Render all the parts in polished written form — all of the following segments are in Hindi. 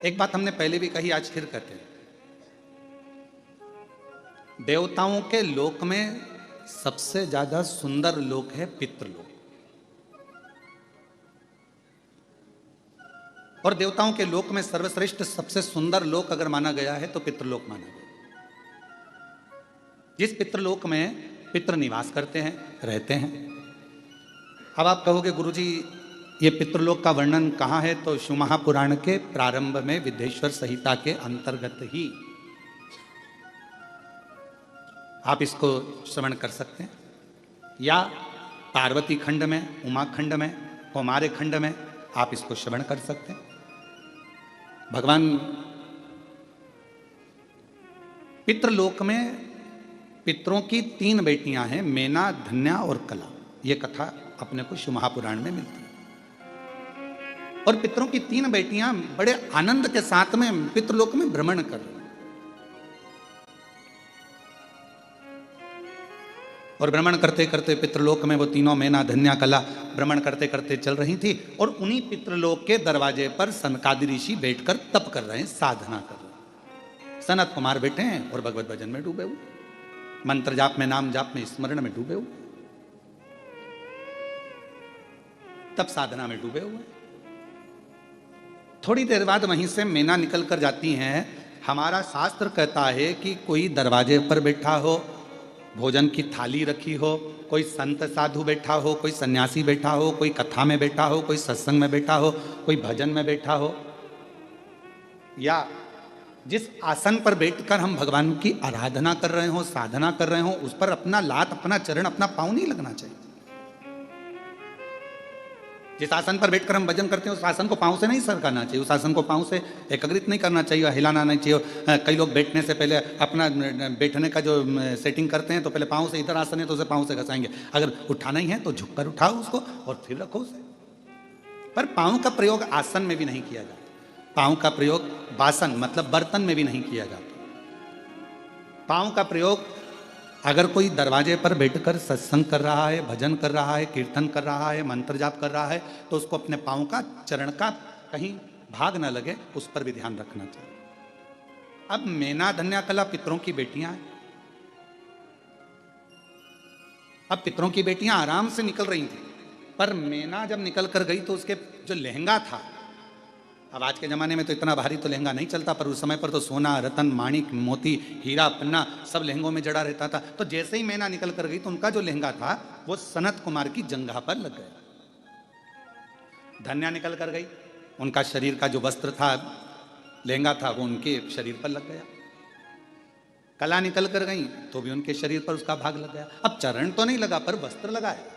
एक बात हमने पहले भी कही, आज फिर कहते हैं। देवताओं के लोक में सबसे ज्यादा सुंदर लोक है पितृलोक। और देवताओं के लोक में सर्वश्रेष्ठ सबसे सुंदर लोक अगर माना गया है तो पितृलोक माना गया। जिस पितृलोक में पितृ निवास करते हैं, रहते हैं। अब आप कहोगे गुरुजी ये पितृलोक का वर्णन कहाँ है? तो शिव महापुराण के प्रारंभ में विद्येश्वर संहिता के अंतर्गत ही आप इसको श्रवण कर सकते हैं, या पार्वती खंड में, उमा खंड में, कौमार्य खंड में आप इसको श्रवण कर सकते हैं। भगवान पितृलोक में पितरों की 3 बेटियां हैं, मेना, धन्या और कला। ये कथा अपने को शिव महापुराण में मिलती है। और पितरों की 3 बेटियां बड़े आनंद के साथ में पितृलोक में भ्रमण कर रही। और भ्रमण करते करते पितृलोक में वो तीनों, मेना, धन्या, कला, भ्रमण करते करते चल रही थी। और उन्हीं पितृलोक के दरवाजे पर सनकादि ऋषि बैठकर तप कर रहे हैं, साधना कर रहे हैं। सनत कुमार बैठे हैं और भगवत भजन में डूबे हुए, मंत्र जाप में, नाम जाप में, स्मरण में डूबे हुए, तप साधना में डूबे हुए। थोड़ी देर बाद वहीं से मेना निकल कर जाती हैं। हमारा शास्त्र कहता है कि कोई दरवाजे पर बैठा हो, भोजन की थाली रखी हो, कोई संत साधु बैठा हो, कोई सन्यासी बैठा हो, कोई कथा में बैठा हो, कोई सत्संग में बैठा हो, कोई भजन में बैठा हो, या जिस आसन पर बैठकर हम भगवान की आराधना कर रहे हो, साधना कर रहे हो, उस पर अपना लात, अपना चरण, अपना पाँव नहीं लगना चाहिए। जिस आसन पर बैठकर हम भजन करते हैं उस आसन को पाँव से नहीं सरकाना चाहिए, उस आसन को पाँव से एकत्रित नहीं करना चाहिए, हिलाना नहीं चाहिए। कई लोग बैठने से पहले अपना बैठने का जो सेटिंग करते हैं तो पहले पाँव से, इधर आसन है तो उसे पाँव से घसाएंगे। अगर उठाना ही है तो झुककर उठाओ उसको और फिर रखो उसे। पर पाँव का प्रयोग आसन में भी नहीं किया जाता, पाँव का प्रयोग बासन मतलब बर्तन में भी नहीं किया जाता। पाँव का प्रयोग अगर कोई दरवाजे पर बैठकर सत्संग कर रहा है, भजन कर रहा है, कीर्तन कर रहा है, मंत्र जाप कर रहा है, तो उसको अपने पाँव का, चरण का कहीं भाग न लगे, उस पर भी ध्यान रखना चाहिए। अब मेना, धन्या, कला पितरों की बेटियां हैं। अब पितरों की बेटियां आराम से निकल रही थी, पर मेना जब निकल कर गई तो उसके जो लहंगा था, अब आज के ज़माने में तो इतना भारी तो लहंगा नहीं चलता, पर उस समय पर तो सोना, रतन, माणिक, मोती, हीरा, पन्ना सब लहंगों में जड़ा रहता था। तो जैसे ही मेना निकल कर गई तो उनका जो लहंगा था वो सनत कुमार की जंघा पर लग गया। धन्या निकल कर गई, उनका शरीर का जो वस्त्र था, लहंगा था, वो उनके शरीर पर लग गया। कला निकल कर गई तो भी उनके शरीर पर उसका भाग लग गया। अब चरण तो नहीं लगा पर वस्त्र लगा है।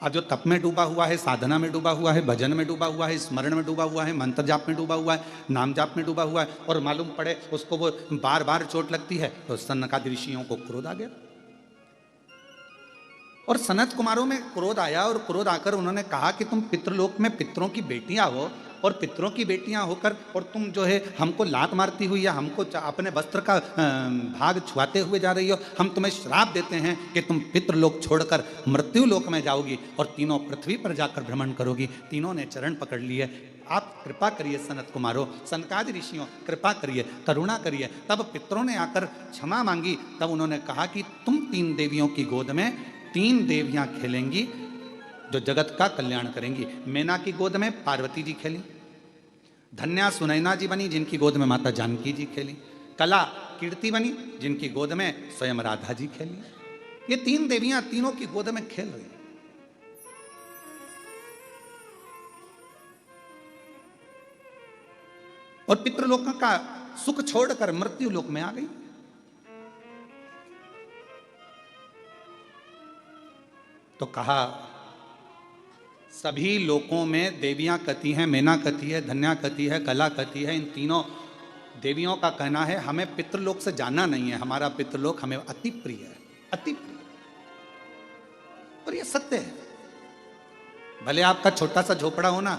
अब जो तप में डूबा हुआ है, साधना में डूबा हुआ है, भजन में डूबा हुआ है, स्मरण में डूबा हुआ है, मंत्र जाप में डूबा हुआ है, नाम जाप में डूबा हुआ है, और मालूम पड़े उसको वो बार बार चोट लगती है, तो सनकादि ऋषियों को क्रोध आ गया। और सनत कुमारों में क्रोध आया, और क्रोध आकर उन्होंने कहा कि तुम पितृलोक में पितरों की बेटियां हो, और पितरों की बेटियां होकर और तुम जो है हमको लात मारती हुई या हमको अपने वस्त्र का भाग छुआते हुए जा रही हो। हम तुम्हें श्राप देते हैं कि तुम पितृलोक छोड़कर मृत्यु लोक में जाओगी और तीनों पृथ्वी पर जाकर भ्रमण करोगी। तीनों ने चरण पकड़ लिए। आप कृपा करिए सनत कुमारों, सनकादि ऋषियों, कृपा करिए, करुणा करिए। तब पितरों ने आकर क्षमा मांगी। तब उन्होंने कहा कि तुम 3 देवियों की गोद में 3 देवियां खेलेंगी जो जगत का कल्याण करेंगी। मेना की गोद में पार्वती जी खेली, धन्या सुनैना जी बनी जिनकी गोद में माता जानकी जी खेली, कला कीर्ति बनी जिनकी गोद में स्वयं राधा जी खेली। ये 3 देवियां तीनों की गोद में खेल रही। और पितृलोक का सुख छोड़कर मृत्यु लोक में आ गई। तो कहा सभी लोकों में देवियां कती हैं, मेना कती है, धन्या कती है, कला कती है। इन तीनों देवियों का कहना है हमें पितृलोक से जाना नहीं है, हमारा पितृलोक हमें अति प्रिय है, अति प्रिय। और ये सत्य है। भले आपका छोटा सा झोपड़ा हो ना,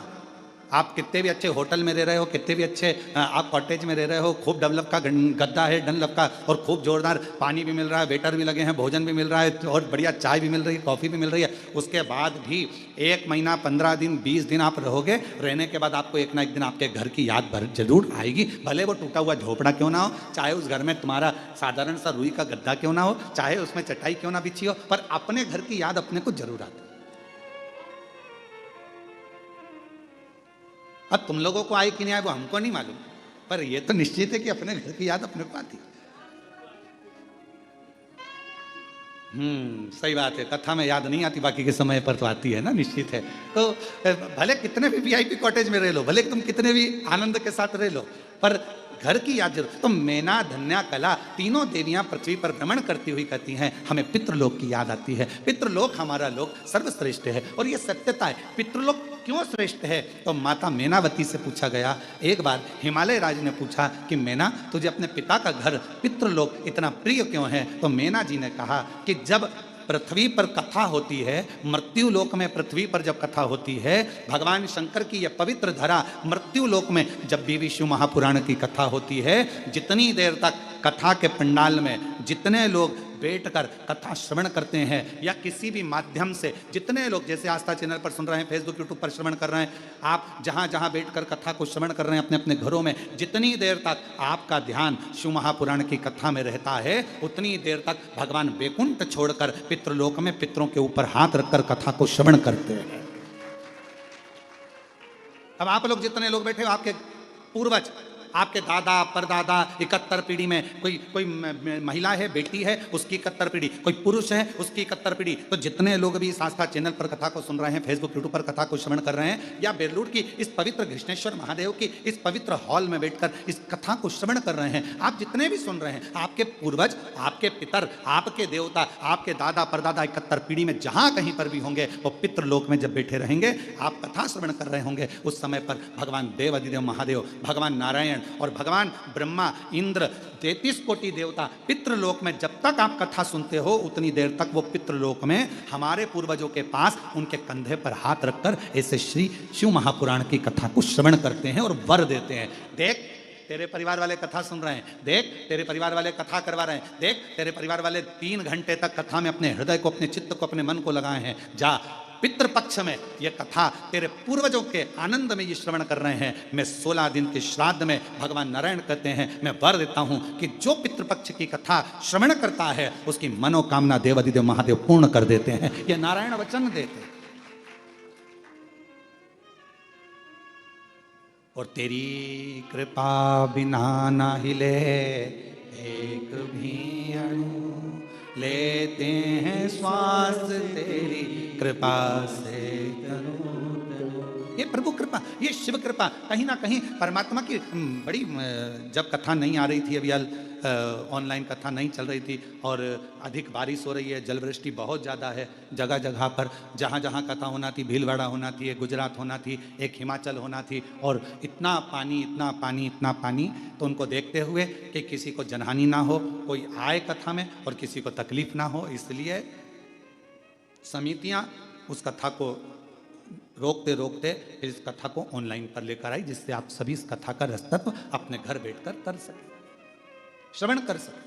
आप कितने भी अच्छे होटल में रह रहे हो, कितने भी अच्छे आप कॉटेज में रह रहे हो, खूब डेवलप का गद्दा है डनलप का, और खूब जोरदार पानी भी मिल रहा है, वेटर भी लगे हैं, भोजन भी मिल रहा है, और बढ़िया चाय भी मिल रही है, कॉफ़ी भी मिल रही है, उसके बाद भी 1 महीना 15 दिन 20 दिन आप रहोगे, रहने के बाद आपको एक ना एक दिन आपके घर की याद भर जरूर आएगी। भले वो टूटा हुआ झोपड़ा क्यों ना हो, चाहे उस घर में तुम्हारा साधारण सा रुई का गद्दा क्यों ना हो, चाहे उसमें चटाई क्यों ना बिछी हो, पर अपने घर की याद अपने को जरूर आती है। अब तुम लोगों को आई कि नहीं आई वो हमको नहीं मालूम, पर ये तो निश्चित है कि अपने घर की याद अपने को आती। सही बात है, कथा में याद नहीं आती, बाकी के समय पर तो आती है ना, निश्चित है। तो भले कितने भी वीआईपी कॉटेज में रह लो, भले तुम कितने भी आनंद के साथ रह लो, पर घर की याद जरूर। तो मैना धन्या कला तीनों देवियां पृथ्वी पर भ्रमण करती हुई कहती हैं हमें पितृलोक की याद आती है, पितृलोक हमारा लोक सर्वश्रेष्ठ है। और ये सत्यता है। पितृलोक क्यों श्रेष्ठ है? तो माता मैनावती से पूछा गया। एक बार हिमालय राज ने पूछा कि मैना तुझे अपने पिता का घर पितृलोक इतना प्रिय क्यों है? तो मैना जी ने कहा कि जब पृथ्वी पर कथा होती है, मृत्यु लोक में पृथ्वी पर जब कथा होती है, भगवान शंकर की यह पवित्र धरा मृत्यु लोक में जब भी विष्णु महापुराण की कथा होती है, जितनी देर तक कथा के पंडाल में जितने लोग बैठकर कथा श्रवण करते हैं या किसी भी माध्यम से जितने लोग, जैसे आस्था चैनल पर सुन रहे हैं, फेसबुक यूट्यूब पर श्रवण कर रहे हैं, आप जहां जहां बैठकर कथा को श्रवण कर रहे हैं अपने अपने घरों में, जितनी देर तक आपका ध्यान शिव महापुराण की कथा में रहता है, उतनी देर तक भगवान वैकुंठ छोड़कर पितृलोक में पितरों के ऊपर हाथ रखकर कथा को श्रवण करते हैं। अब आप लोग जितने लोग बैठे हो, आपके पूर्वज, आपके दादा परदादा 71 पीढ़ी में, कोई महिला है बेटी है उसकी 71 पीढ़ी, कोई पुरुष है उसकी 71 पीढ़ी। तो जितने लोग भी इस आस्था चैनल पर कथा को सुन रहे हैं, फेसबुक यूट्यूब पर कथा को श्रवण कर रहे हैं, या बेरलूट की इस पवित्र घृष्णेश्वर महादेव की इस पवित्र हॉल में बैठकर इस कथा को श्रवण कर रहे हैं, आप जितने भी सुन रहे हैं, आपके पूर्वज, आपके पितर, आपके देवता, आपके दादा परदादा 71 पीढ़ी में जहां कहीं पर भी होंगे, वो पितृलोक में जब बैठे रहेंगे, आप कथा श्रवण कर रहे होंगे, उस समय पर भगवान देव अधिदेव महादेव, भगवान नारायण और भगवान ब्रह्मा, इंद्र, 33 कोटि देवता पितृलोक में जब तक आप कथा सुनते हो, उतनी देर तक वो पितृलोक में हमारे पूर्वजों के पास उनके कंधे पर हाथ रखकर ऐसे श्री शिव महापुराण की कथा को श्रवण करते हैं और वर देते हैं। देख तेरे परिवार वाले कथा सुन रहे हैं, देख तेरे परिवार वाले कथा करवा रहे हैं, देख तेरे परिवार वाले 3 घंटे तक कथा में अपने हृदय को, अपने चित्त को, अपने मन को लगाए हैं। जा पितृपक्ष में ये कथा तेरे पूर्वजों के आनंद में ये श्रवण कर रहे हैं। मैं 16 दिन के श्राद्ध में, भगवान नारायण कहते हैं, मैं वर देता हूं कि जो पितृपक्ष की कथा श्रवण करता है उसकी मनोकामना देवाधिदेव महादेव पूर्ण कर देते हैं। ये नारायण वचन देते हैं। और तेरी कृपा बिना ना हिले एक भी अणु, लेते हैं श्वास तेरी कृपा से तनु तनु। ये प्रभु कृपा, ये शिव कृपा, कहीं ना कहीं परमात्मा की बड़ी, जब कथा नहीं आ रही थी, अभी ऑनलाइन कथा नहीं चल रही थी और अधिक बारिश हो रही है, जलवृष्टि बहुत ज़्यादा है जगह जगह पर, जहाँ जहाँ कथा होना थी, भीलवाड़ा होना थी, एक गुजरात होना थी, एक हिमाचल होना थी, और इतना पानी इतना पानी इतना पानी। तो उनको देखते हुए कि किसी को जनहानि ना हो, कोई आए कथा में और किसी को तकलीफ ना हो, इसलिए समितियाँ उस कथा को रोकते रोकते फिर इस कथा को ऑनलाइन पर लेकर आई, जिससे आप सभी इस कथा का रसत्व अपने घर बैठकर कर सकें, श्रवण कर सकें।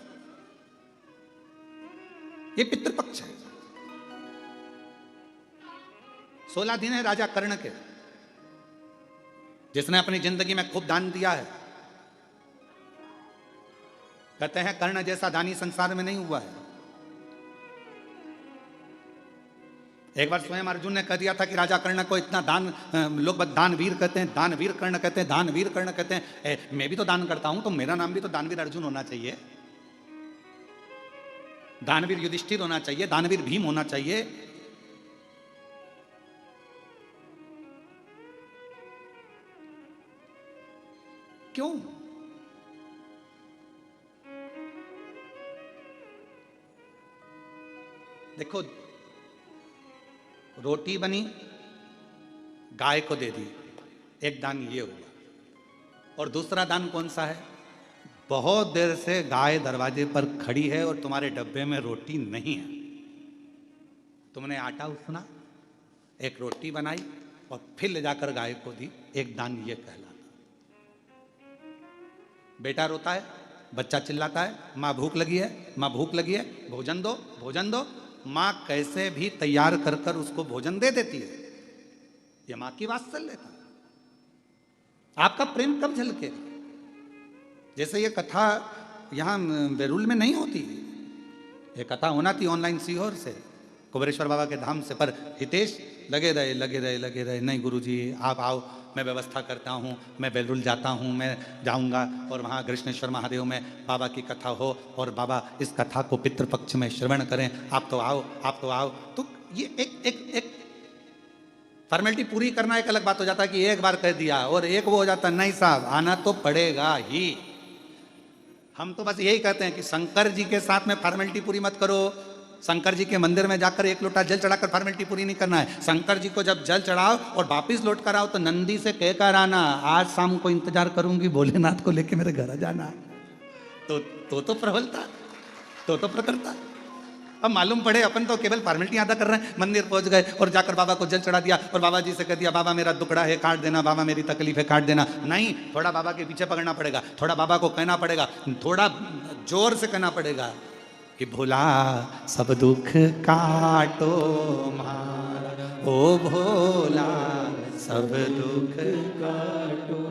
ये पितृपक्ष है। 16 दिन है राजा कर्ण के, जिसने अपनी जिंदगी में खूब दान दिया है। कहते हैं कर्ण जैसा दानी संसार में नहीं हुआ है। एक बार स्वयं अर्जुन ने कह दिया था कि राजा कर्ण को इतना दान, लोग दानवीर कहते हैं, दानवीर कर्ण कहते हैं, दानवीर कर्ण कहते हैं, मैं भी तो दान करता हूं, तो मेरा नाम भी तो दानवीर अर्जुन होना चाहिए, दानवीर युधिष्ठिर होना चाहिए, दानवीर भीम होना चाहिए। क्यों? देखो, रोटी बनी, गाय को दे दी, एक दान ये हुआ। और दूसरा दान कौन सा है? बहुत देर से गाय दरवाजे पर खड़ी है और तुम्हारे डब्बे में रोटी नहीं है, तुमने आटा उसना, एक रोटी बनाई, और फिर ले जाकर गाय को दी। एक दान ये कहलाता। बेटा रोता है, बच्चा चिल्लाता है, माँ भूख लगी है, माँ भूख लगी है, भोजन दो, भोजन दो। माँ कैसे भी तैयार कर कर उसको भोजन दे देती है। ये माँ की वात्सल्य था। आपका प्रेम कब झलके? जैसे ये कथा यहाँ बेरुल में नहीं होती, ये कथा होना थी ऑनलाइन सीहोर से, कुबेरेश्वर बाबा के धाम से, पर हितेश लगे रहे, नहीं गुरुजी आप आओ, मैं व्यवस्था करता हूँ, मैं बेलुल जाता हूँ, मैं जाऊँगा और वहाँ कृष्णेश्वर महादेव में बाबा की कथा हो और बाबा इस कथा को पितृपक्ष में श्रवण करें, आप तो आओ। तो ये एक फॉर्मेलिटी पूरी करना एक अलग बात हो जाता है कि एक बार कह दिया, और एक वो हो जाता नहीं साहब आना तो पड़ेगा ही। हम तो बस यही कहते हैं कि शंकर जी के साथ में फॉर्मेलिटी पूरी मत करो। शंकर जी के मंदिर में जाकर एक लोटा जल चढ़ाकर फॉर्मेलिटी पूरी नहीं करना है। शंकर जी को जब जल चढ़ाओ और वापिस लौट कर आओ तो नंदी से कहकर आना, आज शाम को इंतजार करूंगी भोलेनाथ को लेके मेरे घर जाना। तो प्रबलता, तो प्रकरता। अब मालूम पड़े अपन तो केवल फॉर्मेलिटी अदा कर रहे हैं, मंदिर पहुंच गए और जाकर बाबा को जल चढ़ा दिया और बाबा जी से कह दिया बाबा मेरा दुखड़ा है काट देना, बाबा मेरी तकलीफ है काट देना। नहीं, थोड़ा बाबा के पीछे पकड़ना पड़ेगा, थोड़ा बाबा को कहना पड़ेगा, थोड़ा जोर से कहना पड़ेगा कि भोला सब दुख काटो मारा, ओ भोला सब दुख काटो।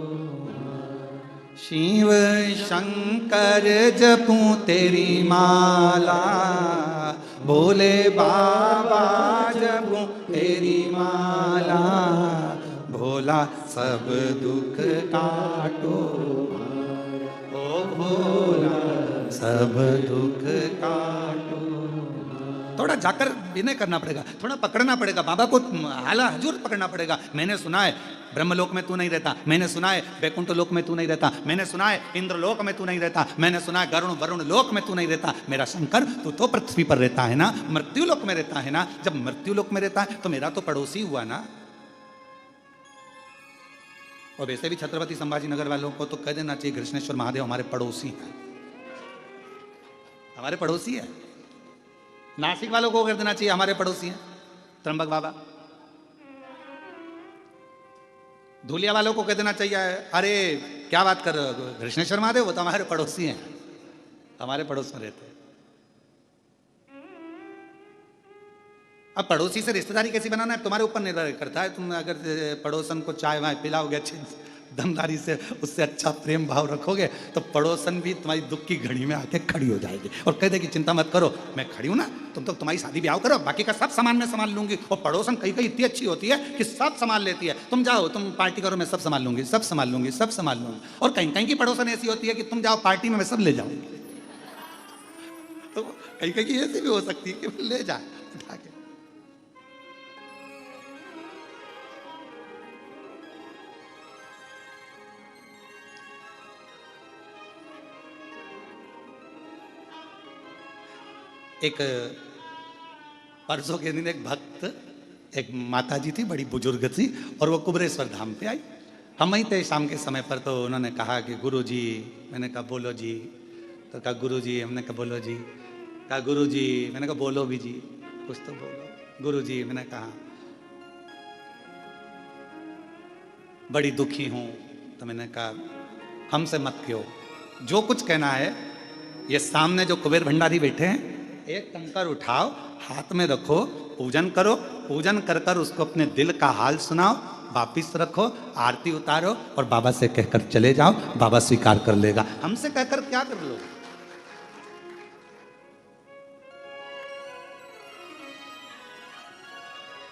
शिव शंकर जपूं तेरी माला, भोले बाबा जपूं तेरी माला, भोला सब दुख काटो, ओ भोला सब दुख काटो। थोड़ा जाकर विनय करना पड़ेगा, थोड़ा पकड़ना पड़ेगा, बाबा को हाला हजूर पकड़ना पड़ेगा। मैंने सुना है ब्रह्मलोक में तू नहीं रहता, मैंने सुना है वैकुंठ लोक में तू नहीं रहता, मैंने सुना है इंद्रलोक में तू नहीं रहता, मैंने सुना है गरुण वरुण लोक में तू नहीं रहता। मेरा शंकर तू तो पृथ्वी पर रहता है ना, मृत्यु लोक में रहता है ना। जब मृत्यु लोक में रहता है तो मेरा तो पड़ोसी हुआ ना। और वैसे भी छत्रपति संभाजी नगर वालों को तो कह देना चाहिए कृष्णेश्वर महादेव हमारे पड़ोसी हैं, हमारे पड़ोसी है। नासिक वालों को कर देना चाहिए हमारे पड़ोसी हैं त्र्यंबक बाबा। धुलिया वालों को कह देना चाहिए अरे क्या बात कर रहे हो कृष्णेश्वर महादेव, वो तो हमारे पड़ोसी हैं, हमारे पड़ोस में रहते हैं। अब पड़ोसी से रिश्तेदारी कैसी बनाना है तुम्हारे ऊपर निर्भर करता है। तुम अगर पड़ोसन को चाय वाय पिलाओगे अच्छी दमदारी से, उससे अच्छा प्रेम भाव रखोगे तो पड़ोसन भी तुम्हारी दुख की घड़ी में आके खड़ी हो जाएगी और कह देगी चिंता मत करो मैं खड़ी हूं ना, तुम तो तुम्हारी शादी ब्याह करो, बाकी का सब सामान मैं संभाल लूंगी। और पड़ोसन कहीं कहीं इतनी अच्छी होती है कि सब संभाल लेती है, तुम जाओ तुम पार्टी करो मैं सब संभाल लूंगी, सब संभाल लूंगी, सब संभाल लूंगी। और कहीं कहीं की पड़ोसन ऐसी होती है कि तुम जाओ पार्टी में मैं सब ले जाऊंगी। तो कहीं कहीं ऐसी भी हो सकती है कि ले जाए उठा के। एक परसों के दिन एक भक्त, एक माता जी थी बड़ी बुजुर्ग थी और वो कुबेरेश्वर धाम पे आई। हम वहीं थे शाम के समय पर, तो उन्होंने कहा कि गुरु जी, मैंने कहा बोलो जी, तो कहा गुरु जी, हमने कहा बोलो जी, कहा गुरु जी, मैंने कहा बोलो भी जी, कुछ तो बोलो। गुरु जी, मैंने कहा बड़ी दुखी हूँ, तो मैंने कहा हमसे मत क्यों, जो कुछ कहना है ये सामने जो कुबेर भंडारी बैठे हैं एक कंकर उठाओ हाथ में रखो, पूजन करो, पूजन कर कर उसको अपने दिल का हाल सुनाओ, वापिस रखो, आरती उतारो और बाबा से कहकर चले जाओ, बाबा स्वीकार कर लेगा। हमसे कहकर क्या कर लो,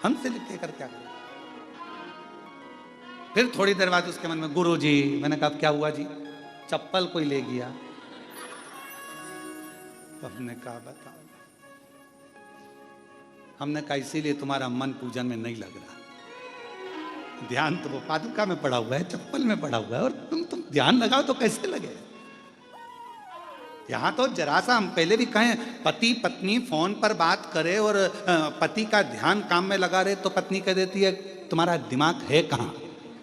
हमसे कहकर क्या करो। फिर थोड़ी देर बाद उसके मन में गुरु जी, मैंने कहा क्या हुआ जी, चप्पल कोई ले गया। हमने कहा बताओ, हमने कहा इसीलिए तुम्हारा मन पूजन में नहीं लग रहा, ध्यान तो वो पादुका में पड़ा हुआ है, चप्पल में पड़ा हुआ है, और तुम ध्यान लगाओ तो कैसे लगे। यहां तो जरा सा हम पहले भी कहें, पति पत्नी फोन पर बात करे और पति का ध्यान काम में लगा रहे तो पत्नी कह देती है तुम्हारा दिमाग है कहाँ,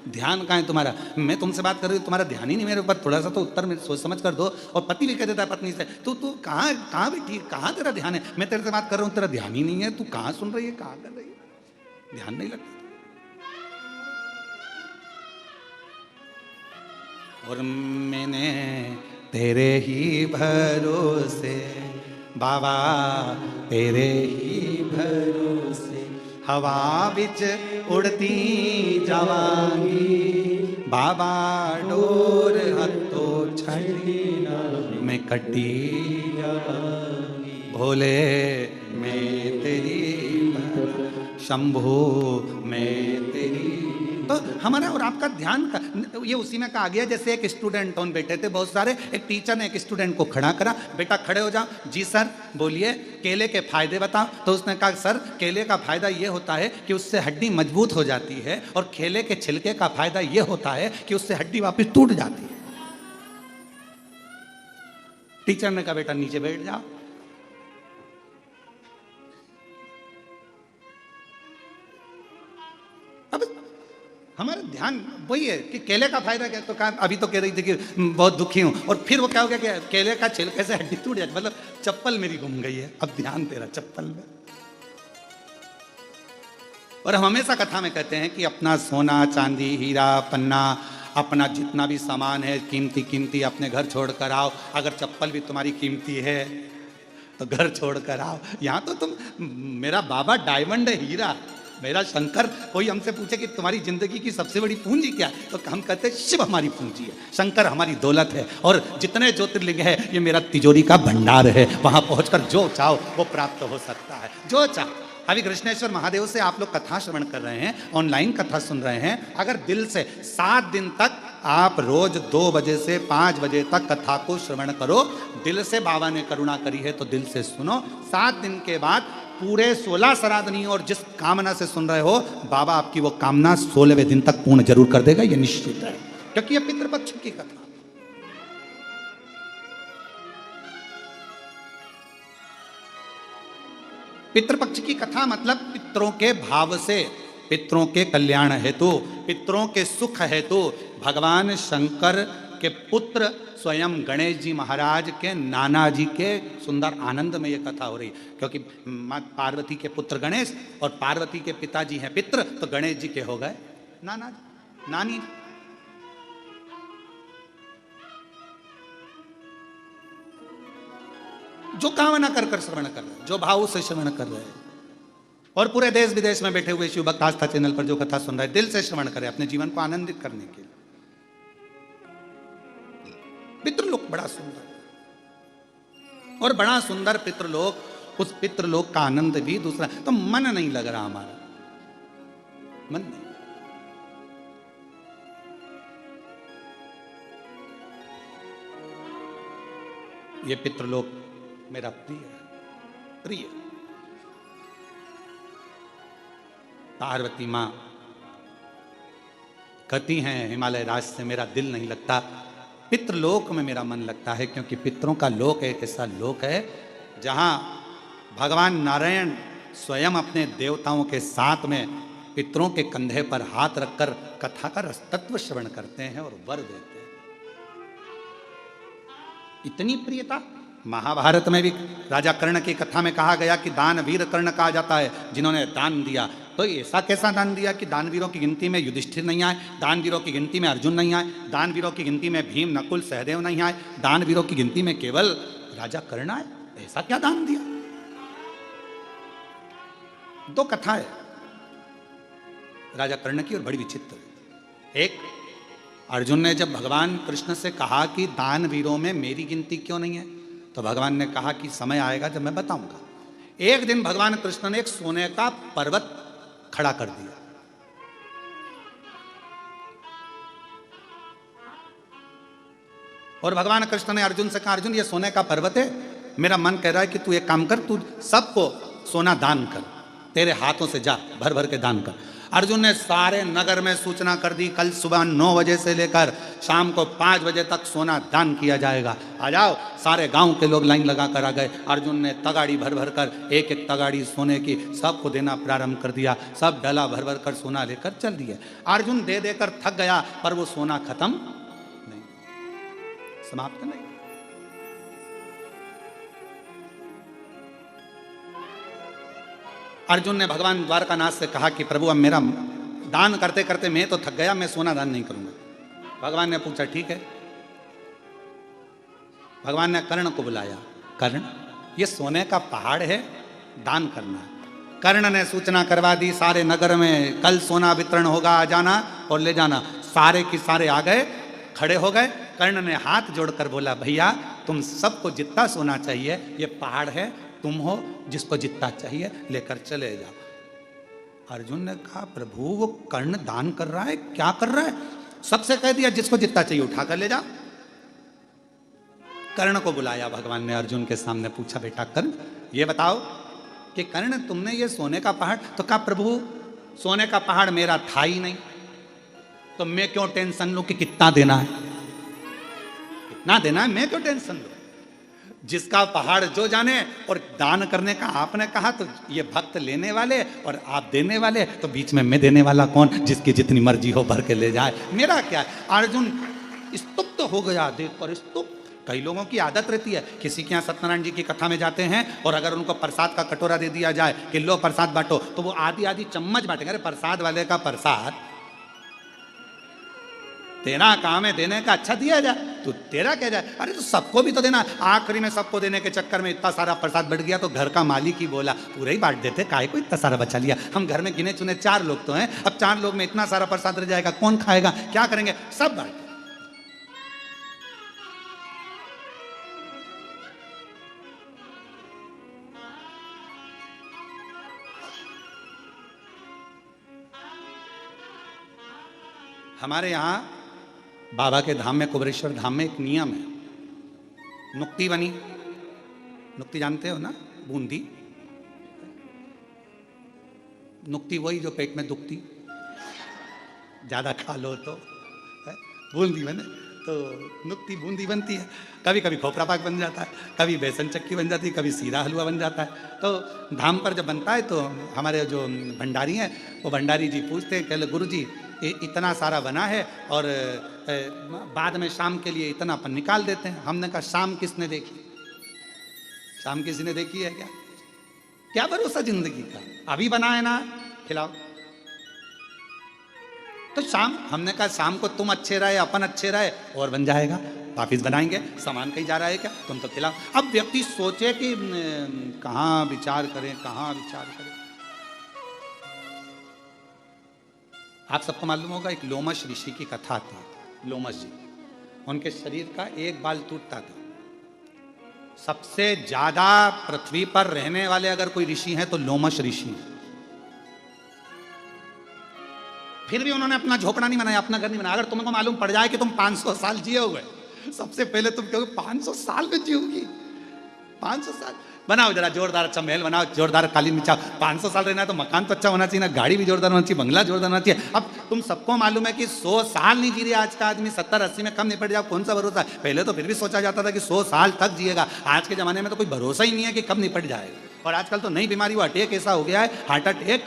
ध्यान कहाँ है तुम्हारा, मैं तुमसे बात कर रही हूँ तुम्हारा ध्यान ही नहीं मेरे ऊपर, थोड़ा सा तो उत्तर में सोच समझ कर दो। और पति भी कह देता है पत्नी से तू कहाँ बैठी, कहाँ तेरा ध्यान है, मैं तेरे से बात कर रहा हूँ तेरा ध्यान ही नहीं है, तू कहाँ सुन रही है, कहाँ कर रही है, ध्यान नहीं लगता। और मैंने तेरे ही भरोसे बाबा, तेरे ही भरोसे हवा बिच उड़ती जावांगी बाबा, डोर हथो छड़ी मैं कटी जावांगी भोले, मैं तेरी शंभू, मैं तेरी। तो हमारा और आपका ध्यान ये उसी में कहा गया, जैसे एक स्टूडेंट ऑन बैठे थे बहुत सारे, एक टीचर ने एक स्टूडेंट को खड़ा करा, बेटा खड़े हो जाओ। जी सर, बोलिए केले के फायदे बताओ। तो उसने कहा सर, केले का फायदा ये होता है कि उससे हड्डी मजबूत हो जाती है, और केले के छिलके का फायदा ये होता है कि उससे हड्डी वापस टूट जाती है। टीचर ने कहा बेटा नीचे बैठ जाओ। अब हमारा ध्यान वही है कि केले का फायदा क्या, तो कहा अभी तो कह रही थी कि बहुत दुखी हूं, और फिर वो क्या हो गया कि केले का छिलके से हड्डी टूट जाती, मतलब चप्पल मेरी घूम गई है, अब ध्यान तेरा चप्पल में। और हम हमेशा कथा में कहते हैं कि अपना सोना चांदी हीरा पन्ना, अपना जितना भी सामान है कीमती कीमती, अपने घर छोड़ कर आओ। अगर चप्पल भी तुम्हारी कीमती है तो घर छोड़ कर आओ। यहाँ तो तुम, मेरा बाबा डायमंड है, हीरा, मेरा शंकर। कोई हमसे पूछे कि तुम्हारी जिंदगी की सबसे बड़ी पूंजी क्या है, तो हम कहते हैं शिव हमारी पूंजी है, शंकर हमारी दौलत है, और जितने ज्योतिर्लिंग है ये मेरा तिजोरी का भंडार है। वहां पहुंचकर जो चाहो वो प्राप्त हो सकता है, जो चाहो। अभी कृष्णेश्वर महादेव से आप लोग कथा श्रवण कर रहे हैं, ऑनलाइन कथा सुन रहे हैं। अगर दिल से 7 दिन तक आप रोज 2 बजे से 5 बजे तक कथा को श्रवण करो, दिल से बाबा ने करुणा करी है तो दिल से सुनो। 7 दिन के बाद पूरे 16 श्राद्धनी और जिस कामना से सुन रहे हो, बाबा आपकी वो कामना 16वें दिन तक पूर्ण जरूर कर देगा, ये निश्चित है, क्योंकि ये पितृपक्ष की कथा। पितृपक्ष की कथा मतलब पितरों के भाव से, पितरों के कल्याण हेतु, पितरों के सुख हेतु भगवान शंकर के पुत्र स्वयं गणेश जी महाराज के नाना जी के सुंदर आनंद में ये कथा हो रही, क्योंकि माँ पार्वती के पुत्र गणेश और पार्वती के पिताजी हैं पितृ, तो गणेश जी के हो गए नाना जी, नानी। जो कामना कर कर श्रवण कर रहे हैं, जो भाव से श्रवण कर रहे हैं, और पूरे देश विदेश में बैठे हुए शिव भक्त आस्था चैनल पर जो कथा सुन रहे हैं, दिल से श्रवण करें अपने जीवन को आनंदित करने के लिए। पितृलोक बड़ा सुंदर, और बड़ा सुंदर पितृलोक, उस पितृलोक का आनंद भी दूसरा। तो मन नहीं लग रहा हमारा, मन नहीं। ये पितृलोक मेरा प्रिय प्रिय। पार्वती मां कहती हैं हिमालय राज से मेरा दिल नहीं लगता, पितृलोक में मेरा मन लगता है, क्योंकि पितरों का लोक एक ऐसा लोक है जहां भगवान नारायण स्वयं अपने देवताओं के साथ में पितरों के कंधे पर हाथ रखकर कथा का रसतत्व श्रवण करते हैं और वर देते हैं। इतनी प्रियता। महाभारत में भी राजा कर्ण की कथा में कहा गया कि दानवीर कर्ण कहा जाता है जिन्होंने दान दिया। तो ऐसा कैसा दान दिया कि दानवीरों की गिनती में युधिष्ठिर नहीं आए, दानवीरों की गिनती में अर्जुन नहीं आए, दानवीरों की गिनती में भीम नकुल सहदेव नहीं आए, दानवीरों की गिनती में केवल राजा कर्ण आए। ऐसा क्या दान दिया? 2 कथा है राजा कर्ण की और बड़ी विचित्र। एक, अर्जुन ने जब भगवान कृष्ण से कहा कि दानवीरों में मेरी गिनती क्यों नहीं है, तो भगवान ने कहा कि समय आएगा जब मैं बताऊंगा। एक दिन भगवान कृष्ण ने एक सोने का पर्वत खड़ा कर दिया, और भगवान कृष्ण ने अर्जुन से कहा अर्जुन ये सोने का पर्वत है, मेरा मन कह रहा है कि तू एक काम कर, तू सबको सोना दान कर, तेरे हाथों से जा भर भर के दान कर। अर्जुन ने सारे नगर में सूचना कर दी कल सुबह 9 बजे से लेकर शाम को 5 बजे तक सोना दान किया जाएगा, आ जाओ। सारे गांव के लोग लाइन लगा कर आ गए। अर्जुन ने तगाड़ी भर भर कर, एक एक तगाड़ी सोने की सबको देना प्रारंभ कर दिया। सब डला भर भर कर सोना लेकर चल दिए। अर्जुन दे देकर थक गया, पर वो सोना खत्म नहीं, समाप्त नहीं। अर्जुन ने भगवान द्वारकानाथ से कहा कि प्रभु अब मेरा दान करते करते मैं तो थक गया, मैं सोना दान नहीं करूंगा, भगवान ने पूछा ठीक है। भगवान ने कर्ण को बुलाया, कर्ण ये सोने का पहाड़ है, दान करना। कर्ण ने सूचना करवा दी सारे नगर में, कल सोना वितरण होगा, आ जाना और ले जाना। सारे के सारे आ गए, खड़े हो गए। कर्ण ने हाथ जोड़कर बोला, भैया तुम सबको जितना सोना चाहिए, ये पहाड़ है, तुम हो जिसको जितना चाहिए लेकर चले जाओ। अर्जुन ने कहा, प्रभु वो कर्ण दान कर रहा है, क्या कर रहा है? सबसे कह दिया जिसको जितना चाहिए उठा कर ले जाओ। कर्ण को बुलाया भगवान ने, अर्जुन के सामने पूछा, बेटा कर्ण ये बताओ कि कर्ण तुमने ये सोने का पहाड़, तो कहा प्रभु सोने का पहाड़ मेरा था ही नहीं, तो मैं क्यों टेंशन लूं कि कितना देना है, कितना देना है, मैं क्यों टेंशन लूं? जिसका पहाड़ जो जाने। और दान करने का आपने कहा, तो ये भक्त लेने वाले और आप देने वाले, तो बीच में मैं देने वाला कौन? जिसकी जितनी मर्जी हो भर के ले जाए, मेरा क्या है? अर्जुन स्तुप्त तो हो गया देखकर, स्तुप्त। कई लोगों की आदत रहती है, किसी के यहाँ सत्यनारायण जी की कथा में जाते हैं और अगर उनको प्रसाद का कटोरा दे दिया जाए कि लो प्रसाद बांटो, तो वो आधी आधी चम्मच बांटेंगे। अरे प्रसाद वाले का प्रसाद तेरा काम है देने का, अच्छा दिया जाए, तो तेरा क्या जाए? अरे तो सबको भी तो देना। आखिरी में सबको देने के चक्कर में इतना सारा प्रसाद बढ़ गया, तो घर का मालिक ही बोला पूरा ही बांट देते, काहे को इतना सारा बचा लिया? हम घर में गिने चुने 4 लोग तो हैं, अब 4 लोग में इतना सारा प्रसाद रह जाएगा, कौन खाएगा, क्या करेंगे? सब बांट। हमारे यहाँ बाबा के धाम में, कुबरेश्वर धाम में एक नियम है, नुक्ति बनी, नुक्ति जानते हो ना, बूंदी। नुक्ति वही जो पेट में दुखती, ज्यादा खा लो तो बूंदी बने, तो नुक्ति बूंदी बनती है। कभी कभी खोपरा पाक बन जाता है, कभी बेसन चक्की बन जाती है, कभी सीरा हलवा बन जाता है। तो धाम पर जब बनता है तो हमारे जो भंडारी हैं, वो भंडारी जी पूछते हैं, कहले गुरु जी इतना सारा बना है और बाद में शाम के लिए इतना अपन निकाल देते हैं। हमने कहा शाम किसने देखी? शाम किसी ने देखी है क्या? क्या भरोसा जिंदगी का, अभी बना है ना, खिलाओ। तो शाम, हमने कहा शाम को तुम अच्छे रहे, अपन अच्छे रहे, और बन जाएगा, वापिस बनाएंगे, सामान कहीं जा रहा है क्या, तुम तो खिलाओ। अब व्यक्ति सोचे कि कहाँ विचार करें, कहाँ विचार करें। आप सबको मालूम होगा एक लोमश ऋषि की कथा थी। लोमश जी, उनके शरीर का एक बाल टूटता था। सबसे ज्यादा पृथ्वी पर रहने वाले अगर कोई ऋषि हैं तो लोमश ऋषि हैं। फिर भी उन्होंने अपना झोपड़ा नहीं बनाया, अपना घर नहीं बनाया। अगर तुमको मालूम पड़ जाए कि तुम 500 साल जिए हुए, सबसे पहले तुम कहोगे 500 साल में जियोगी? 500 साल बनाओ, जरा जोरदार अच्छा महल बनाओ, जोरदार कालीन बिछाओ। 500 साल रहना है तो मकान तो अच्छा होना चाहिए ना, गाड़ी भी जोरदार होना चाहिए, बंगला जोरदार होना चाहिए। अब तुम सबको मालूम है कि 100 साल नहीं जी रहा आज का आदमी, 70-80 में कम निपट जाओ, कौन सा भरोसा है? पहले तो फिर भी सोचा जाता था कि 100 साल तक जिएगा। आज के जमाने में तो कोई भरोसा ही नहीं है कि कब निपट जाएगा। और आजकल तो नई बीमारी, वो अटैक ऐसा हो गया है, हार्ट अटैक,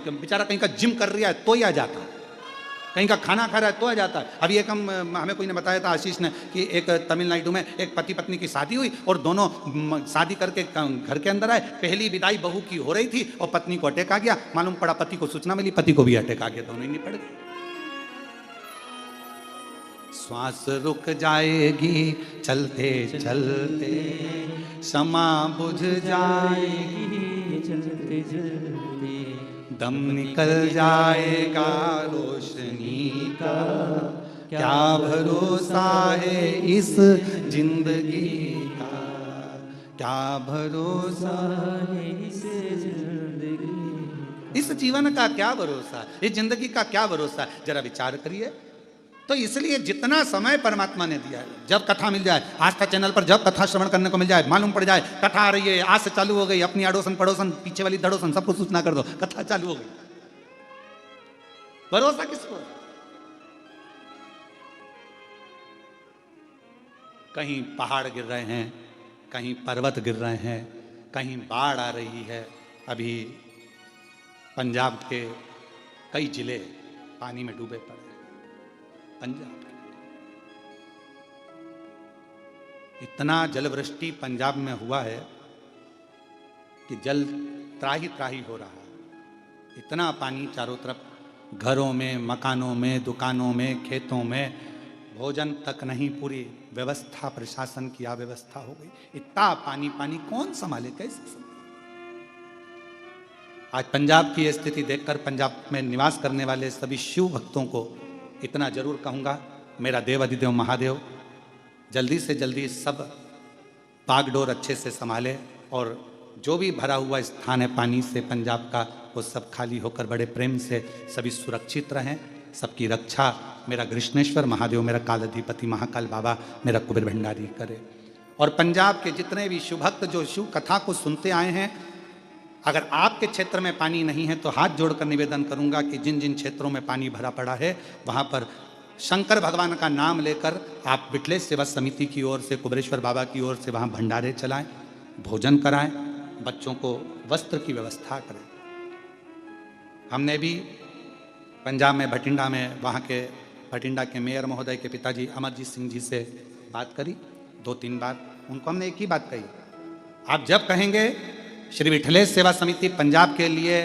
बेचारा कहीं का जिम कर रहा है तो ही आ जाता है, कहीं का खाना खा रहा है तो आ जाता है। अभी एक हमें कोई ने बताया था, आशीष ने, कि एक तमिलनाडु में एक पति पत्नी की शादी हुई और दोनों शादी करके घर के अंदर आए। पहली विदाई बहू की हो रही थी और पत्नी को अटैक आ गया। मालूम पड़ा, पति को सूचना मिली, पति को भी अटैक आ गया, दोनों ही निपट गए। श्वास रुक जाएगी चलते चलते, क्षमा बुझ जाएगी चलते चलते, दम निकल जाएगा रोशनी का, क्या भरोसा है इस जिंदगी का, क्या भरोसा है इस जिंदगी, इस जीवन का क्या भरोसा, इस जिंदगी का क्या भरोसा, जरा विचार करिए। तो इसलिए जितना समय परमात्मा ने दिया है, जब कथा मिल जाए, आस्था चैनल पर जब कथा श्रवण करने को मिल जाए, मालूम पड़ जाए कथा आ रही है, आज से चालू हो गई, अपनी अड़ोसन पड़ोसन पीछे वाली धड़ोसन सबको सूचना कर दो, कथा चालू हो गई। भरोसा किसको? कहीं पहाड़ गिर रहे हैं, कहीं पर्वत गिर रहे हैं, कहीं बाढ़ आ रही है। अभी पंजाब के कई जिले पानी में डूबे पड़े। पंजाब इतना जलवृष्टि पंजाब में हुआ है कि जल त्राही त्राही हो रहा है। इतना पानी चारों तरफ, घरों में, मकानों में, दुकानों में, खेतों में, भोजन तक नहीं, पूरी व्यवस्था प्रशासन की अव्यवस्था हो गई। इतना पानी पानी कौन संभाले, कैसे संभाले? आज पंजाब की स्थिति देखकर पंजाब में निवास करने वाले सभी शिव भक्तों को इतना जरूर कहूंगा, मेरा देव अधिदेव महादेव जल्दी से जल्दी सब बागडोर अच्छे से संभाले, और जो भी भरा हुआ स्थान है पानी से पंजाब का, वो सब खाली होकर बड़े प्रेम से सभी सुरक्षित रहें। सबकी रक्षा मेरा कृष्णेश्वर महादेव, मेरा काल अधिपति महाकाल बाबा, मेरा कुबेर भंडारी करे। और पंजाब के जितने भी शिव भक्त जो शिव कथा को सुनते आए हैं, अगर आपके क्षेत्र में पानी नहीं है तो हाथ जोड़कर निवेदन करूंगा कि जिन जिन क्षेत्रों में पानी भरा पड़ा है वहां पर शंकर भगवान का नाम लेकर आप बिटलेश सेवा समिति की ओर से, कुबेरेश्वर बाबा की ओर से वहां भंडारे चलाएं, भोजन कराएं, बच्चों को वस्त्र की व्यवस्था करें। हमने भी पंजाब में भटिंडा में वहाँ के भटिंडा के मेयर महोदय के पिताजी अमरजीत सिंह जी से बात करी 2-3 बार। उनको हमने एक ही बात कही, आप जब कहेंगे श्री विठलेश सेवा समिति पंजाब के लिए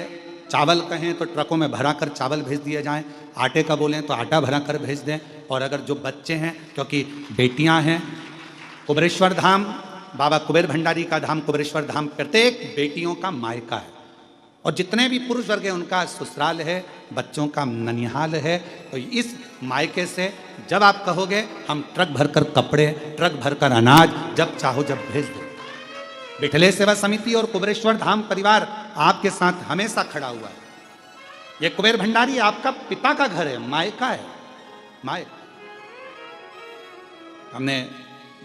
चावल कहें तो ट्रकों में भरा कर चावल भेज दिए जाएं, आटे का बोलें तो आटा भरा कर भेज दें। और अगर जो बच्चे हैं, क्योंकि बेटियां हैं, कुबेरेश्वर धाम बाबा कुबेर भंडारी का धाम, कुबेरेश्वर धाम प्रत्येक बेटियों का मायका है, और जितने भी पुरुष वर्ग हैं उनका ससुराल है, बच्चों का ननिहाल है। तो इस मायके से जब आप कहोगे हम ट्रक भरकर कपड़े, ट्रक भरकर अनाज जब चाहो जब भेज दो। विठलेश सेवा समिति और कुबेरेश्वर धाम परिवार आपके साथ हमेशा खड़ा हुआ है। ये कुबेर भंडारी आपका पिता का घर है, मायका है, मायका। हमने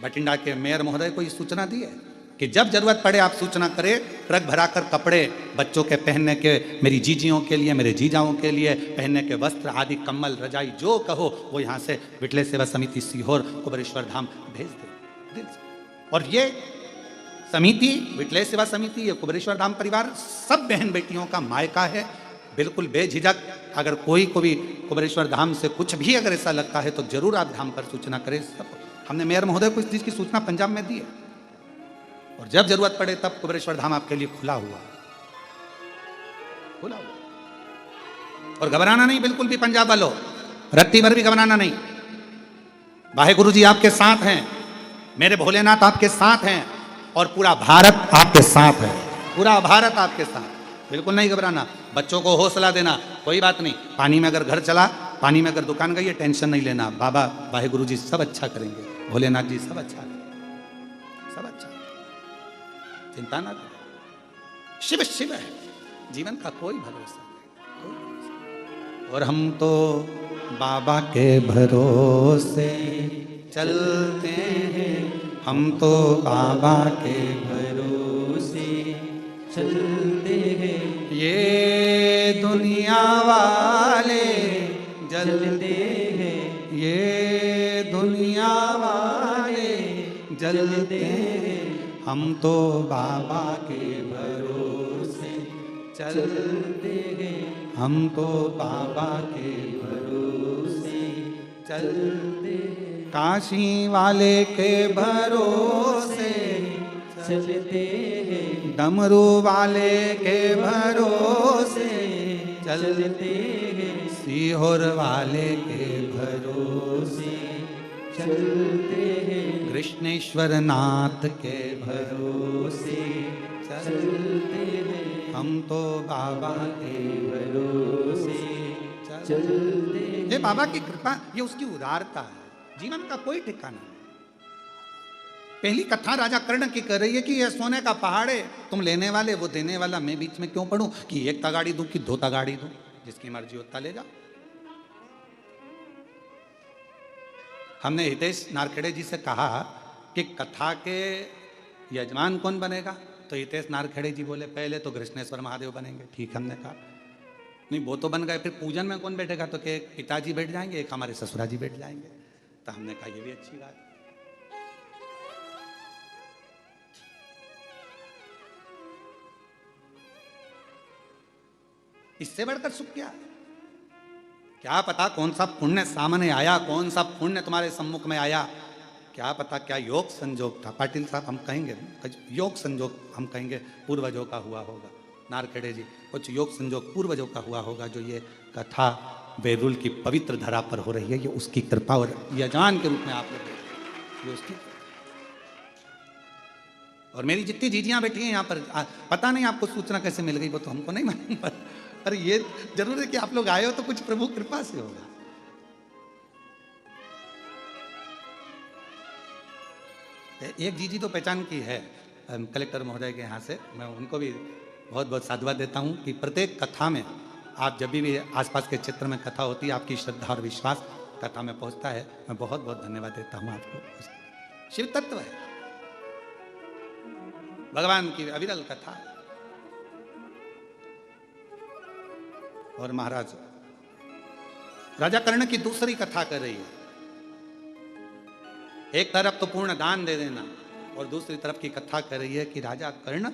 भटिंडा के मेयर महोदय को ये सूचना दी है कि जब जरूरत पड़े आप सूचना करें, ट्रक भराकर कपड़े बच्चों के पहनने के, मेरी जीजियों के लिए, मेरे जीजाओं के लिए पहनने के वस्त्र आदि, कम्बल रजाई जो कहो वो यहाँ से विठलेश सेवा समिति सीहोर कुबेरेश्वर धाम भेज दे। और ये समिति, विठलेश सेवा समिति, ये कुबेरेश्वर धाम परिवार सब बहन बेटियों का मायका है। बिल्कुल बेझिझक अगर कोई को भी कुबेरेश्वर धाम से कुछ भी अगर ऐसा लगता है तो जरूर आप धाम पर सूचना करें। सब हमने मेयर महोदय को इस चीज की सूचना पंजाब में दी है, और जब जरूरत पड़े तब कुबेरेश्वर धाम आपके लिए खुला हुआ, खुला हुआ। और घबराना नहीं बिल्कुल भी पंजाब वालों, रत्ती भर भी घबराना नहीं। वाहेगुरु जी आपके साथ हैं, मेरे भोलेनाथ आपके साथ हैं, और पूरा भारत आपके साथ है, पूरा भारत आपके साथ। बिल्कुल नहीं घबराना, बच्चों को हौसला देना, कोई बात नहीं। पानी में अगर घर चला, पानी में अगर दुकान गई है, टेंशन नहीं लेना, बाबा वाहेगुरु जी सब अच्छा करेंगे, भोलेनाथ जी सब अच्छा करेंगे, सब अच्छा, चिंता ना करें। शिव शिव है, जीवन का कोई भरोसा नहीं। और हम तो बाबा के भरोसे चलते हैं, हम तो बाबा के भरोसे चलते हैं। ये दुनिया वाले जलते हैं, ये दुनिया वाले जलते हैं, हम तो बाबा के भरोसे चलते हैं, हम तो बाबा के भरोसे चलते हैं। काशी वाले के भरोसे चलते हैं, डमरू वाले के भरोसे चलते हैं, सीहोर वाले के भरोसे चलते हैं, कृष्णेश्वर नाथ के भरोसे चलते हैं, हम तो बाबा के भरोसे चलते हैं। ये बाबा की कृपा, ये उसकी उदारता है, जीवन का कोई ठिकाना नहीं। पहली कथा राजा कर्ण की कर रही है कि यह सोने का पहाड़ है, तुम लेने वाले वो देने वाला, मैं बीच में क्यों पढ़ूं कि एक तगाड़ी दूं कि 2 तगाड़ी दूं, जिसकी मर्जी होता ले जा। हमने हितेश नारखेड़े जी से कहा कि कथा के यजमान कौन बनेगा, तो हितेश नारखेड़े जी बोले पहले तो कृष्णेश्वर महादेव बनेंगे। ठीक, हमने कहा नहीं वो तो बन गए, फिर पूजन में कौन बैठेगा, तो कि पिताजी बैठ जाएंगे, एक हमारे ससुरा जी बैठ जाएंगे। तो हमने कहा ये भी अच्छी बात है। इससे बढ़कर सुख क्या? क्या पता कौन सा पुण्य सामने आया, कौन सा पुण्य तुम्हारे सम्मुख में आया, क्या पता क्या योग संजोग था। पाटिल साहब हम कहेंगे योग संजोग, हम कहेंगे पूर्वजों का हुआ होगा। नारखेड़े जी कुछ योग संजोग पूर्वजों का हुआ होगा, जो ये कथा वेरुल की पवित्र धरा पर हो रही है, ये उसकी कृपा और यजमान के रूप में आप लोग ये उसकी। और मेरी जितनी जीजियां बैठी हैं यहाँ पर, पता नहीं आपको सूचना कैसे मिल गई वो तो हमको नहीं मालूम, पर ये जरूर है कि आप लोग आए हो तो कुछ प्रभु कृपा से होगा। एक जीजी तो पहचान की है कलेक्टर महोदय के यहाँ से, मैं उनको भी बहुत बहुत साधुवाद देता हूँ कि प्रत्येक कथा में आप जब भी आसपास के क्षेत्र में कथा होती है, आपकी श्रद्धा और विश्वास कथा में पहुँचता है। मैं बहुत बहुत धन्यवाद देता हूँ आपको। शिव तत्व है, भगवान की अविरल कथा। और महाराज राजा कर्ण की दूसरी कथा कर रही है। एक तरफ तो पूर्ण दान दे देना और दूसरी तरफ की कथा कर रही है कि राजा कर्ण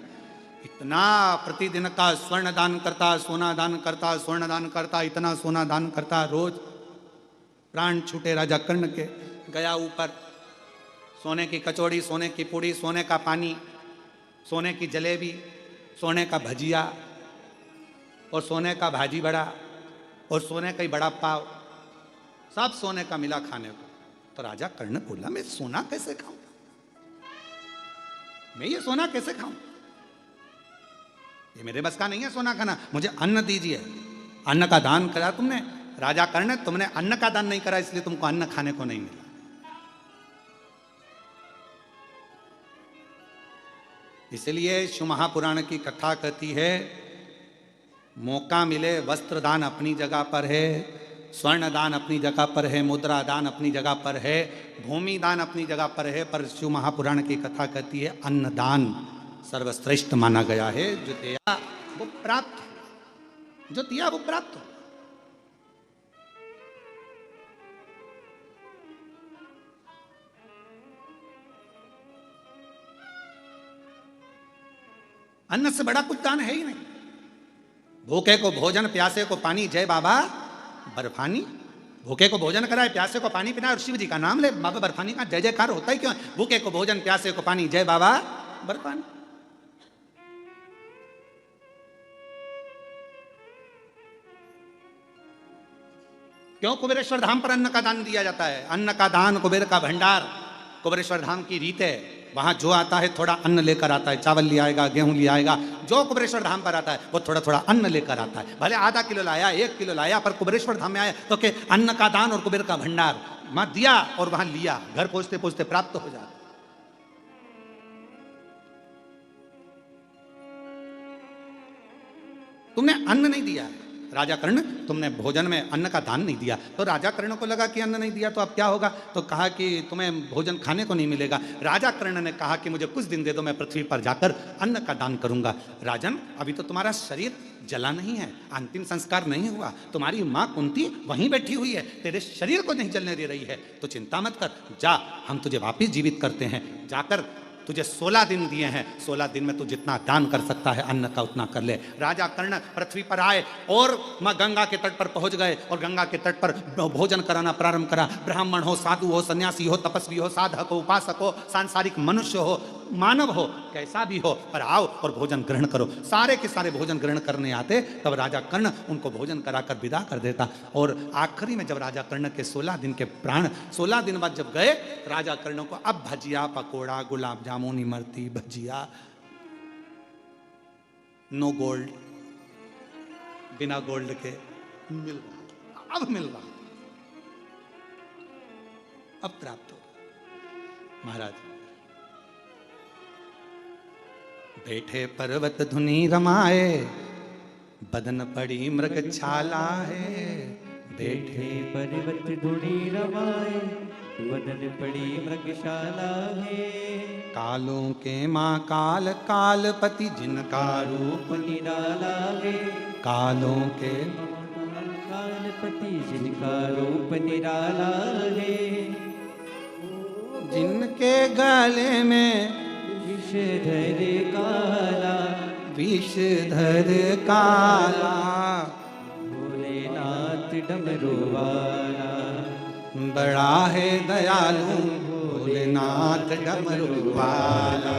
इतना प्रतिदिन का स्वर्ण दान करता, सोना दान करता, स्वर्ण दान करता, इतना सोना दान करता, रोज प्राण छूटे राजा कर्ण के। गया ऊपर, सोने की कचौड़ी, सोने की पूड़ी, सोने का पानी, सोने की जलेबी, सोने का भजिया और सोने का भाजी बड़ा और सोने का ही बड़ा पाव, सब सोने का मिला खाने को। तो राजा कर्ण बोला, मैं सोना कैसे खाऊं, मैं ये सोना कैसे खाऊं, ये मेरे बस का नहीं है सोना खाना, मुझे अन्न दीजिए। अन्न का दान करा तुमने राजा कर्ण, तुमने अन्न का दान नहीं करा इसलिए तुमको अन्न खाने को नहीं मिला। इसलिए शिव महापुराण की कथा कहती है, मौका मिले वस्त्र दान अपनी जगह पर है, स्वर्ण दान अपनी जगह पर है, मुद्रा दान अपनी जगह पर है, भूमि दान अपनी जगह पर है, पर शिव महापुराण की कथा कहती है अन्न दान सर्वश्रेष्ठ माना गया है। जो दिया वो प्राप्त, जो दिया वो प्राप्त। अन्न से बड़ा कुछ दान है ही नहीं। भूखे को भोजन, प्यासे को पानी, जय बाबा बर्फानी। भूखे को भोजन कराए, प्यासे को पानी पिलाए और शिव जी का नाम ले, बाबा बर्फानी का जय जयकार होता ही क्यों है। भूखे को भोजन, प्यासे को पानी, जय बाबा बर्फानी। क्यों कुबेरेश्वर धाम पर अन्न का दान दिया जाता है। अन्न का दान, कुबेर का भंडार, कुबेरेश्वर धाम की रीत है। वहां जो आता है थोड़ा अन्न लेकर आता है, चावल ले आएगा, गेहूं ले आएगा। जो कुबेरेश्वर धाम पर आता है वो थोड़ा थोड़ा अन्न लेकर आता है। भले आधा किलो लाया, 1 किलो लाया, पर कुबेरेश्वर धाम में आया तो के अन्न का दान और कुबेर का भंडार वहां दिया और वहां लिया, घर पहुंचते पहुंचते प्राप्त हो जाता। तुमने अन्न नहीं दिया है राजा कर्ण, तुमने भोजन में अन्न का दान नहीं दिया। तो राजा कर्ण को लगा कि अन्न नहीं दिया तो अब क्या होगा, तो कहा कि तुम्हें भोजन खाने को नहीं मिलेगा। राजा कर्ण ने कहा कि मुझे कुछ दिन दे दो, मैं पृथ्वी पर जाकर अन्न का दान करूंगा। राजन, अभी तो तुम्हारा शरीर जला नहीं है, अंतिम संस्कार नहीं हुआ, तुम्हारी माँ कुंती वहीं बैठी हुई है, तेरे शरीर को नहीं जलने दे रही है, तो चिंता मत कर, जा हम तुझे वापिस जीवित करते हैं। जाकर तुझे 16 दिन दिए हैं, 16 दिन में तू जितना दान कर सकता है अन्न का उतना कर ले। राजा कर्ण पृथ्वी पर आए और माँ गंगा के तट पर पहुंच गए और गंगा के तट पर भोजन कराना प्रारंभ करा। ब्राह्मण हो, साधु हो, सन्यासी हो, तपस्वी हो, साधक हो, उपासक हो, सांसारिक मनुष्य हो, मानव हो, कैसा भी हो, पर आओ और भोजन ग्रहण करो। सारे के सारे भोजन ग्रहण करने आते, तब राजा कर्ण उनको भोजन कराकर विदा कर देता। और आखिरी में जब राजा कर्ण के 16 दिन के प्राण 16 दिन बाद जब गए, राजा कर्ण को अब भजिया, पकोड़ा, गुलाब जामुन, इमरती, भजिया, नो गोल्ड, बिना गोल्ड के मिल रहा, अब मिल रहा, अब प्राप्त हो। महाराज बैठे पर्वत धुनी रमाए, बदन पड़ी मृग छाला है। बैठे पर्वत धुनी रमाए, बदन पड़ी मृगशाला है। कालों के माँ काल कालपति, जिनका रूप निराला है। कालों के कालपति, जिनका रूप निराला है। जिनके गले में विषधर काला, विषधर काला, भोलेनाथ डमरू वाला। बड़ा है दयालु भोलेनाथ डमरू वाला,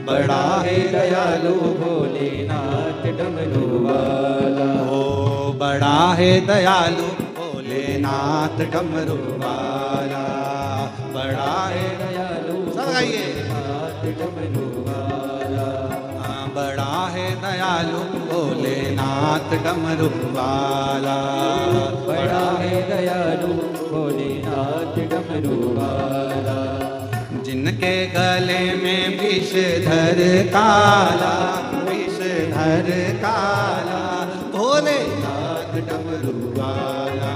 बड़ा है दयालु भोलेनाथ डमरू वाला। ओ बड़ा है दयालु भोलेनाथ डमरू वाला, बड़ा है दयालु सब गाइए। भोलेनाथ डमरू वाला, बड़ा है दयालु भोलेनाथ डमरू वाला, बड़ा है दयालु भोलेनाथ डमरू वाला। जिनके गले में विषधर काला, विषधर काला, भोलेनाथ डमरू वाला,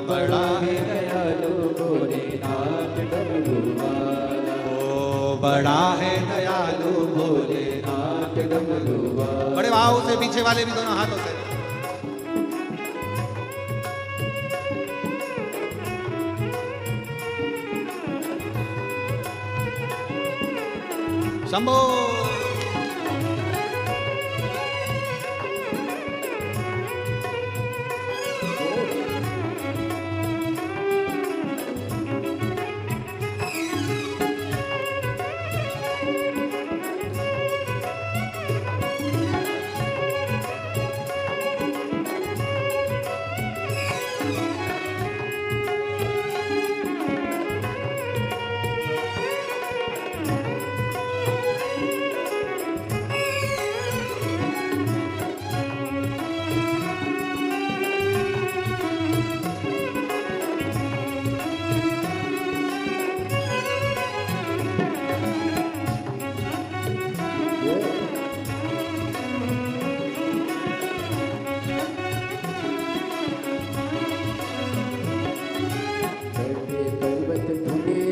बड़ा है दयालु भोलेनाथ डमरू वाला, ओ बड़ा है दयालु भोलेनाथ डमरू वाला। बड़े भाव से पीछे वाले भी दोनों हाथों से। शंभो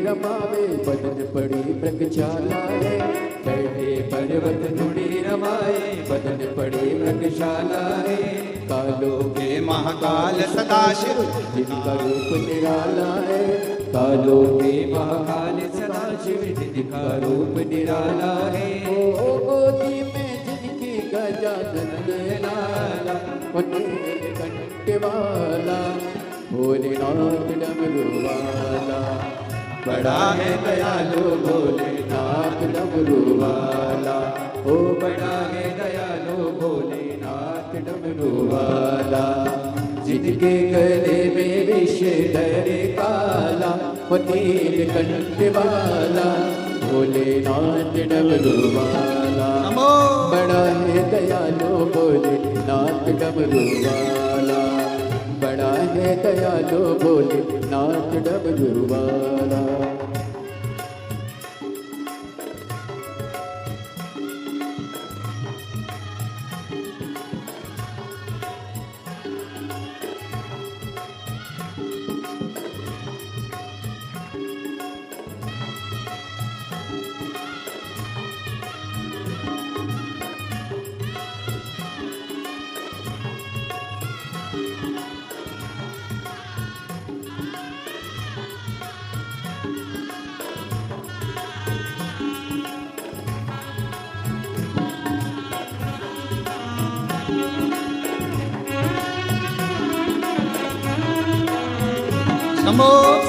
रमावे बदन पड़ी मृगशाला है, बैठे पर्वत धुड़ी रमाए बदन पड़ी मृगशाला है। कालों के महाकाल सदाशिव जिनका रूप निराला है, कालों के महाकाल सदाशिव जिनका रूप निराला है। ओ गोदी में जिनकी गजानन लाला, नीलकंठ वाला भोलेनाथ डमरू वाला, बड़ा है दयालु भोलेनाथ डमरू वाला, ओ बड़ा है दयालु भोलेनाथ डमरू वाला। जिनके गले में विषधर काला, वो नीलकंठ वाला भोलेनाथ डमरू वाला, बड़ा है दयालु भोलेनाथ डमरू वाला, बड़ा है दयालु भोलेनाथ डमरू वाला।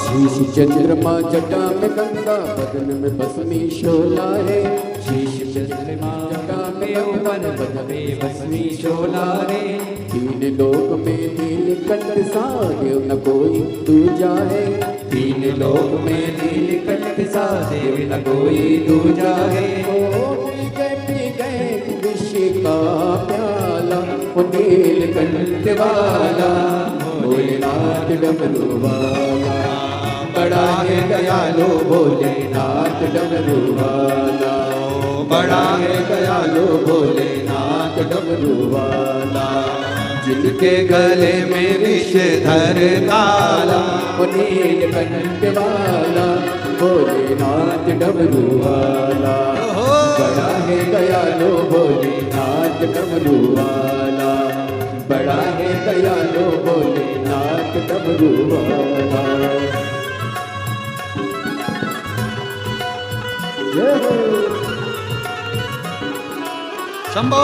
शीश चंद्रमा जटा में गंगा, बदन में भस्मी शोला है। शीश चंद्रमा जटा में ऊपर बदन में भस्मी शोला है। तीन लोक में नीलकंठ सा देव न कोई दूजा है, तीन लोक में नीलकंठ सा देव न कोई दूजा है। ओ पी गए विष का प्याला, वो नीलकंठ वाला भोलेनाथ डमरू वाला, बड़ा है दयालु भोलेनाथ डमरू वाला, बड़ा है दयालु भोलेनाथ डमरू वाला। जिनके गले में विषधर काला, वो नीलकंठ वाला भोलेनाथ डमरू वाला, बड़ा है दयालु भोलेनाथ डमरू वाला, बड़ा है दयालु भोलेनाथ डमरू वाला। शंभो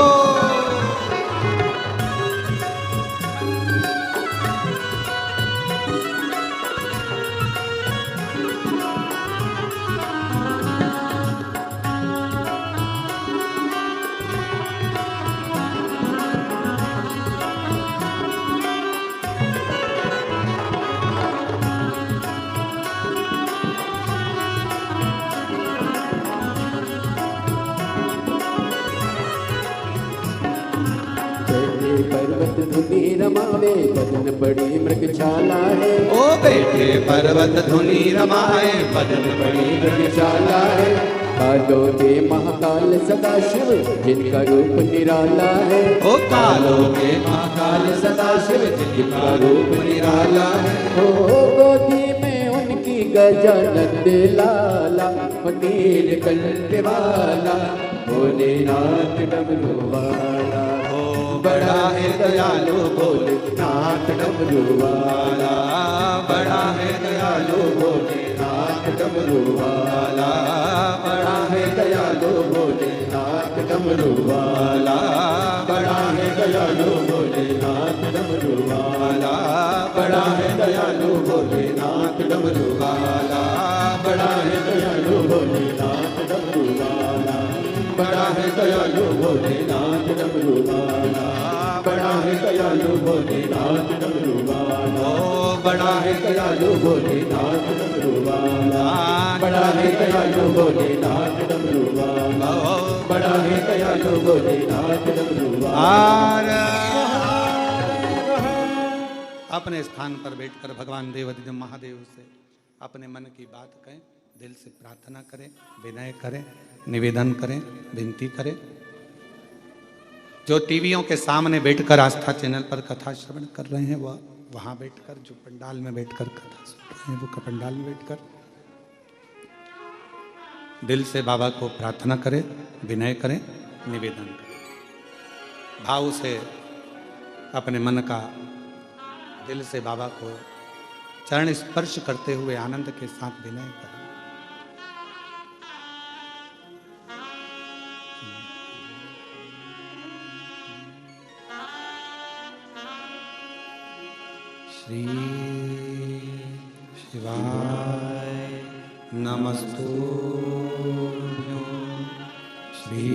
पर्वत धुनी रमावे बदन बड़ी मृगशाला है। ओ बैठे पर्वत धुनी रमाए बदन बड़ी मृगशाला है। कालों के महाकाल सदाशिव जिनका रूप निराला है। ओ कालों के महाकाल सदाशिव जिनका रूप निराला है। ओ गोदी में उनकी गजानंद लाला नीलकंठ वाला भोलेनाथ डमरू वाला। ओ बड़ा है दयालु भोलेनाथ डमरू वाला, बड़ा है दयालु भोलेनाथ डमरू वाला, बड़ा है दयालु भोलेनाथ डमरू वाला, बड़ा है दयालु भोलेनाथ डमरू वाला, बड़ा है दयालु भोलेनाथ डमरू वाला, बड़ा है दयालु भोलेनाथ डमरू वाला, बड़ा है दयालु भोलेनाथ डमरू वाला, बड़ा है दयालु भोलेनाथ डमरू वाला, बड़ा है दयालु भोलेनाथ डमरू वाला, बड़ा है दयालु भोलेनाथ डमरू वाला, बड़ा है दयालु भोलेनाथ डमरू वाला। अपने स्थान पर बैठकर भगवान देवाधिदेव महादेव से अपने मन की बात कहें, दिल से प्रार्थना करें, विनय करें, निवेदन करें, विनती करें। जो टीवियों के सामने बैठकर आस्था चैनल पर कथा श्रवण कर रहे हैं वह वहां बैठकर, जो पंडाल में बैठकर कथा सुन रहे हैं वो पंडाल में बैठकर दिल से बाबा को प्रार्थना करें, विनय करें, निवेदन करें। भाव से अपने मन का दिल से बाबा को चरण स्पर्श करते हुए आनंद के साथ विनय करें। श्री शिवाय नमस्तुभ्यं, श्री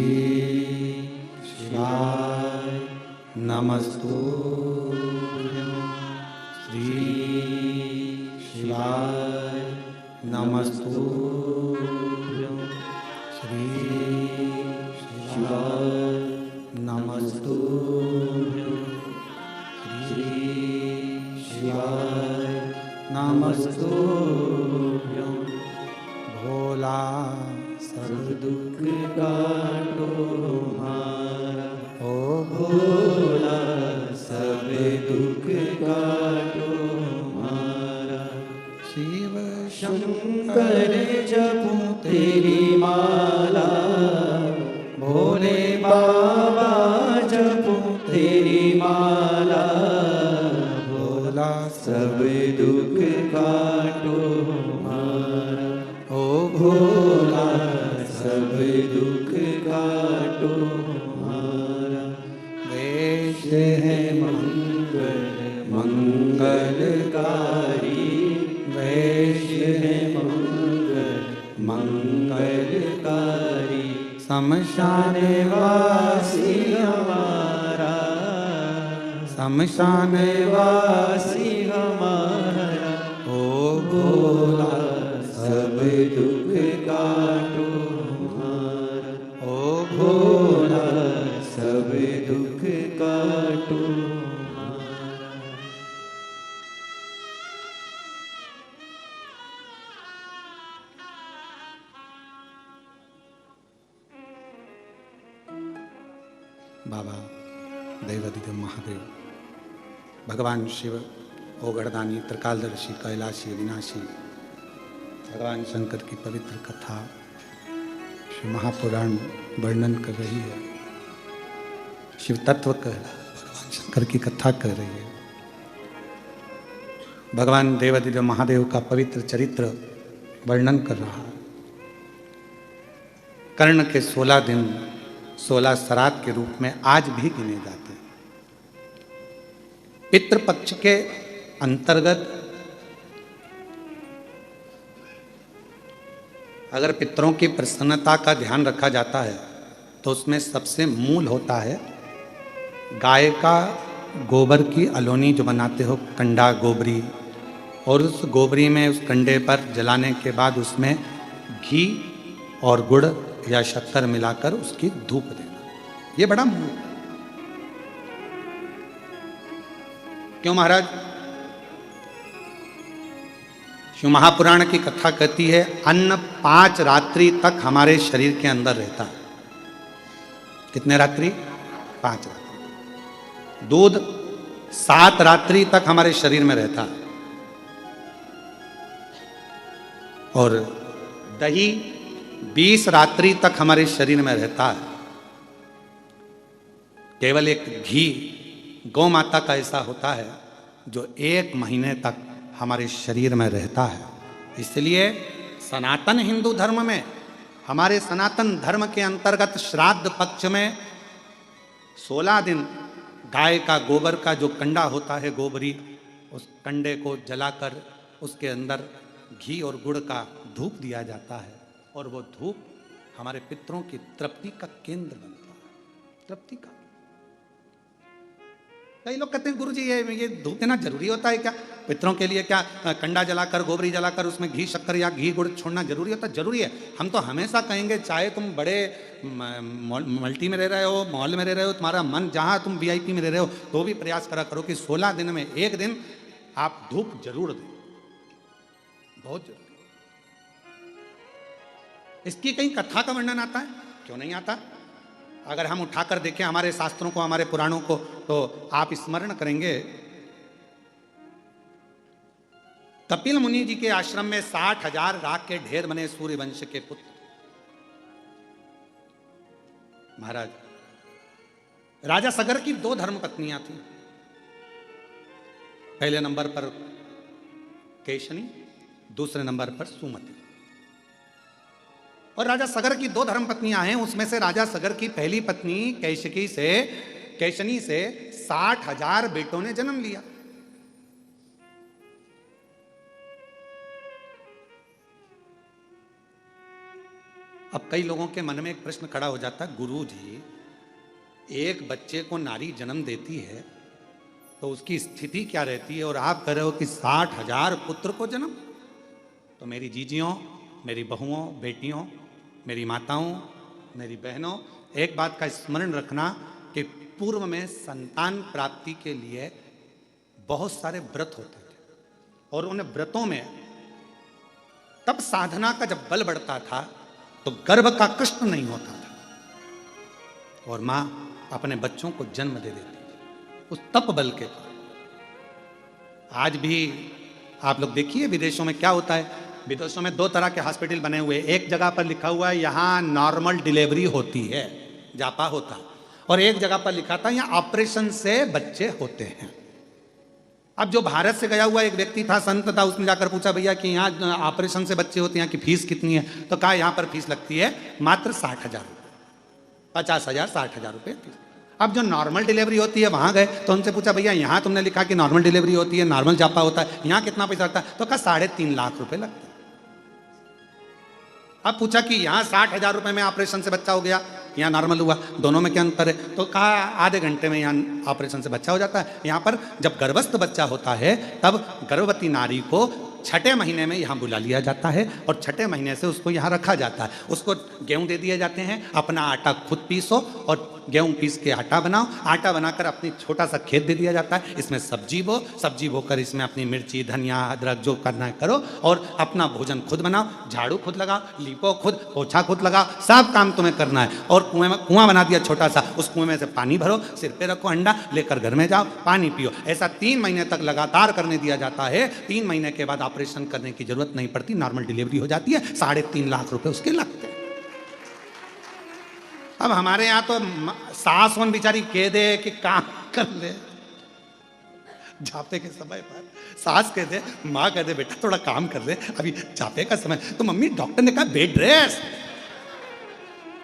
शिवाय नमस्तुभ्यं, श्री शिवाय नमस्तुभ्यं, श्री शिवाय नमस्तुभ्यं, श्री शिवाय नमस्तुभ्यं। भोला सब दुख काटो हमारा, ओ भोला सब दुख काटो हमारा। शिव शंकर जपो तेरी माला, भोले बाबा जपो तेरी माला, भोला सब दुख काटो हमारा, ओ भोला सब दुख काटो हमारा। वेश है मंगल मंगलकारी, वेश है मंगल मंगलकारी। शमशान वासी हमारा, शमशान वासी हमारा, ओ भोला सब दुख काटो हमारा, ओ भोला सब दुख काटो हमारा। बाबा देवाधिदेव महादेव, भगवान शिव, ओगढ़दानी, त्रिकालदर्शी, कैलाशी, अविनाशी, भगवान शंकर की पवित्र कथा शिव महापुराण वर्णन कर रही है। शिव तत्व कह रहा है, भगवान शंकर की कथा कर रही है। भगवान देवाधिदेव महादेव का पवित्र चरित्र वर्णन कर रहा है। कर्ण के 16 दिन 16 श्राद्ध के रूप में आज भी गिने जाते हैं। पितृपक्ष के अंतर्गत अगर पितरों की प्रसन्नता का ध्यान रखा जाता है तो उसमें सबसे मूल होता है गाय का गोबर की अलोनी जो बनाते हो, कंडा गोबरी, और उस गोबरी में उस कंडे पर जलाने के बाद उसमें घी और गुड़ या शक्कर मिलाकर उसकी धूप देना, ये बड़ा मूल। क्यों महाराज? शिव महापुराण की कथा कहती है अन्न 5 रात्रि तक हमारे शरीर के अंदर रहता है। कितने रात्रि? 5 रात्रि। दूध 7 रात्रि तक हमारे शरीर में रहता है। और दही 20 रात्रि तक हमारे शरीर में रहता है। केवल एक घी गौ माता का ऐसा होता है जो 1 महीने तक हमारे शरीर में रहता है। इसलिए सनातन हिंदू धर्म में, हमारे सनातन धर्म के अंतर्गत श्राद्ध पक्ष में 16 दिन गाय का गोबर का जो कंडा होता है, गोबरी, उस कंडे को जलाकर उसके अंदर घी और गुड़ का धूप दिया जाता है और वो धूप हमारे पितरों की तृप्ति का केंद्र बनता है। तृप्ति का। कई लोग कहते हैं गुरुजी ये धूप देना जरूरी होता है क्या? पितरों के लिए क्या कंडा जलाकर, गोबरी जलाकर उसमें घी शक्कर या घी गुड़ छोड़ना जरूरी होता है? जरूरी है। हम तो हमेशा कहेंगे, चाहे तुम बड़े मल्टी में रह रहे हो, मॉल में रह रहे हो, तुम्हारा मन जहां तुम VIP में रह रहे हो, तो भी प्रयास करा करो कि 16 दिन में 1 दिन आप धूप जरूर दें। बहुत जरूरी। इसकी कहीं कथा का वर्णन आता है? क्यों नहीं आता? अगर हम उठाकर देखें हमारे शास्त्रों को, हमारे पुराणों को, तो आप स्मरण करेंगे कपिल मुनि जी के आश्रम में 60,000 राख के ढेर बने सूर्य वंश के पुत्र। महाराज, राजा सगर की 2 धर्म पत्नियां थी। पहले नंबर पर केशनी, दूसरे नंबर पर सुमति। और राजा सगर की 2 धर्म पत्नियां हैं। उसमें से राजा सगर की पहली पत्नी केशनी से 60,000 बेटों ने जन्म लिया। अब कई लोगों के मन में एक प्रश्न खड़ा हो जाता है, गुरु जी, एक बच्चे को नारी जन्म देती है तो उसकी स्थिति क्या रहती है, और आप कह रहे हो कि 60,000 पुत्र को जन्म? तो मेरी जीजियों, मेरी बहुओं, बेटियों, मेरी माताओं, मेरी बहनों, एक बात का स्मरण रखना कि पूर्व में संतान प्राप्ति के लिए बहुत सारे व्रत होते थे और उन व्रतों में तब साधना का जब बल बढ़ता था तो गर्भ का कष्ट नहीं होता था और मां अपने बच्चों को जन्म दे देती थी उस तप बल के कारण। आज भी आप लोग देखिए विदेशों में क्या होता है। विदेशों में 2 तरह के हॉस्पिटल बने हुए। एक जगह पर लिखा हुआ है यहाँ नॉर्मल डिलीवरी होती है, जापा होता, और एक जगह पर लिखा था यहाँ ऑपरेशन से बच्चे होते हैं। अब जो भारत से गया हुआ एक व्यक्ति था, संत था, उसने जाकर पूछा भैया कि यहाँ ऑपरेशन से बच्चे होते हैं, यहाँ की फीस कितनी है? तो कहा यहाँ पर फीस लगती है मात्र 60,000 रुपये, 50,000 60,000 रुपये फीस। अब जो नॉर्मल डिलीवरी होती है वहां गए तो उनसे पूछा भैया यहाँ तुमने लिखा कि नॉर्मल डिलीवरी होती है, नॉर्मल जापा होता है, यहाँ कितना पैसा लगता है? तो कहा 3.5 लाख रुपए लगता है। अब पूछा कि यहाँ 60,000 रुपए में ऑपरेशन से बच्चा हो गया, यहाँ नॉर्मल हुआ, दोनों में क्या अंतर है? तो कहा आधे घंटे में यहाँ ऑपरेशन से बच्चा हो जाता है। यहाँ पर जब गर्भस्थ बच्चा होता है तब गर्भवती नारी को 6ठे महीने में यहाँ बुला लिया जाता है और 6ठे महीने से उसको यहाँ रखा जाता है। उसको गेहूं दे दिए जाते हैं, अपना आटा खुद पीसो और गेहूं पीस के आटा बनाओ। आटा बनाकर अपनी छोटा सा खेत दे दिया जाता है, इसमें सब्जी बो, सब्जी बोकर इसमें अपनी मिर्ची, धनिया, अदरक जो करना है करो और अपना भोजन खुद बनाओ, झाड़ू खुद लगाओ, लीपो खुद, पोछा खुद लगाओ, सब काम तुम्हें करना है। और कुआं बना दिया छोटा सा, उस कुएं में से पानी भरो, सिर पे रखो अंडा, लेकर घर में जाओ, पानी पियो। ऐसा 3 महीने तक लगातार करने दिया जाता है। 3 महीने के बाद ऑपरेशन करने की जरूरत नहीं पड़ती, नॉर्मल डिलीवरी हो जाती है। 3.5 लाख रुपए उसके लगते हैं। अब हमारे यहाँ तो सास वन बेचारी कह दे कि काम कर ले, जापे के समय पर सास कह दे, माँ कह दे बेटा थोड़ा काम कर ले, अभी जापे का समय। तो मम्मी डॉक्टर ने कहा बेड रेस्ट,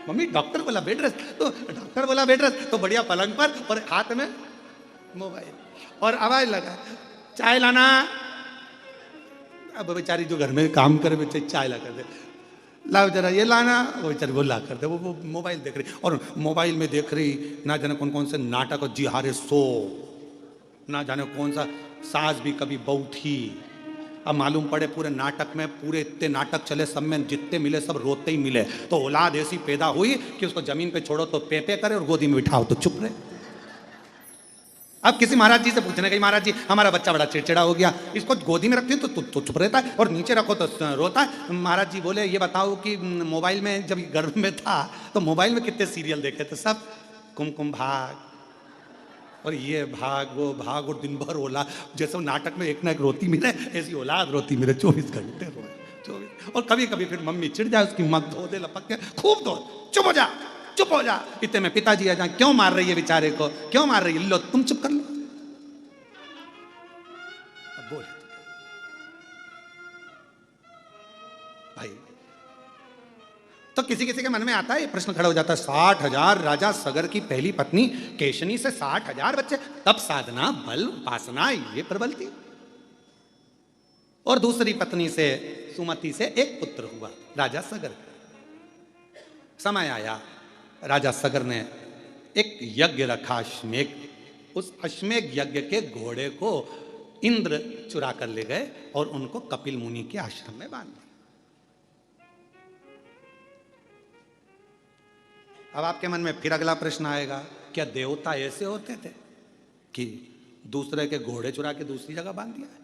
मम्मी डॉक्टर बोला बेड रेस्ट, तो डॉक्टर बोला बेड रेस्ट, तो बढ़िया पलंग पर और हाथ में मोबाइल और आवाज लगा चाय लाना। अब बेचारी जो घर में काम करे बेचारी चाय ला कर दे, लाओ जरा ये लाना, वो बेचारी वो ला कर दे, वो मोबाइल देख रही और मोबाइल में देख रही ना जाने कौन कौन से नाटक और जिहारे सो, ना जाने कौन सा सास भी कभी बहू थी। अब मालूम पड़े पूरे नाटक में, पूरे इतने नाटक चले, सब में जितने मिले सब रोते ही मिले। तो औलाद ऐसी पैदा हुई कि उसको जमीन पे छोड़ो तो पे करे और गोदी में बिठाओ तो चुप रहे। अब किसी महाराज जी से पूछने गई, महाराज जी हमारा बच्चा बड़ा चिड़चिड़ा हो गया, इसको गोदी में रखती हो तो चुप रहता है और नीचे रखो तो रोता है। महाराज जी बोले ये बताओ कि मोबाइल में जब गर्भ में था तो मोबाइल में कितने सीरियल देखे थे? सब कुमकुम भाग और ये भाग वो दिन भर ओला, जैसे नाटक में एक ना एक रोती मिले, ऐसी औलाद रोती मिले, 24 घंटे रोए 24। और कभी कभी फिर मम्मी चिढ़ जाए, उसकी मत धो दे, लपक के खूब धो, चुप हो जा चुप हो जा। इतने में पिताजी आ जाए, क्यों मार रही है बेचारे को, क्यों मार रही है? लो तुम चुप कर लो। अब बोले भाई, तो किसी किसी के मन में आता है, ये प्रश्न खड़ा हो जाता है, 60,000 राजा सगर की पहली पत्नी केशनी से 60,000 बच्चे, तब साधना बल उपासना ये प्रबल थी। और दूसरी पत्नी से सुमति से एक पुत्र हुआ राजा सगर। समय आया, राजा सगर ने एक यज्ञ रखा अश्वमेघ। उस अश्वमेघ यज्ञ के घोड़े को इंद्र चुरा कर ले गए और उनको कपिल मुनि के आश्रम में बांध दिया। अब आपके मन में फिर अगला प्रश्न आएगा, क्या देवता ऐसे होते थे कि दूसरे के घोड़े चुरा के दूसरी जगह बांध दिया है?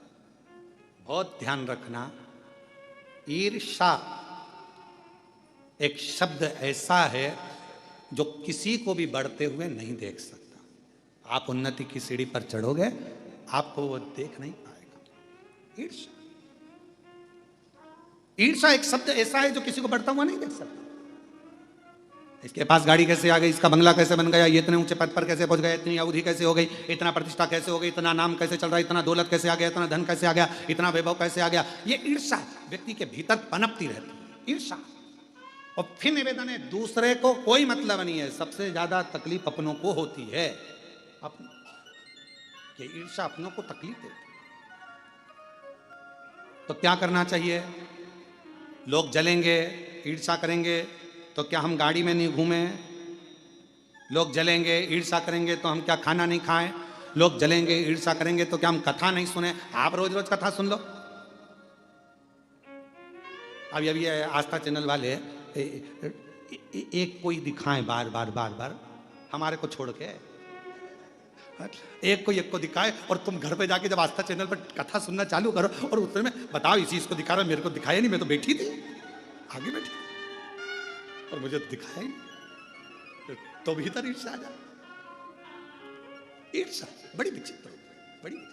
बहुत ध्यान रखना, ईर्ष्या एक शब्द ऐसा है जो किसी को भी बढ़ते हुए नहीं देख सकता। आप उन्नति की सीढ़ी पर चढ़ोगे, आपको वो देख नहीं पाएगा। ईर्ष्या, ईर्ष्या एक शब्द ऐसा है जो किसी को बढ़ता हुआ नहीं देख सकता। इसके पास गाड़ी कैसे आ गई, इसका बंगला कैसे बन गया, ये इतने ऊंचे पद पर कैसे पहुंच गया, इतनी अवधि कैसे हो गई, इतना प्रतिष्ठा कैसे हो गई, इतना नाम कैसे चल रहा है, इतना दौलत कैसे आ गया, इतना धन कैसे आ गया, इतना वैभव कैसे आ गया। ये ईर्ष्या व्यक्ति के भीतर पनपती रहती है, ईर्ष्या। और फिर निवेदन है, दूसरे को कोई मतलब नहीं है, सबसे ज्यादा तकलीफ अपनों को होती है। ये ईर्ष्या अपनों को तकलीफ देती है। तो क्या करना चाहिए? लोग जलेंगे, ईर्ष्या करेंगे तो क्या हम गाड़ी में नहीं घूमें? लोग जलेंगे, ईर्ष्या करेंगे तो हम क्या खाना नहीं खाएं? लोग जलेंगे, ईर्ष्या करेंगे तो क्या हम कथा नहीं सुने? आप रोज रोज कथा सुन लो। अभी अभी आस्था चैनल वाले एक कोई दिखाएं बार बार बार बार, हमारे को छोड़ के एक को दिखाए, और तुम घर पे जाके जब आस्था चैनल पर कथा सुनना चालू करो और उसमें में बताओ इसी इसको दिखा रहा, मेरे को दिखाया नहीं, मैं तो बैठी थी आगे बैठी और मुझे तो दिखाया ही नहीं, तो भीतर ईर्ष्या आ जाए। ईर्ष्या बड़ी विचित्र होती है, बड़ी विचित्र।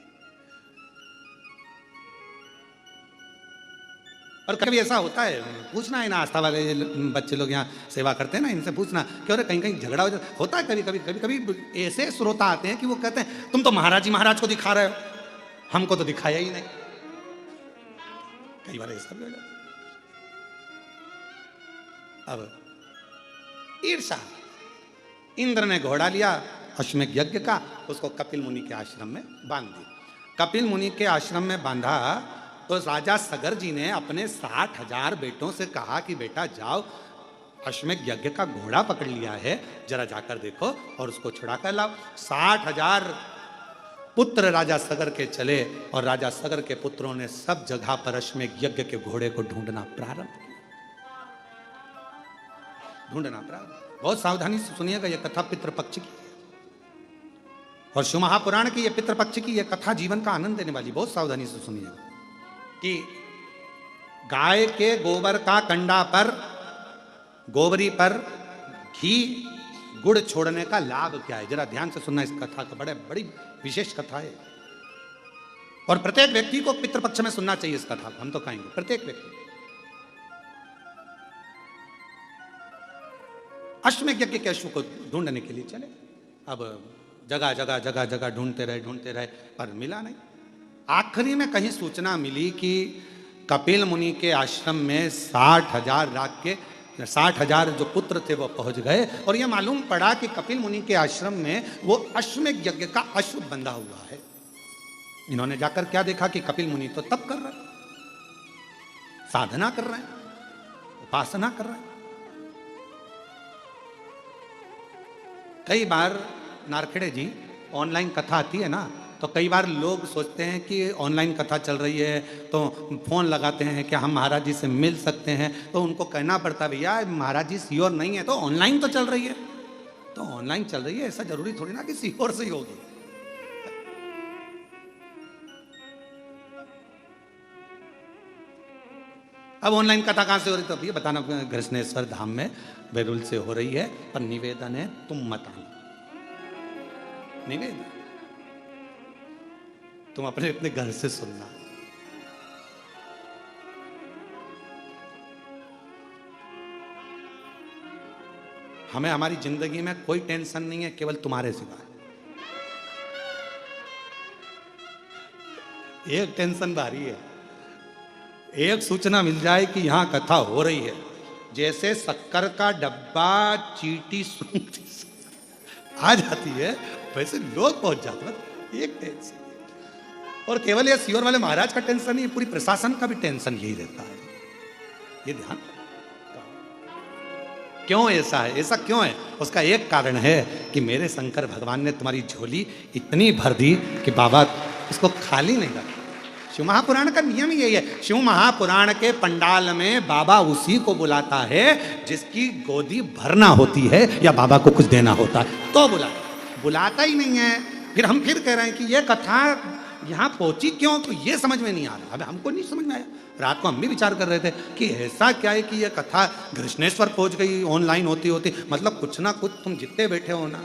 और कभी ऐसा होता है, पूछना है ना, आस्था वाले बच्चे लोग यहाँ सेवा करते हैं ना, इनसे पूछना कि अरे कहीं कहीं झगड़ा होता है। कभी ऐसे श्रोता आते हैं कि वो कहते हैं तुम तो महाराज जी महाराज को दिखा रहे हो, हमको तो दिखाया ही नहीं। कई बार ऐसा भी हो जाता है। अब ईर्ष्या, इंद्र ने घोड़ा लिया अश्वमेघ यज्ञ का, उसको कपिल मुनि के आश्रम में बांध दिया। कपिल मुनि के आश्रम में बांधा तो राजा सगर जी ने अपने 60,000 बेटों से कहा कि बेटा जाओ, अश्वमेघ यज्ञ का घोड़ा पकड़ लिया है, जरा जाकर देखो और उसको छुड़ा कर लाओ। 60,000 पुत्र राजा सगर के चले और राजा सगर के पुत्रों ने सब जगह पर अश्वमेघ यज्ञ के घोड़े को ढूंढना प्रारंभ किया। बहुत सावधानी से सुनिएगा, यह कथा पितृपक्ष की है और शिव महापुराण की यह पितृपक्ष की यह कथा जीवन का आनंद देने वाली। बहुत सावधानी से सुनिएगा कि गाय के गोबर का कंडा पर, गोबरी पर घी गुड़ छोड़ने का लाभ क्या है, जरा ध्यान से सुनना इस कथा का, बड़ी विशेष कथा है और प्रत्येक व्यक्ति को पितृपक्ष में सुनना चाहिए इस कथा को। हम तो कहेंगे प्रत्येक व्यक्ति। अश्वमेघ यज्ञ के अश्व को ढूंढने के लिए चले। अब जगह जगह जगह जगह ढूंढते रहे पर मिला नहीं। आखिरी में कहीं सूचना मिली कि कपिल मुनि के आश्रम में 60,000 जो पुत्र थे वो पहुंच गए और यह मालूम पड़ा कि कपिल मुनि के आश्रम में वो अश्वमेघ यज्ञ का अश्व बंधा हुआ है। इन्होंने जाकर क्या देखा कि कपिल मुनि तो तप कर रहे हैं, साधना कर रहे हैं, उपासना कर रहे हैं। कई बार नारखेड़े जी ऑनलाइन कथा आती है ना, तो कई बार लोग सोचते हैं कि ऑनलाइन कथा चल रही है तो फ़ोन लगाते हैं कि हम महाराज जी से मिल सकते हैं, तो उनको कहना पड़ता है भैया महाराज जी श्योर नहीं है, तो ऑनलाइन तो चल रही है, तो ऑनलाइन चल रही है, ऐसा जरूरी थोड़ी ना कि श्योर से ही होगी। अब ऑनलाइन कथा कहाँ से हो रही, तो भैया बताना कृष्णेश्वर धाम में बैरुल से हो रही है, पर निवेदन है तुम मत आना। निवेदन तुम अपने अपने घर से सुनना। हमें हमारी जिंदगी में कोई टेंशन नहीं है, केवल तुम्हारे सिवा। एक टेंशन भारी है, एक सूचना मिल जाए कि यहां कथा हो रही है, जैसे शक्कर का डब्बा चीटी सूंघती आ जाती है, वैसे लोग पहुंच जाते हैं। एक टेंशन, और केवल ये सीहोर वाले महाराज का टेंशन नहीं, पूरी प्रशासन का भी टेंशन यही रहता है। ये ध्यान क्यों ऐसा है, ऐसा क्यों है? उसका एक कारण है कि मेरे शंकर भगवान ने तुम्हारी झोली इतनी भर दी कि बाबा उसको खाली नहीं रखा। शिव महापुराण का नियम यही है। शिव महापुराण के पंडाल में बाबा उसी को बुलाता है जिसकी गोदी भरना होती है या बाबा को कुछ देना होता है तो बुलाता ही नहीं है। फिर हम फिर कह रहे हैं कि ये कथा यहाँ पहुंची क्यों, तो ये समझ में नहीं आ रहा। अब हमको नहीं समझ में आया। रात को हम भी विचार कर रहे थे कि ऐसा क्या है कि ये कथा कृष्णेश्वर पहुंच गई ऑनलाइन होती होती। मतलब कुछ ना कुछ तुम जितने बैठे हो ना,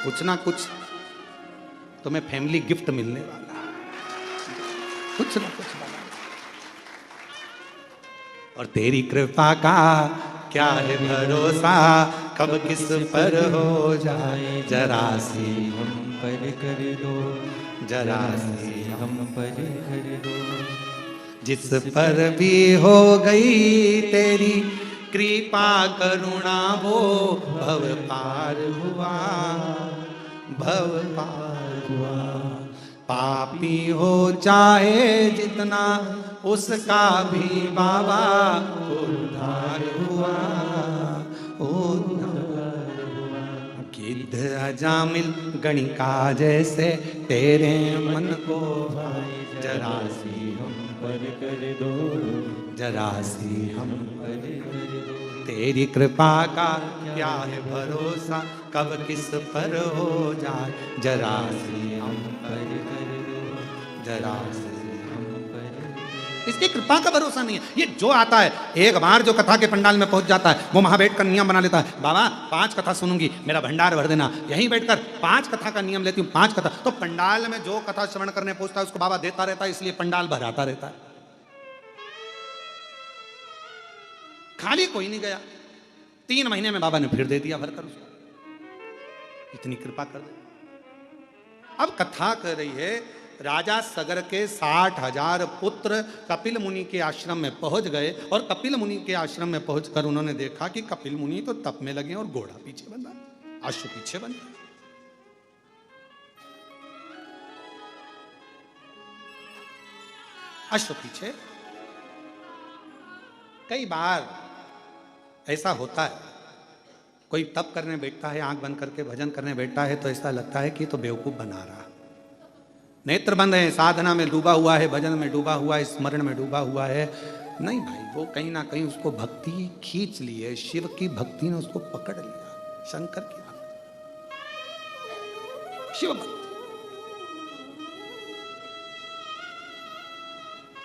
कुछ ना कुछ तुम्हें फैमिली गिफ्ट मिलने वाला है, कुछ ना कुछ वाला। और तेरी कृपा का क्या है भरोसा, कब किस पर हो जाए जरा सी हम पर कर दो, जरा सी हम पर कर दो। जिस पर भी हो गई तेरी कृपा करुणा वो भव पार हुआ, भव पार हुआ। पापी हो चाहे जितना उसका भी बाबा उद्धार हुआ, उद्धार हुआ। गिद्ध अजामिल गणिका जैसे तेरे मन को भाई, जरा सी हम पर कर दो, जरा सी हम पर कर दो। तेरी कृपा का क्या है भरोसा, कब किस पर हो जाए जरा सी हम पर कर दो, जरा सी। हम पर कर दो। इसकी कृपा का भरोसा नहीं है। ये जो आता है एक बार जो कथा के पंडाल में पहुंच जाता है वो वहां बैठकर नियम बना लेता है, बाबा 5 कथा सुनूंगी, मेरा भंडार भर देना। यहीं बैठकर 5 कथा का नियम लेती हूँ, 5 कथा। तो पंडाल में जो कथा श्रवण करने पहुंचता है उसको बाबा देता रहता है, इसलिए पंडाल भराता रहता है। खाली कोई नहीं गया। 3 महीने में बाबा ने फिर दे दिया भरकर उसको। इतनी कृपा कर दे। अब कथा कर रही है राजा सगर के 60,000 पुत्र कपिल मुनि के आश्रम में पहुंच गए, और कपिल मुनि के आश्रम में पहुंचकर उन्होंने देखा कि कपिल मुनि तो तप में लगे और घोड़ा पीछे बंधा, अश्व पीछे बंधा। अश्व पीछे। कई बार ऐसा होता है, कोई तप करने बैठता है, आंख बंद करके भजन करने बैठता है तो ऐसा लगता है कि तो बेवकूफ बना रहा। नेत्र बंद है, साधना में डूबा हुआ है, भजन में डूबा हुआ है, स्मरण में डूबा हुआ है। नहीं भाई, वो कहीं ना कहीं उसको भक्ति खींच ली है, शिव की भक्ति ने उसको पकड़ लिया, शंकर की भक्ति, शिव भक्ति।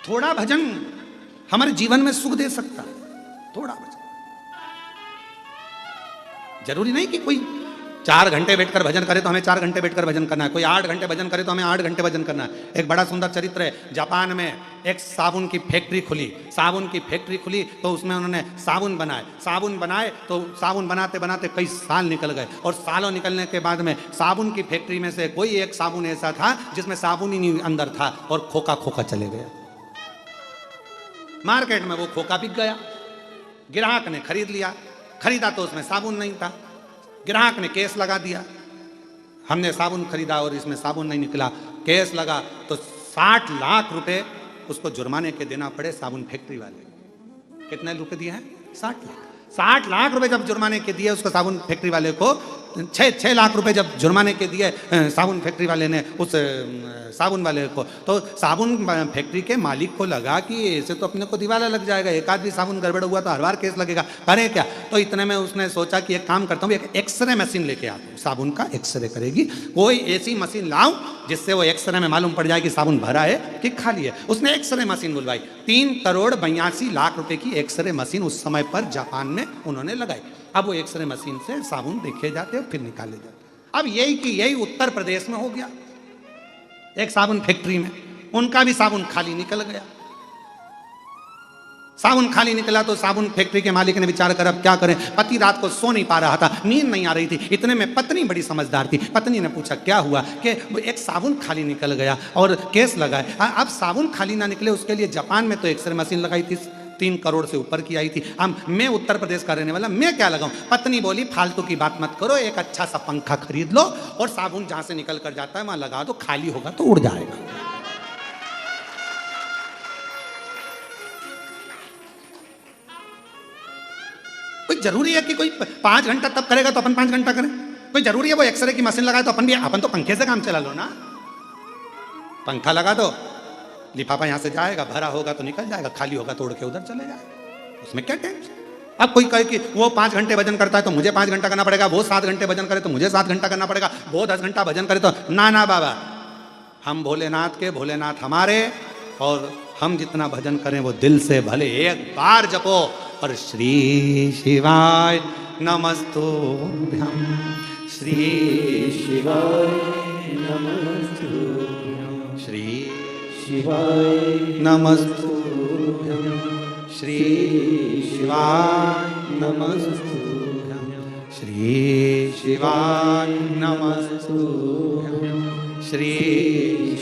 थोड़ा भजन हमारे जीवन में सुख दे सकता है, थोड़ा भजन। जरूरी नहीं कि कोई 4 घंटे बैठकर भजन करे तो हमें 4 घंटे बैठकर भजन करना है, कोई 8 घंटे भजन करे तो हमें 8 घंटे भजन करना है। एक बड़ा सुंदर चरित्र है, जापान में एक साबुन की फैक्ट्री खुली। साबुन की फैक्ट्री खुली तो उसमें उन्होंने साबुन बनाए तो साबुन बनाते बनाते कई साल निकल गए, और सालों निकलने के बाद में साबुन की फैक्ट्री में से कोई एक साबुन ऐसा था जिसमें साबुन ही नहीं अंदर था, और खोखा खोखा चले गया। मार्केट में वो खोखा बिक गया, ग्राहक ने खरीद लिया, खरीदा तो उसमें साबुन नहीं था, ग्राहक ने केस लगा दिया, हमने साबुन खरीदा और इसमें साबुन नहीं निकला। केस लगा तो 60 लाख रुपए उसको जुर्माने के देना पड़े साबुन फैक्ट्री वाले। कितने रुपए दिए हैं? 60 लाख। 60 लाख रुपए जब जुर्माने के दिए उसको साबुन फैक्ट्री वाले को, छः लाख रुपए जब जुर्माने के दिए साबुन फैक्ट्री वाले ने उस साबुन वाले को, तो साबुन फैक्ट्री के मालिक को लगा कि ऐसे तो अपने को दिवाला लग जाएगा, एक आध भी साबुन गड़बड़ हुआ तो हर बार केस लगेगा, करें क्या। तो इतने में उसने सोचा कि एक काम करता हूँ, एक एक्सरे मशीन लेके आता हूँ, साबुन का एक्सरे करेगी, कोई ऐसी मशीन लाऊं जिससे वो एक्सरे में मालूम पड़ जाए कि साबुन भरा है कि खाली है। उसने एक्सरे मशीन बुलवाई, 3,82,00,000 रुपए की एक्सरे मशीन उस समय पर जापान में उन्होंने लगाई। अब वो एक्सरे मशीन से साबुन देखे जाते और फिर निकाले जाते। अब यही कि यही उत्तर प्रदेश में हो गया, एक साबुन फैक्ट्री में उनका भी साबुन खाली निकल गया। साबुन खाली निकला तो साबुन फैक्ट्री के मालिक ने विचार कर अब क्या करें, पति रात को सो नहीं पा रहा था, नींद नहीं आ रही थी। इतने में पत्नी बड़ी समझदार थी, पत्नी ने पूछा क्या हुआ, कि एक साबुन खाली निकल गया और केस लगा है। अब साबुन खाली ना निकले उसके लिए जापान में तो एक्सरे मशीन लगाई थी, 3 करोड़ से ऊपर की आई थी। अब मैं उत्तर प्रदेश का रहने वाला, मैं क्या लगाऊं। पत्नी बोली फालतू की बात मत करो, एक अच्छा सा पंखा खरीद लो और साबुन जहां से निकल कर जाता है वहां लगा दो, खाली होगा तो उड़ जाएगा। कोई जरूरी है कि कोई 5 घंटा तब करेगा तो अपन 5 घंटा करें? कोई जरूरी है वो एक्सरे की मशीन लगाए तो अपन तो पंखे से काम चला लो ना। पंखा लगा दो, लिफाफा यहां से जाएगा, भरा होगा तो निकल जाएगा, खाली होगा तो उड़ के उधर चले जाएगा, उसमें क्या टेंशन। अब कोई कहे कि वो 5 घंटे वजन करता है तो मुझे 5 घंटा करना पड़ेगा, वो 7 घंटे वजन करे तो मुझे 7 घंटा करना पड़ेगा, वो 10 घंटा वजन करे तो ना बाबा, हम भोलेनाथ के, भोलेनाथ हमारे, और हम जितना भजन करें वो दिल से भले एक बार जपो और श्री शिवाय नमस्तुभ्यं, श्री शिवाय नमस्तुभ्यं, श्री शिवाय नमस्तुभ्यं, श्री शिवाय नमस्तुभ्यं, श्री शिवाय नमस्तुभ्यं, श्री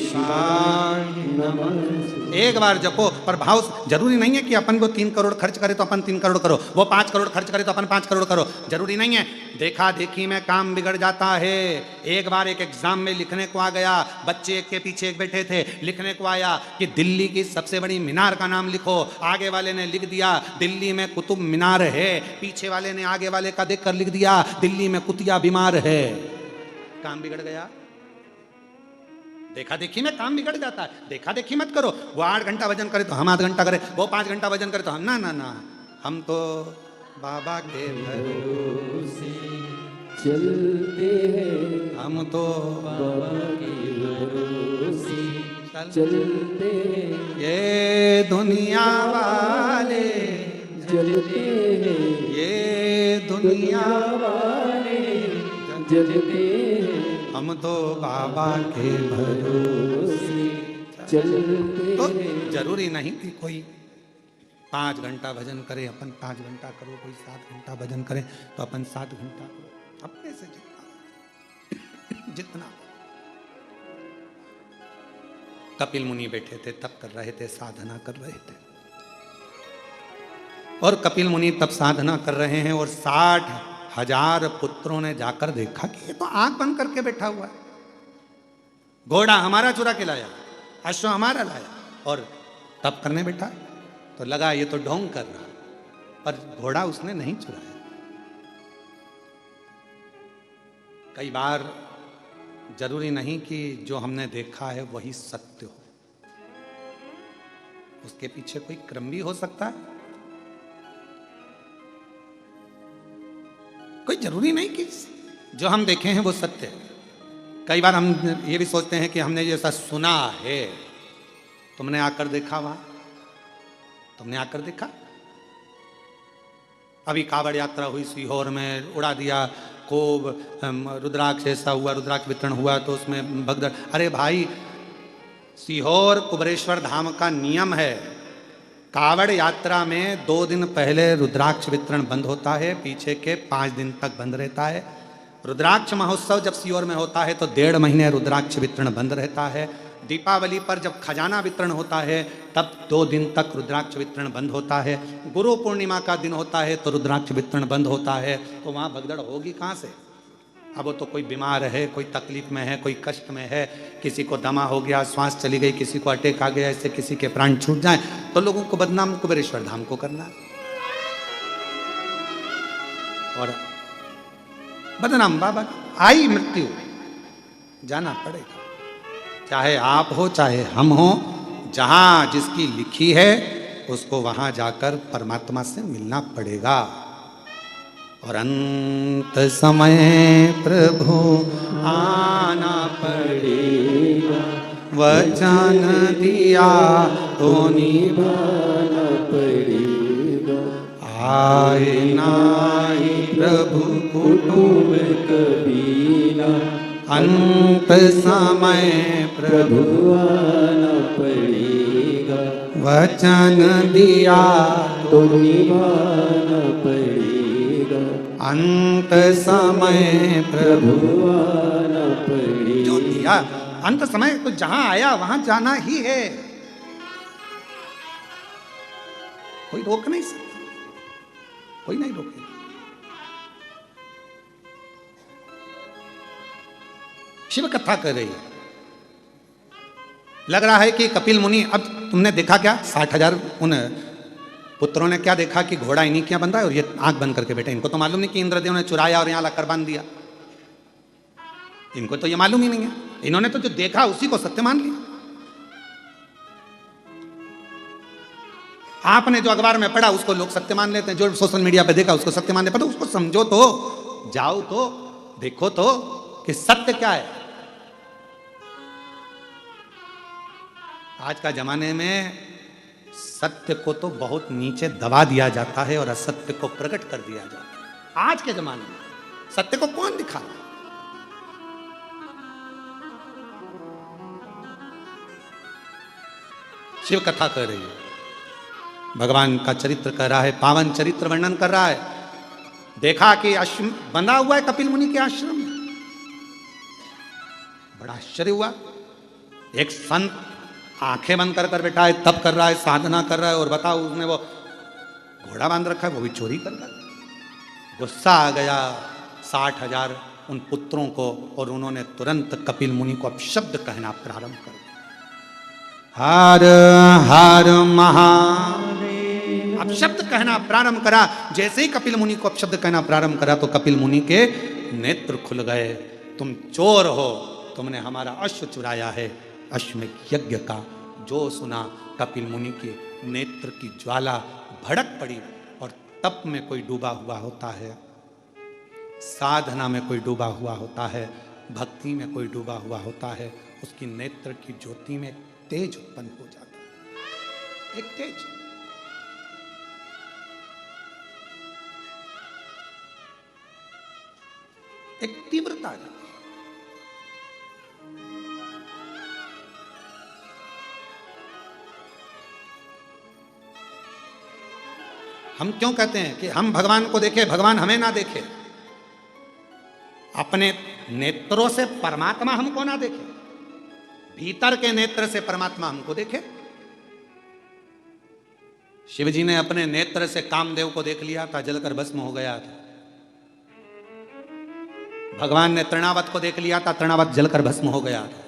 शिवाय नमस्तुभ्यं। एक बार जपो, पर भाव जरूरी नहीं है कि अपन को 3 करोड़ खर्च करे तो अपन 3 करोड़ करो, वो 5 करोड़ खर्च करे तो अपन 5 करोड़ करो, जरूरी नहीं है। देखा देखी में काम बिगड़ जाता है। एक बार एक एग्जाम में लिखने को आ गया, बच्चे एक के पीछे एक बैठे थे, लिखने को आया कि दिल्ली की सबसे बड़ी मीनार का नाम लिखो। आगे वाले ने लिख दिया दिल्ली में कुतुब मीनार है, पीछे वाले ने आगे वाले का देख कर लिख दिया दिल्ली में कुतिया बीमार है। काम बिगड़ गया। देखा देखी में काम बिगड़ जाता है। देखा देखी मत करो, वो 8 घंटा वजन करे तो हम 8 घंटा करें, वो 5 घंटा वजन करे तो हम ना, हम तो बाबा के भरोसे चलते हैं, हम तो बाबा के भरोसे चलते हैं, ये दुनिया वाले जलते हैं, ये दुनिया वाले जलते हैं, हम तो बाबा के भरोसे चलते तो हैं। जरूरी नहीं कि कोई 5 घंटा भजन करे, अपन 5 घंटा करो, कोई 7 घंटा भजन करे तो अपन 7 घंटा करो, अपने से जितना। कपिल मुनि बैठे थे, तप कर रहे थे, साधना कर रहे थे, और कपिल मुनि तब साधना कर रहे हैं और 60,000 पुत्रों ने जाकर देखा कि ये तो आंख बंद करके बैठा हुआ है। घोड़ा हमारा चुरा के लाया, अश्व हमारा लाया, और तप करने बैठा तो लगा ये तो ढोंग कर रहा, पर घोड़ा उसने नहीं चुराया। कई बार जरूरी नहीं कि जो हमने देखा है वही सत्य हो, उसके पीछे कोई क्रम भी हो सकता है। कोई जरूरी नहीं कि जो हम देखे हैं वो सत्य है। कई बार हम ये भी सोचते हैं कि हमने जैसा सुना है, तुमने आकर देखा वहां, तुमने आकर देखा। अभी कावड़ यात्रा हुई सीहोर में, उड़ा दिया खूब रुद्राक्ष, ऐसा हुआ, रुद्राक्ष वितरण हुआ तो उसमें भगदड़। अरे भाई, सीहोर कुबरेश्वर धाम का नियम है, कावड़ यात्रा में 2 दिन पहले रुद्राक्ष वितरण बंद होता है, पीछे के 5 दिन तक बंद रहता है। रुद्राक्ष महोत्सव जब सीहोर में होता है तो 1.5 महीने रुद्राक्ष वितरण बंद रहता है। दीपावली पर जब खजाना वितरण होता है तब 2 दिन तक रुद्राक्ष वितरण बंद होता है। गुरु पूर्णिमा का दिन होता है तो रुद्राक्ष वितरण बंद होता है। तो वहाँ भगदड़ होगी कहाँ से? अब वो तो कोई बीमार है, कोई तकलीफ में है, कोई कष्ट में है, किसी को दमा हो गया, श्वास चली गई, किसी को अटैक आ गया, ऐसे किसी के प्राण छूट जाए तो लोगों को बदनाम कुबेरेश्वर धाम को करना। और बदनाम बाबा, आई मृत्यु, जाना पड़ेगा, चाहे आप हो चाहे हम हो, जहां जिसकी लिखी है उसको वहां जाकर परमात्मा से मिलना पड़ेगा। और अंत समय प्रभु आना पड़ेगा, वचन दिया तो निभाना पड़ेगा, आए नाई प्रभु कुटुंब कबीला, अंत समय प्रभु आना पड़ेगा, वचन दिया तो निभाना पड़ेगा, अंत समय प्रभु आना पड़ेगा। जो दिया अंत समय, तो जहां आया वहां जाना ही है, कोई रोक नहीं सकता, कोई नहीं रोकेगा। शिव कथा कर रही है, लग रहा है कि कपिल मुनि, अब तुमने देखा क्या 60,000 उन पुत्रों ने क्या देखा कि घोड़ा इन्हीं क्या बन रहा है और ये आंख बंद करके बैठे। इनको तो मालूम नहीं कि इंद्रदेव ने चुराया और यहां लाकर बांध दिया, इनको तो ये मालूम ही नहीं है। इन्होंने तो जो देखा उसी को सत्य मान लिया। आपने जो अखबार में पढ़ा उसको लोग सत्य मान लेते हैं, जो सोशल मीडिया पे देखा उसको सत्य मान लेते हैं। उसको समझो तो, जाओ तो, देखो तो कि सत्य क्या है। आज का जमाने में सत्य को तो बहुत नीचे दबा दिया जाता है और असत्य को प्रकट कर दिया जाता है। आज के जमाने में सत्य को कौन दिखा रहा है? शिव कथा कर रही है, भगवान का चरित्र कर रहा है, पावन चरित्र वर्णन कर रहा है। देखा कि आश्रम बंधा हुआ है कपिल मुनि के आश्रम में, बड़ा आश्चर्य हुआ। एक संत आंखें बंद कर बैठा है, तप कर रहा है, साधना कर रहा है, और बताओ उसने वो घोड़ा बांध रखा है, वो भी चोरी कर रहा है। गुस्सा आ गया 60,000 उन पुत्रों को, और उन्होंने तुरंत कपिल मुनि को अपशब्द कहना प्रारंभ कर दिया। हर हर महादेव, अपशब्द कहना प्रारंभ करा। जैसे ही कपिल मुनि को अपशब्द कहना प्रारंभ करा तो कपिल मुनि के नेत्र खुल गए। तुम चोर हो, तुमने हमारा अश्व चुराया है। अश्वमेध यज्ञ का जो सुना, कपिल मुनि के नेत्र की ज्वाला भड़क पड़ी। और तप में कोई डूबा हुआ होता है, साधना में कोई डूबा हुआ होता है, भक्ति में कोई डूबा हुआ होता है, उसकी नेत्र की ज्योति में तेज उत्पन्न हो जाता है, एक तेज। एक तीव्रता आ जाती है। हम क्यों कहते हैं कि हम भगवान को देखें, भगवान हमें ना देखे? अपने नेत्रों से परमात्मा हमको ना देखे, भीतर के नेत्र से परमात्मा हमको देखे। शिव जी ने अपने नेत्र से कामदेव को देख लिया था, जलकर भस्म हो गया था। भगवान ने तृणावत को देख लिया था, तृणावत जलकर भस्म हो गया था।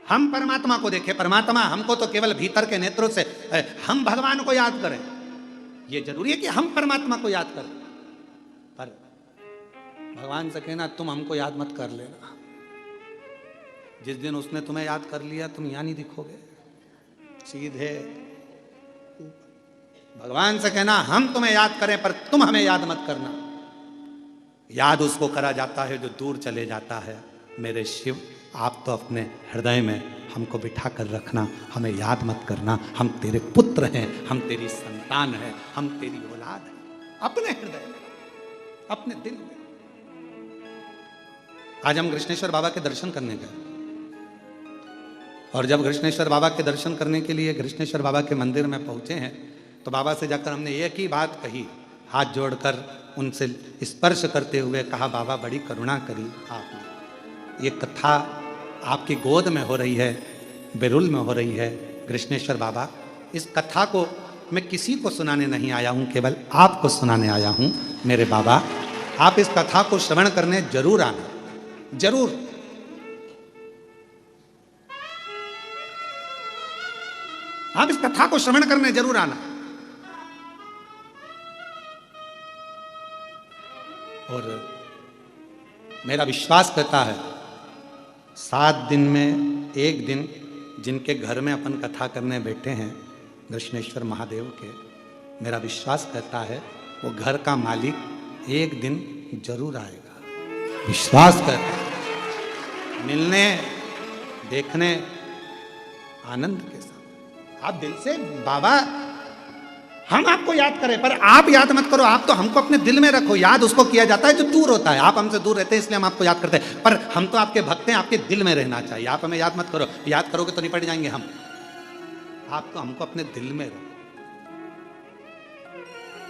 हम परमात्मा को देखें, परमात्मा हमको तो केवल भीतर के नेत्रों से, हम भगवान को याद करें। यह जरूरी है कि हम परमात्मा को याद करें, पर भगवान से कहना तुम हमको याद मत कर लेना। जिस दिन उसने तुम्हें याद कर लिया, तुम यहां नहीं दिखोगे, सीधे भगवान से कहना हम तुम्हें याद करें पर तुम हमें याद मत करना। याद उसको करा जाता है जो दूर चले जाता है। मेरे शिव, आप तो अपने हृदय में हमको बिठा कर रखना, हमें याद मत करना। हम तेरे पुत्र हैं, हम तेरी संतान हैं, हम तेरी औलाद हैं, अपने हृदय में, अपने दिल में। आज हम कृष्णेश्वर बाबा के दर्शन करने गए, और जब कृष्णेश्वर बाबा के दर्शन करने के लिए कृष्णेश्वर बाबा के मंदिर में पहुंचे हैं, तो बाबा से जाकर हमने एक ही बात कही, हाथ जोड़कर उनसे स्पर्श करते हुए कहा, बाबा बड़ी करुणा करी आपने। ये कथा आपकी गोद में हो रही है, बेरुल में हो रही है। कृष्णेश्वर बाबा, इस कथा को मैं किसी को सुनाने नहीं आया हूँ, केवल आपको सुनाने आया हूँ। मेरे बाबा, आप इस कथा को श्रवण करने जरूर आना, जरूर। आप इस कथा को श्रवण करने जरूर आना। और मेरा विश्वास करता है 7 दिन में एक दिन जिनके घर में अपन कथा करने बैठे हैं दक्षिणेश्वर महादेव के, मेरा विश्वास करता है वो घर का मालिक एक दिन जरूर आएगा। विश्वास करता है, मिलने देखने आनंद के साथ। आप दिल से बाबा हम आपको याद करें, पर आप याद मत करो, आप तो हमको अपने दिल में रखो। याद उसको किया जाता है जो दूर होता है। आप हमसे दूर रहते हैं इसलिए हम आपको याद करते हैं, पर हम तो आपके भक्त हैं, आपके दिल में रहना चाहिए। आप हमें याद मत करो, याद करोगे तो निपट जाएंगे हम। आप तो हमको अपने दिल में रखो।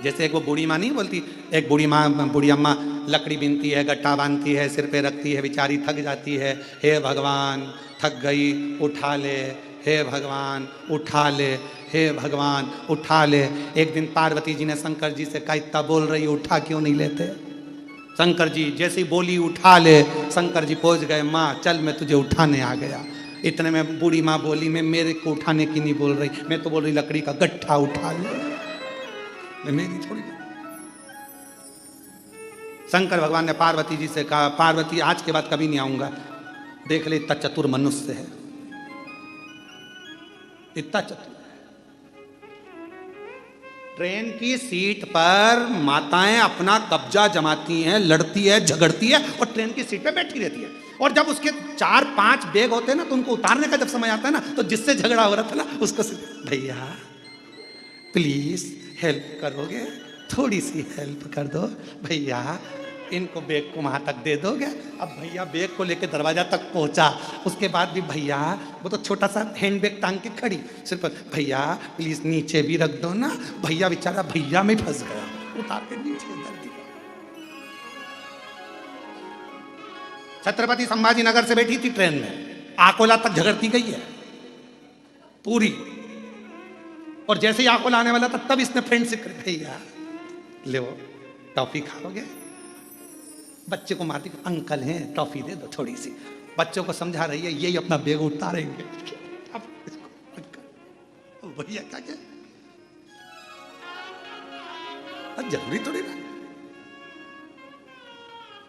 जैसे एक वो बूढ़ी माँ नहीं बोलती, एक बूढ़ी अम्मा लकड़ी बीनती है, गट्टा बांधती है, सिर पे रखती है, बेचारी थक जाती है। हे भगवान थक गई, उठा ले, हे भगवान उठा ले, हे भगवान उठा ले। एक दिन पार्वती जी ने शंकर जी से कहा, इतना बोल रही उठा क्यों नहीं लेते? शंकर जी जैसे ही बोली उठा ले, शंकर जी पहुंच गए, माँ चल मैं तुझे उठाने आ गया। इतने में बूढ़ी माँ बोली, मैं मेरे को उठाने की नहीं बोल रही, मैं तो बोल रही लकड़ी का गट्ठा उठा ले, मेरी थोड़ी। शंकर भगवान ने पार्वती जी से कहा, पार्वती आज के बाद कभी नहीं आऊंगा, देख ले इतना चतुर मनुष्य है, इतना चतुर। ट्रेन की सीट पर माताएं अपना कब्जा जमाती हैं, लड़ती है, झगड़ती है और ट्रेन की सीट पे बैठी रहती है। और जब उसके 4-5 बैग होते हैं ना, तो उनको उतारने का जब समय आता है ना, तो जिससे झगड़ा हो रहा था ना उसको, भैया प्लीज हेल्प करोगे, थोड़ी सी हेल्प कर दो भैया, इनको बैग को वहां तक दे दोगे। अब भैया बैग को लेके दरवाजा तक पहुंचा, उसके बाद भी भैया वो तो छोटा सा हैंड बैग टांग के खड़ी, सिर्फ भैया प्लीज नीचे भी रख दो ना। भैया बेचारा भैया में फंस गया, उतार के नीचे कर दिया। छत्रपति संभाजी नगर से बैठी थी ट्रेन में, आकोला तक झगड़ती गई है पूरी। और जैसे ही आकोला आने वाला था तब इसने फ्रेंडशिप कर, भैया ले वो टॉफी खाओगे? बच्चे को मारती, अंकल हैं टॉफी दे दो थोड़ी सी। बच्चों को समझा रही है, यही अपना बैग उतारेंगे। अब इसको भैया क्या क्या जरूरी थोड़ी ना।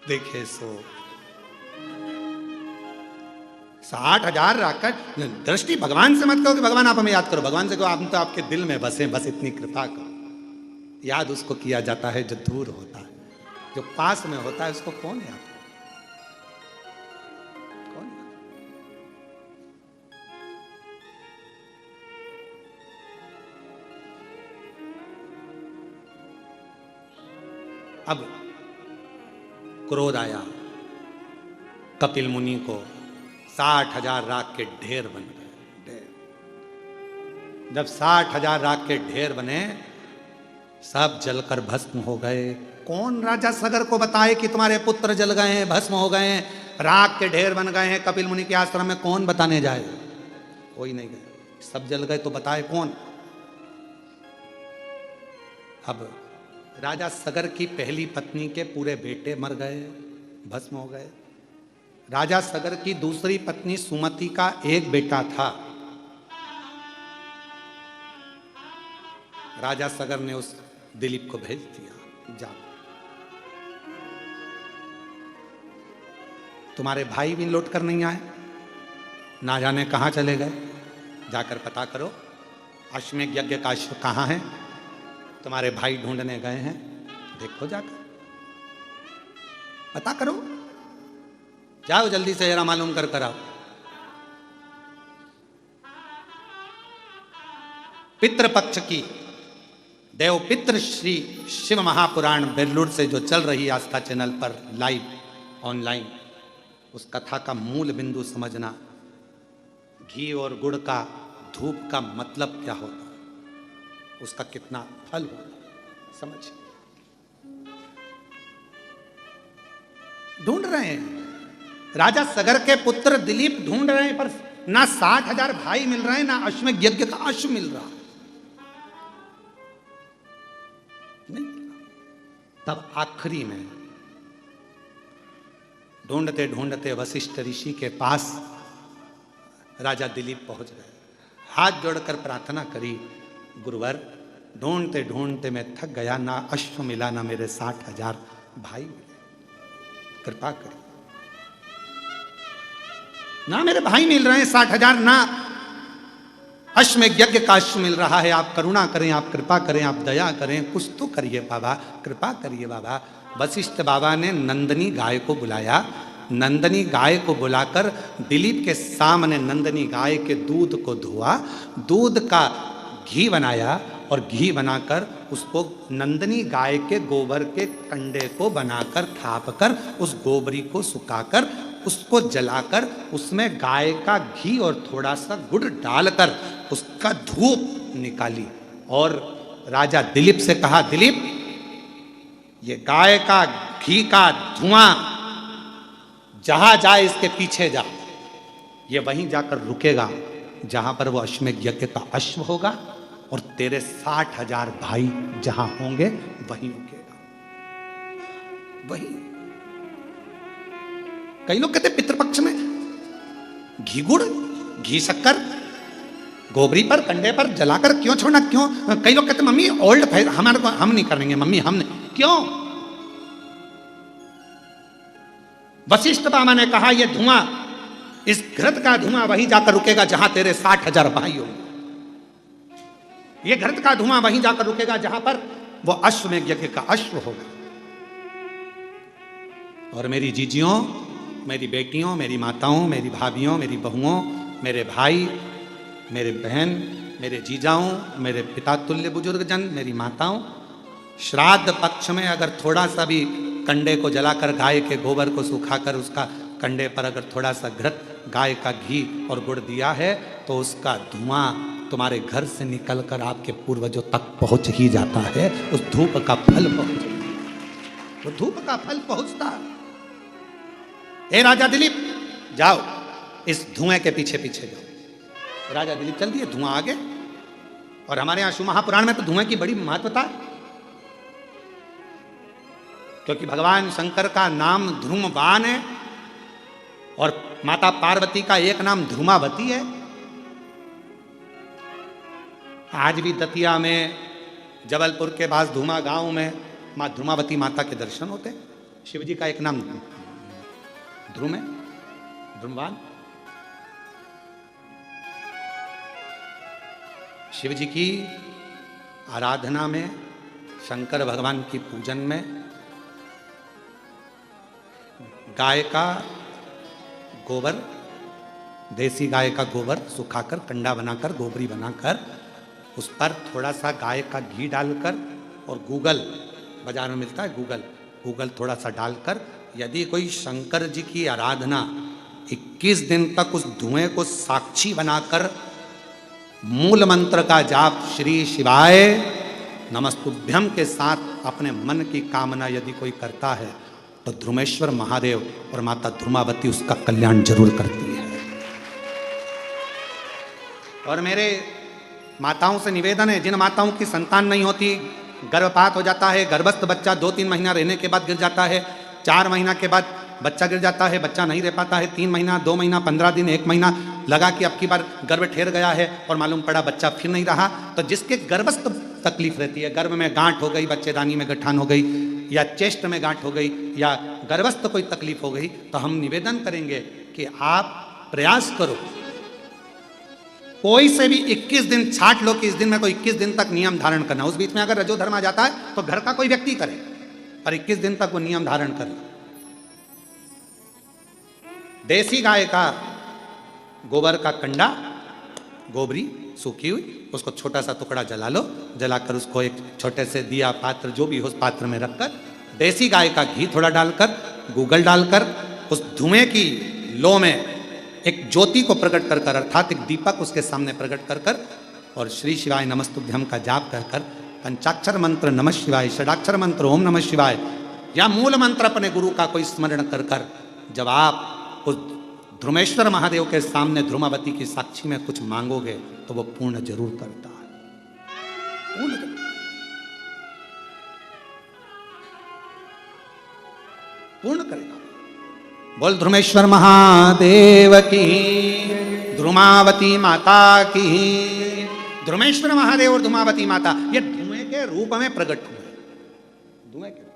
देखे सो 60,000 राकेट दृष्टि भगवान से मत कहो कि भगवान आप हमें याद करो, भगवान से कहो आप तो आपके दिल में बसे, बस इतनी कृपा करो। याद उसको किया जाता है जो दूर होता है, जो पास में होता है उसको कौन याद? कौन? अब क्रोध आया कपिल मुनि को, 60,000 राख के ढेर बन गए। जब 60,000 राख के ढेर बने, सब जलकर भस्म हो गए। कौन राजा सगर को बताए कि तुम्हारे पुत्र जल गए हैं, भस्म हो गए हैं, राख के ढेर बन गए हैं? कपिल मुनि के आश्रम में कौन बताने जाए? कोई नहीं गए। सब जल गए तो बताए कौन? अब राजा सगर की पहली पत्नी के पूरे बेटे मर गए, भस्म हो गए। राजा सगर की दूसरी पत्नी सुमति का एक बेटा था। राजा सगर ने उस दिलीप को भेज दिया, जा तुम्हारे भाई भी लौट कर नहीं आए, ना जाने कहां चले गए, जाकर पता करो। अश्वमेध यज्ञ का अश्व कहां है? तुम्हारे भाई ढूंढने गए हैं, देखो जाकर पता करो, जाओ जल्दी से जरा मालूम कर आओ। पितृपक्ष की देव पितृ श्री शिव महापुराण बेल्लूर से जो चल रही है आस्था चैनल पर लाइव ऑनलाइन, उस कथा का मूल बिंदु समझना। घी और गुड़ का, धूप का मतलब क्या होता है, उसका कितना फल होता है, समझ। ढूंढ रहे हैं राजा सगर के पुत्र दिलीप, ढूंढ रहे हैं, पर ना 60,000 भाई मिल रहे हैं, ना अश्वमेध यज्ञ का अश्व मिल रहा नहीं। तब आखिरी में ढूंढते ढूंढते वशिष्ठ ऋषि के पास राजा दिलीप पहुंच गए। हाथ जोड़कर प्रार्थना करी, गुरुवर ढूंढते ढूंढते मैं थक गया, ना अश्व मिला ना मेरे 60,000 भाई मिले। कृपा करिए। ना मेरे भाई मिल रहे हैं 60,000, ना अश्वमेध यज्ञ का अश्व मिल रहा है, आप करुणा करें, आप कृपा करें, आप दया करें, कुछ तो करिए बाबा, कृपा करिए बाबा। वशिष्ठ बाबा ने नंदनी गाय को बुलाया। नंदनी गाय को बुलाकर दिलीप के सामने नंदनी गाय के दूध को धोआ, दूध का घी बनाया और घी बनाकर उसको नंदनी गाय के गोबर के कंडे को बनाकर थापकर उस गोबरी को सुखाकर उसको जलाकर उसमें गाय का घी और थोड़ा सा गुड़ डालकर उसका धूप निकाली और राजा दिलीप से कहा, दिलीप ये गाय का घी का धुआं जहां जाए इसके पीछे जा, ये वहीं जाकर रुकेगा जहां पर वो अश्वमेध यज्ञ का अश्व होगा और तेरे 60,000 भाई जहां होंगे वहीं रुकेगा, वहीं। कई लोग कहते पितृपक्ष में घी गुड़ घी शक्कर गोबरी पर कंडे पर जलाकर क्यों छोड़ना, क्यों? कई लोग कहते मम्मी ओल्ड फैशन, हमारे को हम नहीं करेंगे मम्मी, हम नहीं। क्यों? वशिष्ठ बाबा ने कहा यह धुआं, इस घृत का धुआं वहीं जाकर रुकेगा जहां तेरे 60,000 भाई होंगे। ये घृत का धुआं वहीं जाकर रुकेगा जहां पर वो अश्वमेध यज्ञ का अश्व होगा। और मेरी जीजियों, मेरी बेटियों, मेरी माताओं, मेरी भाभियों, मेरी बहुओं, मेरे भाई, मेरे बहन, मेरे जीजाओं, मेरे पिता तुल्य बुजुर्गजन, मेरी माताओं, श्राद्ध पक्ष में अगर थोड़ा सा भी कंडे को जलाकर गाय के गोबर को सुखाकर उसका कंडे पर अगर थोड़ा सा घृत गाय का घी और गुड़ दिया है तो उसका धुआं तुम्हारे घर से निकलकर आपके पूर्वजों तक पहुंच ही जाता है। उस धूप का फल पहुंच, वो धूप का फल पहुंचता। हे राजा दिलीप जाओ, इस धुएं के पीछे पीछे जाओ। राजा दिलीप चल दिए, धुआं आगे। और हमारे यहां शिव महापुराण में तो धुएं की बड़ी महत्वता है, क्योंकि भगवान शंकर का नाम ध्रुमवान है और माता पार्वती का एक नाम ध्रुमावती है। आज भी दतिया में, जबलपुर के पास धुमा गांव में मां ध्रुमावती माता के दर्शन होते। शिव जी का एक नाम ध्रुम है, ध्रुमवान। शिव जी की आराधना में, शंकर भगवान की पूजन में गाय का गोबर, देसी गाय का गोबर सुखाकर कंडा बनाकर गोबरी बनाकर उस पर थोड़ा सा गाय का घी डालकर और गूगल, बाजार में मिलता है गूगल थोड़ा सा डालकर, यदि कोई शंकर जी की आराधना 21 दिन तक उस धुएं को साक्षी बनाकर मूल मंत्र का जाप श्री शिवाय नमस्तुभ्यम के साथ अपने मन की कामना यदि कोई करता है तो ध्रुमेश्वर महादेव और माता ध्रुमावती उसका कल्याण जरूर करती है। और मेरे माताओं से निवेदन है, जिन माताओं की संतान नहीं होती, गर्भपात हो जाता है, गर्भस्थ बच्चा 2-3 महीना रहने के बाद गिर जाता है, 4 महीना के बाद बच्चा गिर जाता है, बच्चा नहीं रह पाता है, 3 महीना, 2 महीना, 15 दिन, 1 महीना लगा कि अब की बार गर्भ ठहर गया है और मालूम पड़ा बच्चा फिर नहीं रहा, तो जिसके गर्भस्थ तकलीफ रहती है, गर्भ में गांठ हो गई, बच्चेदानी में गठान हो गई, या चेस्ट में गांठ हो गई, या गर्भस्थ कोई तकलीफ हो गई, तो हम निवेदन करेंगे कि आप प्रयास करो, कोई से भी 21 दिन छाट लो कि इस दिन में कोई 21 दिन तक नियम धारण करना। उस बीच में अगर रजोधर्म आ जाता है तो घर का कोई व्यक्ति करे, और 21 दिन तक वो नियम धारण करे। देसी गाय का गोबर का कंडा, गोबरी सूखी हुई, उसको छोटा सा टुकड़ा जला लो, जलाकर उसको एक छोटे से दिया पात्र जो भी हो उस पात्र में रखकर देसी गाय का घी थोड़ा डालकर, गूगल डालकर, उस धुएं की लो में एक ज्योति को प्रकट कर कर, अर्थात एक दीपक उसके सामने प्रकट कर कर, और श्री शिवाय नमस्तुभ्यम का जाप कर कर, पंचाक्षर मंत्र नमः शिवाय, षडाक्षर मंत्र ओम नमः शिवाय, या मूल मंत्र अपने गुरु का कोई स्मरण कर कर, जब आप उस ध्रुमेश्वर महादेव के सामने ध्रुमावती की साक्षी में कुछ मांगोगे तो वो पूर्ण जरूर करता है, पूर्ण करेगा। बोल ध्रुमेश्वर महादेव की, ध्रुमावती माता की। ध्रुमेश्वर महादेव और ध्रुमावती माता ये धुएं के रूप में प्रकट हुए, धुएं के।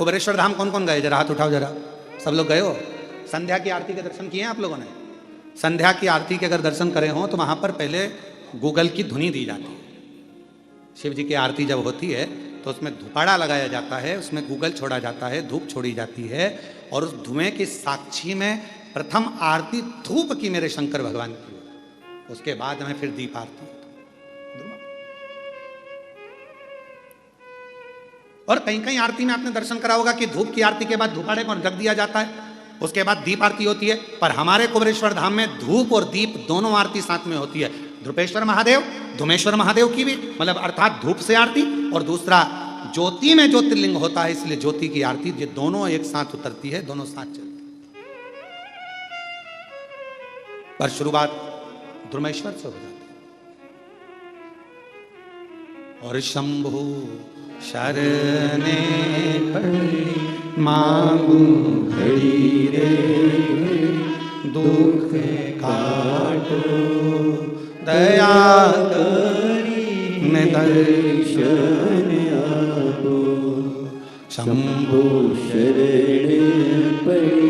कुबेरेश्वर धाम कौन कौन गए? जरा हाथ उठाओ जरा, सब लोग गए हो? संध्या की आरती के दर्शन किए हैं आप लोगों ने? संध्या की आरती के अगर दर्शन करे हो तो वहां पर पहले गूगल की धुनी दी जाती है। शिव जी की आरती जब होती है तो उसमें धुपाड़ा लगाया जाता है, उसमें गूगल छोड़ा जाता है, धूप छोड़ी जाती है, और उस धुएं की साक्षी में प्रथम आरती धूप की मेरे शंकर भगवान की, उसके बाद में फिर दीप आरती। और कहीं कहीं आरती में आपने दर्शन करा होगा कि धूप की आरती के बाद धूपाड़े को रख दिया जाता है, उसके बाद दीप आरती होती है। पर हमारे कुबेरेश्वर धाम में धूप और दीप दोनों आरती साथ में होती है। ध्रुपेश्वर महादेव, धुमेश्वर महादेव की भी, मतलब अर्थात धूप से आरती, और दूसरा ज्योति में ज्योतिर्लिंग होता है इसलिए ज्योति की आरती, ये दोनों एक साथ उतरती है, दोनों साथ चलती है। पर शुरुआत धुमेश्वर से हो जाती है। और शंभु शरणे मांगू घड़ी रे, दुख काटो दया करी में दर्शन आपो। शंभु शरणे पड़ी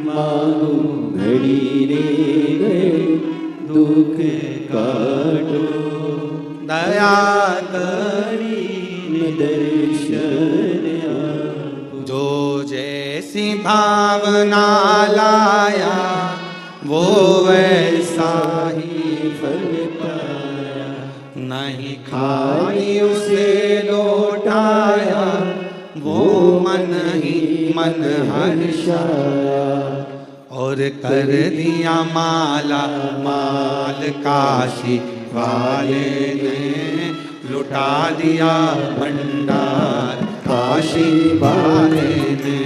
मांगू घड़ी रे, दुख काटो दया करी दर्शन आपो। जो जैसी भावना लाया वो वैसा ही फल पाया, नहीं खाई उसे लौटाया, वो मन ही मन हर्षाया। और कर दिया माला माल काशी वाले ने, लुटा दिया भंडार काशी वाले ने।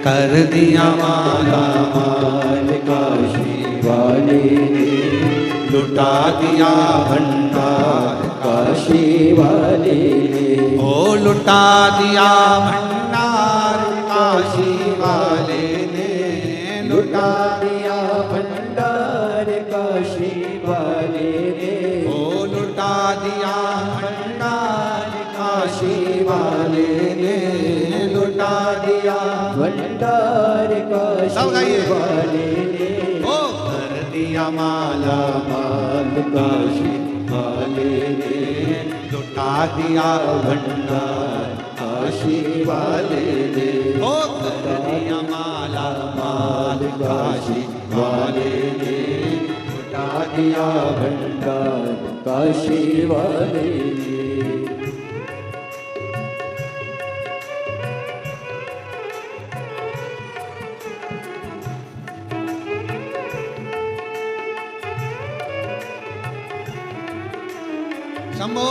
कर दिया माला माल काशी वाले ने, लुटा दिया भंडार काशी वाले ने। ओ लुटा दिया भंडार काशी वाले ने, लुटा दिया भंडार काशी वाले ने। ओ लुटा दिया भंडार काशी वाले ने, लुटा दिया भंडार काशी वाले ने। ओ कर दिया माला माल काशी वाले ने, लुटा दिया भंडार काशी वाले ने। ओ कर दिया माला माल काशी वाले ने, लुटा दिया भंडार काशी वाले ने। शंभो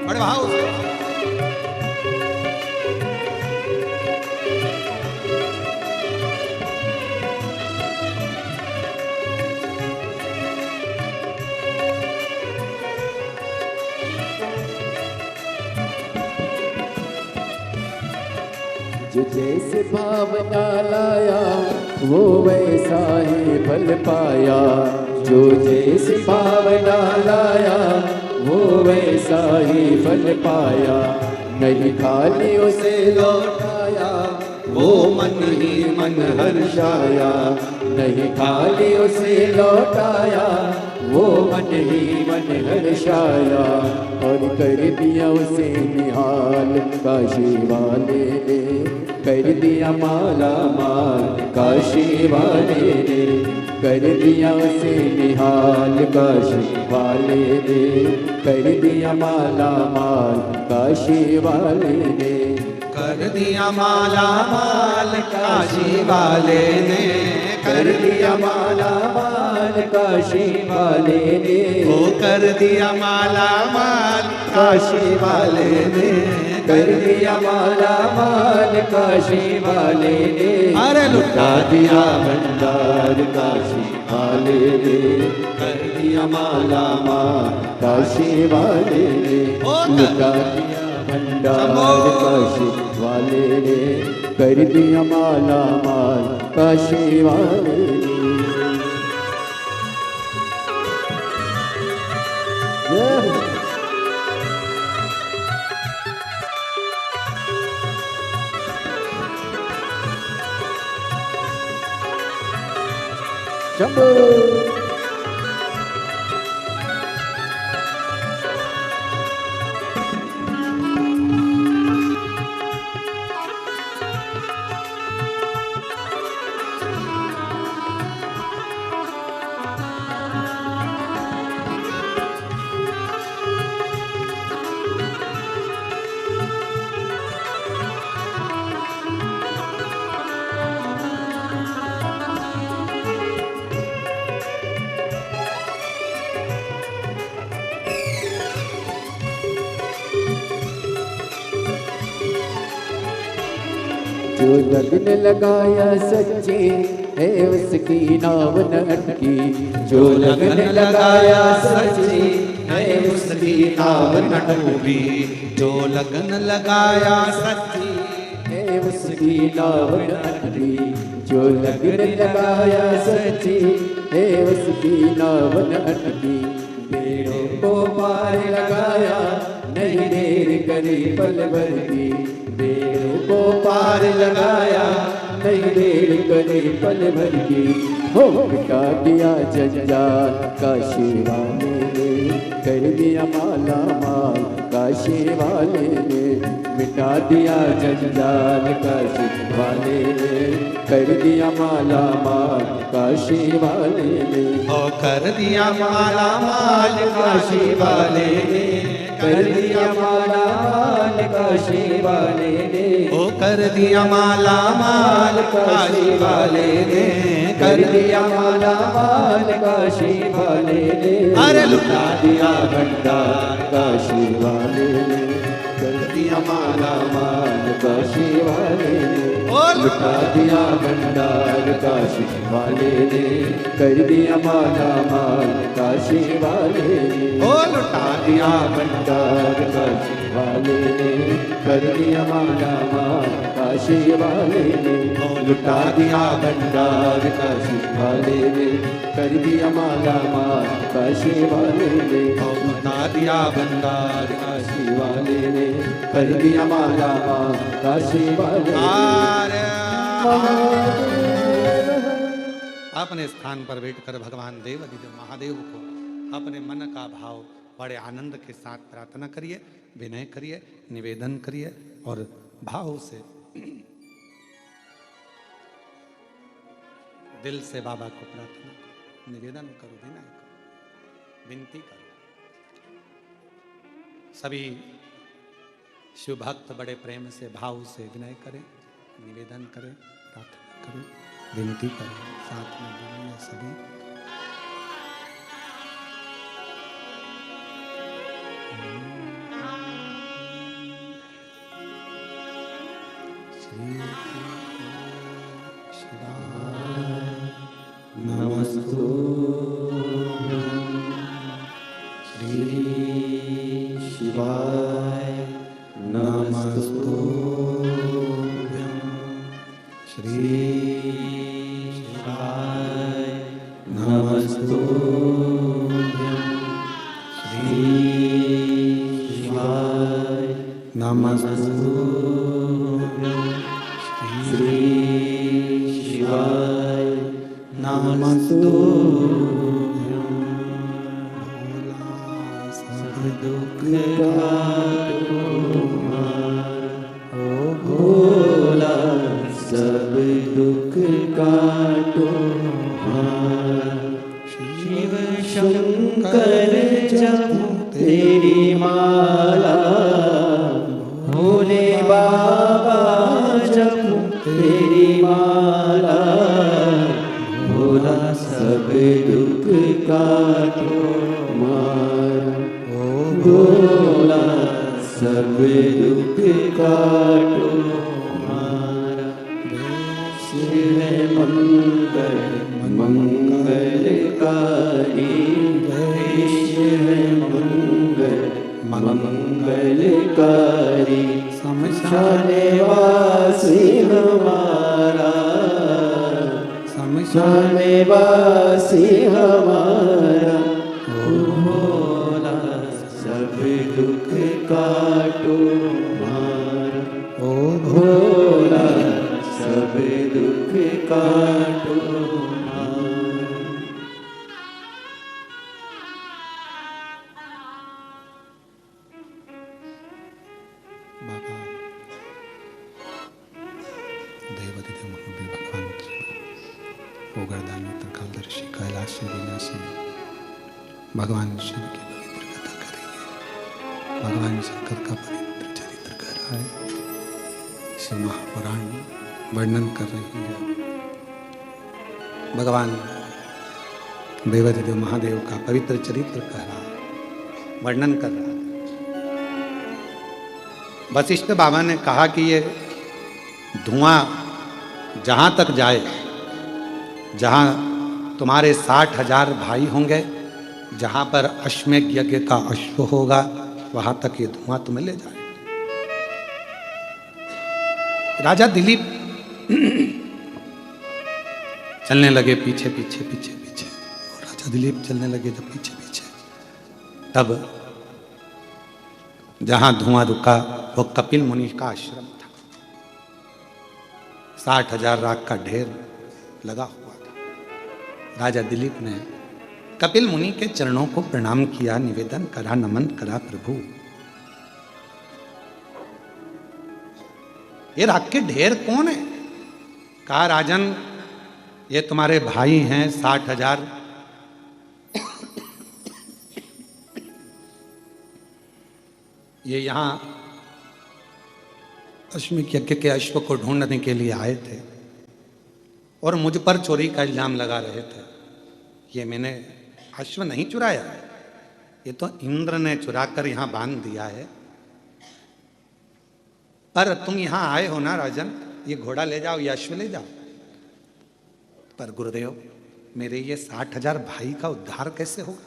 बड़े भाव से जो जैसे भावना लाया वो वैसा ही फल पाया। जो जैसे भावना लाया वो वैसा ही फल पाया। नहीं खाली उसे लौटाया वो मन ही मन हर्षाया। नहीं खाली उसे लौटाया वो मन ही मन हर्षाया। और कर दिया उसे निहाल काशी वाले ने। कर दिया माला माल काशी वाले ने। कर दिया उसे निहाल काशी वाले ने। कर दिया माला माल काशी वाले ने। कर दिया माला माल काशी वाले ने। कर दिया माला माल काशी वाले ने। वो कर दिया माला माल काशी वाले ने। कर दिया माला माल काशी वाले ने, अरे लुटा दिया भंडार काशी वाले ने, कर दिया माला माल काशी वाले ने, लुटा दिया भंडार काशी वाले ने, कर दिया माला माल काशी वाले ने। शंभो जो लगन लगाया सच्चे है उसकी नाव न अटकी, जो लगन लगाया सच्चे है उसकी नाव न डूबी, जो लगन लगाया सच्ची है उसकी नाव न अटकी, जो लगन लगाया सच्ची है उसकी नाव न अटकी, बेड़ों को पार लगाया नहीं देर करी पल भर की, बेड़ों को पार लगाया नहीं देर करी पल भर की, हो मिटा दिया जंजाल काशी वाले ने, कर दिया माला माल काशी वाले ने, मिटा दिया जंजाल काशी वाले ने, कर दिया माला माल काशी वाले ने, ओ कर दिया माला माल काशी वाले ने, कर दिया माला माल काशी वाले ने, ओ कर दिया माला माल काशी वाले ने, कर दिया माला माल काशी वाले ने, अरे लुटा दिया भंडार काशी वाले ने, कर दिया माला माल काशी वाले ने, लुटा दिया भंडार काशी वाले ने, कर दिया माला माल काशी वाले ने, ओ लुटा दिया भंडार काशी वाले ने, कर दिया माला माल काशी वाले ने, लुटा दिया भंडार काशी वाले ने, कर दिया माला माल काशी वाले ने, लुटा दिया भंडार काशी वाले ने, कर दिया माला माल काशी वाले ने। अपने स्थान पर बैठकर भगवान देव अधिदेव महादेव को अपने मन का भाव बड़े आनंद के साथ प्रार्थना करिए, विनय करिए, निवेदन करिए और भाव से दिल से बाबा को प्रार्थना करो, निवेदन करो, विनय करो, विनती करो। सभी शिव भक्त बड़े प्रेम से भाव से विनय करें, निवेदन करें, प्रार्थना करें, विनती करें, साथ में बोलिए सभी। श्री शिवाय नमस्तुभ्यं, श्री शिवाय नमस्तुभ्यं, श्री शिवाय नमस्तुभ्यं, श्री शिवाय नमस्तुभ्यं, श्री शिवाय नमस्तुभ्यं। सब दुख काटो ओ भोला, सब दुख काटो शिव शंकर जपो तेरी माला, भोले बाबा जपो तेरी माला, भोला सब दुख काटो मारा, ओ भोला सब दुख काटो हमारा। शिव मंगल मंगलकारी, शिव मंगल मंगलकारी। शमशाने वासी हमारा, शमशाने वासी हमारा। ओ भोला सब दुख काटो हमारा। ओ भोला सब दुख काटो हमारा। बाबा देवाधिदेव महादेव भगवान की ओगरदानी त्रिकालदर्शी कैलाशी विनाशी भगवान शिव की पवित्र कथा करेंगे। भगवान शंकर का पवित्र चरित्र कर रहा है, शिव महापुराण वर्णन कर रही है। भगवान देवाधिदेव महादेव का पवित्र चरित्र कह रहा है, वर्णन कर रहा है। वशिष्ठ बाबा ने कहा कि ये धुआं जहां तक जाए, जहां तुम्हारे 60,000 भाई होंगे, जहां पर अश्वमेध यज्ञ का अश्व होगा, वहां तक ये धुआं तुम्हें ले जाए। राजा दिलीप चलने लगे पीछे पीछे पीछे पीछे, और राजा दिलीप चलने लगे जब पीछे पीछे, तब जहां धुआं रुका वो कपिल मुनि का आश्रम था। 60,000 राख का ढेर लगा हुआ था। राजा दिलीप ने कपिल मुनि के चरणों को प्रणाम किया, निवेदन करा, नमन करा, प्रभु ये राख के ढेर कौन है? कहा राजन ये तुम्हारे भाई हैं 60,000। ये यहां अश्वमेध यज्ञ के अश्व को ढूंढने के लिए आए थे और मुझ पर चोरी का इल्जाम लगा रहे थे। ये मैंने अश्व नहीं चुराया, ये तो इंद्र ने चुराकर यहां बांध दिया है। पर तुम यहां आए हो ना राजन, ये घोड़ा ले जाओ, ये अश्व ले जाओ। पर गुरुदेव मेरे ये 60,000 भाई का उद्धार कैसे होगा?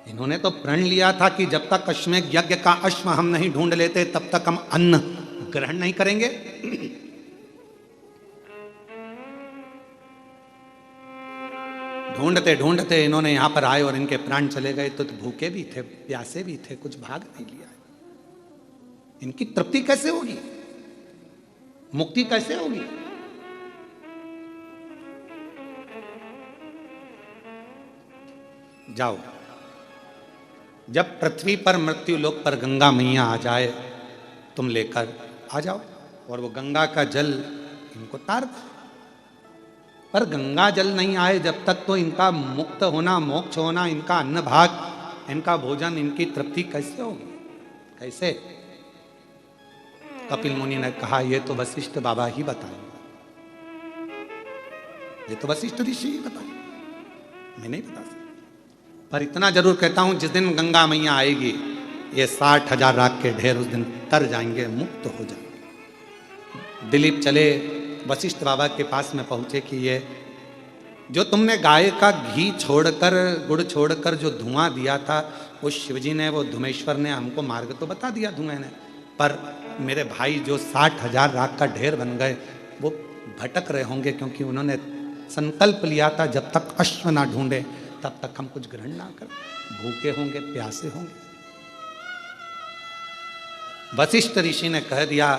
इन्होंने तो प्रण लिया था कि जब तक अश्वमेध यज्ञ का अश्व हम नहीं ढूंढ लेते तब तक हम अन्न ग्रहण नहीं करेंगे। ढूंढते ढूंढते इन्होंने यहां पर आए और इनके प्राण चले गए। तो भूखे भी थे, प्यासे भी थे, कुछ भाग नहीं लिया। इनकी तृप्ति कैसे होगी? मुक्ति कैसे होगी? जाओ, जब पृथ्वी पर मृत्यु लोक पर गंगा मैया आ जाए तुम लेकर आ जाओ और वो गंगा का जल इनको तार दो। पर गंगा जल नहीं आए जब तक तो इनका मुक्त होना, मोक्ष होना, इनका अन्न भाग, इनका भोजन, इनकी तृप्ति कैसे होगी? कैसे? कपिल मुनि ने कहा ये तो वशिष्ठ बाबा ही बताएंगे, ये तो वशिष्ठ ऋषि ही बताएंगे, मैं नहीं बता सकता। पर इतना जरूर कहता हूं जिस दिन गंगा मैया आएगी ये 60,000 राख के ढेर उस दिन तर जाएंगे, मुक्त हो जाएंगे। दिलीप चले वशिष्ठ बाबा के पास में पहुंचे कि ये जो तुमने गाय का घी छोड़कर, गुड़ छोड़कर जो धुआं दिया था, वो शिवजी ने, वो धुमेश्वर ने हमको मार्ग तो बता दिया धुएं ने, पर मेरे भाई जो 60,000 राख का ढेर बन गए वो भटक रहे होंगे, क्योंकि उन्होंने संकल्प लिया था जब तक अश्व ना ढूंढे तब तक हम कुछ ग्रहण ना करें, भूखे होंगे, प्यासे होंगे। वशिष्ठ ऋषि ने कह दिया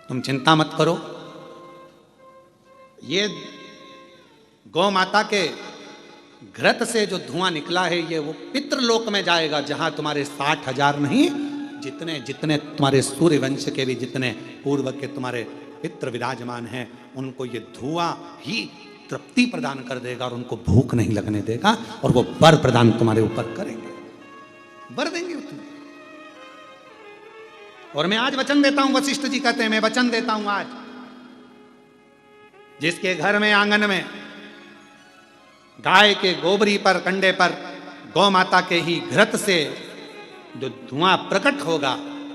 तुम चिंता मत करो, ये गौ माता के घृत से जो धुआं निकला है ये वो पितृलोक में जाएगा, जहां तुम्हारे 60,000 नहीं, जितने जितने तुम्हारे सूर्य वंश के भी जितने पूर्व के तुम्हारे पितृ विराजमान हैं उनको ये धुआं ही तृप्ति प्रदान कर देगा और उनको भूख नहीं लगने देगा, और वो वर प्रदान तुम्हारे ऊपर करेंगे, वर देंगे तुम्हें। और मैं आज वचन देता हूं, वशिष्ठ जी कहते हैं मैं वचन देता हूं आज, जिसके घर में आंगन में गाय के गोबरी पर, कंडे पर गौ माता के ही घृत से जो धुआं प्रकट होगा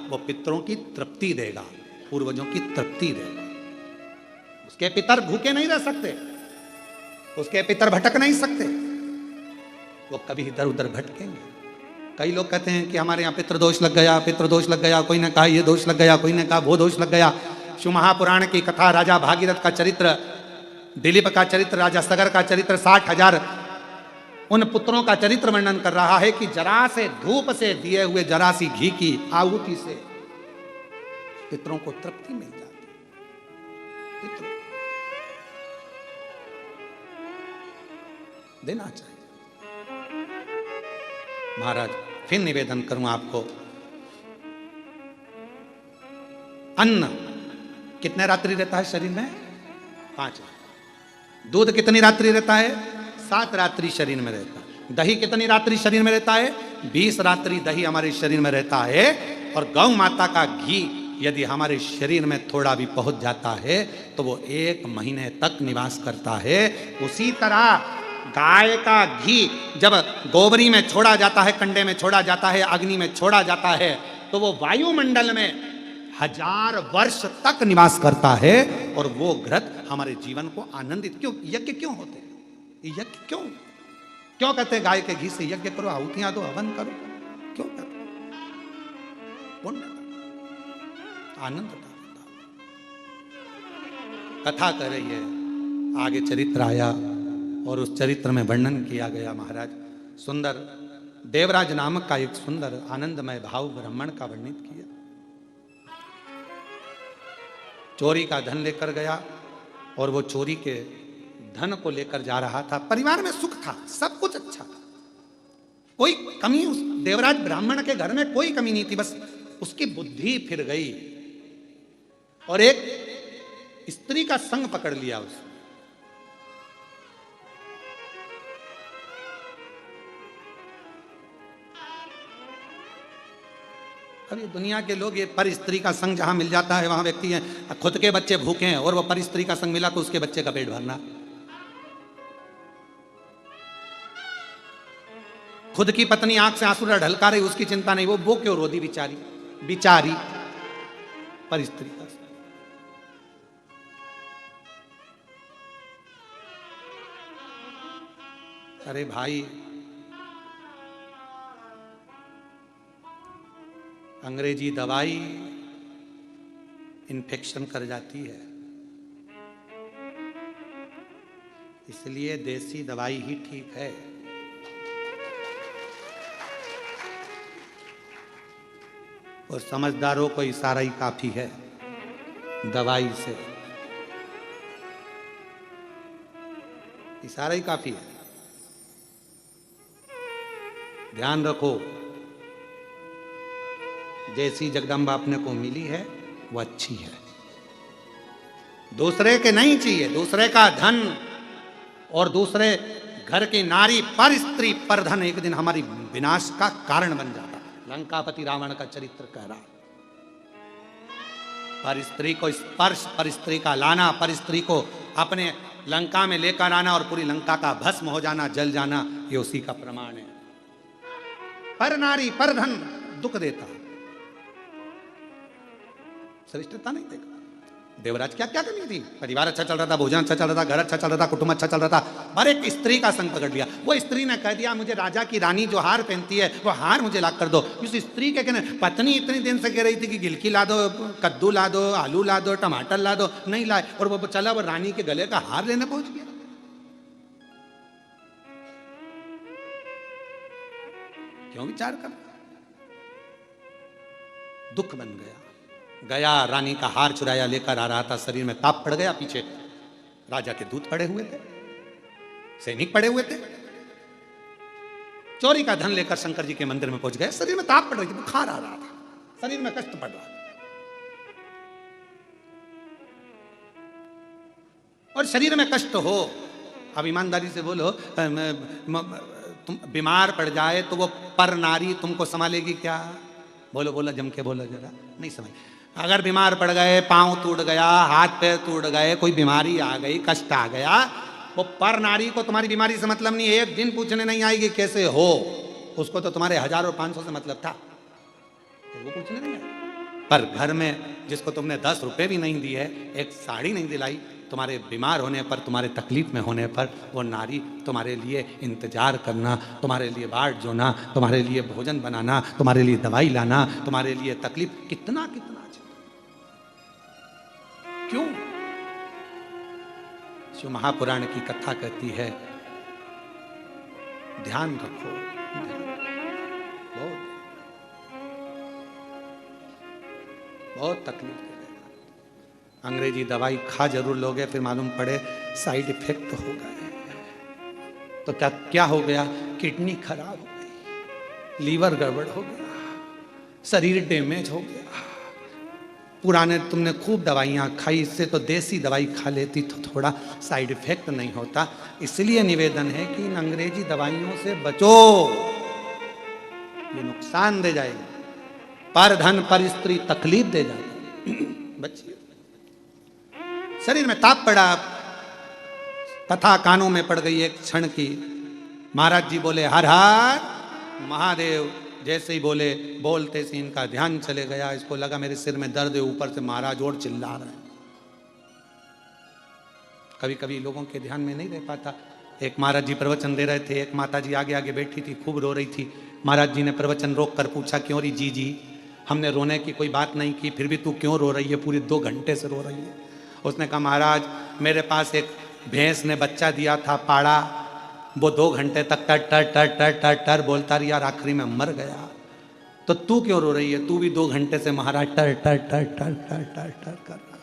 वो पितरों की तृप्ति देगा, पूर्वजों की तृप्ति देगा। उसके पितर भूखे नहीं रह सकते, उसके पितर भटक नहीं सकते, वो कभी इधर उधर भटकेंगे। कई लोग कहते हैं कि हमारे यहाँ पितृदोष लग गया, पितृदोष लग गया, कोई ने कहा ये दोष लग गया, कोई ने कहा वो दोष लग गया। शिव महापुराण की कथा, राजा भागीरथ का चरित्र, दिलीप का चरित्र, राजा सगर का चरित्र, 60,000 उन पुत्रों का चरित्र वर्णन कर रहा है कि जरा से धूप से दिए हुए जरा सी घी की आहुति से पितरों को तृप्ति मिल जाती। पितरों देना चाहिए। महाराज फिर निवेदन करूं आपको, अन्न कितने रात्रि रहता है शरीर में? 5। दूध कितनी रात्रि रहता है? 7 रात्रि शरीर में रहता है। दही कितनी रात्रि शरीर में रहता है? 20 रात्रि दही हमारे शरीर में रहता है। और गौ माता का घी यदि हमारे शरीर में थोड़ा भी पहुंच जाता है तो वो 1 महीने तक निवास करता है। उसी तरह गाय का घी जब गोबरी में छोड़ा जाता है, कंडे में छोड़ा जाता है, अग्नि में छोड़ा जाता है, तो वो वायुमंडल में 1000 वर्ष तक निवास करता है। और वो घृत हमारे जीवन को आनंदित, क्यों यज्ञ क्यों होते हैं? यज्ञ क्यों कहते हैं गाय के घी से यज्ञ करो, आहुतियां दो, हवन करो? क्यों कहते? पुण्य, आनंद देता। कथा कर रही है, आगे चरित्र आया और उस चरित्र में वर्णन किया गया। महाराज सुंदर देवराज नामक का एक सुंदर आनंदमय भाव ब्राह्मण का वर्णित किया। चोरी का धन लेकर गया और वो चोरी के धन को लेकर जा रहा था। परिवार में सुख था, सब कुछ अच्छा था, कोई कमी उस देवराज ब्राह्मण के घर में कोई कमी नहीं थी। बस उसकी बुद्धि फिर गई और एक स्त्री का संग पकड़ लिया उसने। अब ये दुनिया के लोग, ये पर स्त्री का संग जहां मिल जाता है वहां व्यक्ति है, खुद के बच्चे भूखे हैं और वो पर स्त्री का संग मिला तो उसके बच्चे का पेट भरना। खुद की पत्नी आंख से आंसू ढलका रही, उसकी चिंता नहीं, वो क्यों रोदी बिचारी बिचारी पर स्त्री का संग। अरे भाई, अंग्रेजी दवाई इन्फेक्शन कर जाती है, इसलिए देसी दवाई ही ठीक है। और समझदारों को इशारा ही काफी है दवाई से, इशारा ही काफी है। ध्यान रखो, जैसी जगदम्बा अपने को मिली है वो अच्छी है, दूसरे के नहीं चाहिए। दूसरे का धन और दूसरे घर की नारी पर स्त्री पर धन एक दिन हमारी विनाश का कारण बन जाता। लंकापति रावण का चरित्र कह रहा, पर स्त्री को स्पर्श, पर स्त्री का लाना, पर स्त्री को अपने लंका में लेकर आना और पूरी लंका का भस्म हो जाना, जल जाना, ये उसी का प्रमाण है। पर नारी पर धन दुख देता, श्रेष्ठता नहीं देखा। देवराज क्या क्या कमी थी? परिवार अच्छा चल रहा था, भोजन अच्छा चल रहा था, घर अच्छा चल रहा था, कुटुंब अच्छा चल रहा था, पर एक स्त्री का संग पकड़ लिया। वो स्त्री ने कह दिया मुझे राजा की रानी जो हार पहनती है वो हार मुझे ला कर दो। उस स्त्री के कहने, पत्नी इतनी दिन से कह रही थी कि गिलकी ला दो, कद्दू ला दो, आलू ला दो, टमाटर ला दो, नहीं लाए, और वो चला वो रानी के गले का हार लेने पहुंच गया। क्यों विचार कर? दुख बन गया। गया, रानी का हार चुराया, लेकर आ रहा था, शरीर में ताप पड़ गया। पीछे राजा के दूत पड़े हुए थे, सैनिक पड़े हुए थे। चोरी का धन लेकर शंकर जी के मंदिर में पहुंच गए। शरीर में ताप पड़ रही थी, बुखार आ रहा था, शरीर में कष्ट पड़ रहा था। और शरीर में कष्ट हो, अब ईमानदारी से बोलो, तुम बीमार पड़ जाए तो वो पर नारी तुमको संभालेगी क्या? बोलो बोलो, जम के बोलो जरा, नहीं समझ। अगर बीमार पड़ गए, पांव टूट गया, हाथ पैर टूट गए, कोई बीमारी आ गई, कष्ट आ गया, वो पर नारी को तुम्हारी बीमारी से मतलब नहीं, एक दिन पूछने नहीं आएगी कैसे हो, उसको तो तुम्हारे 1000 और 500 से मतलब था, तो वो पूछने नहीं आया। पर घर में जिसको तुमने 10 रुपए भी नहीं दिए, एक साड़ी नहीं दिलाई, तुम्हारे बीमार होने पर, तुम्हारे तकलीफ में होने पर वो नारी तुम्हारे लिए इंतजार करना, तुम्हारे लिए बाट जोना, तुम्हारे लिए भोजन बनाना, तुम्हारे लिए दवाई लाना, तुम्हारे लिए तकलीफ, कितना कितना क्यों? शिव महापुराण की कथा कहती है ध्यान रखो, बहुत बहुत तकलीफ देगा। अंग्रेजी दवाई खा जरूर लोगे, फिर मालूम पड़े साइड इफेक्ट हो गए, तो क्या क्या हो गया? किडनी खराब हो गई, लीवर गड़बड़ हो गया, शरीर डैमेज हो गया। पुराने तुमने खूब दवाइयाँ खाई, इससे तो देसी दवाई खा लेती तो थोड़ा साइड इफेक्ट नहीं होता। इसलिए निवेदन है कि इन अंग्रेजी दवाइयों से बचो, ये नुकसान दे जाएगी। पर धन पर स्त्री तकलीफ दे जाएगी, बचिए। शरीर में ताप पड़ा, कथा कानों में पड़ गई एक क्षण की, महाराज जी बोले हर हर महादेव, जैसे ही बोले बोलते से इनका ध्यान चले गया। इसको लगा मेरे सिर में दर्द है, ऊपर से महाराज और चिल्ला रहे हैं। कभी कभी लोगों के ध्यान में नहीं रह पाता। एक महाराज जी प्रवचन दे रहे थे, एक माता जी आगे आगे बैठी थी, खूब रो रही थी। महाराज जी ने प्रवचन रोक कर पूछा, क्यों री जी, हमने रोने की कोई बात नहीं की, फिर भी तू क्यों रो रही है? पूरी 2 घंटे से रो रही है। उसने कहा महाराज, मेरे पास एक भैंस ने बच्चा दिया था पाड़ा, वो 2 घंटे तक टर टर टर टर टर टर बोलता रहा, आखिरी में मर गया। तो तू क्यों रो रही है? तू भी 2 घंटे से महाराज टर टर टर टर टर टर टर कर रहा,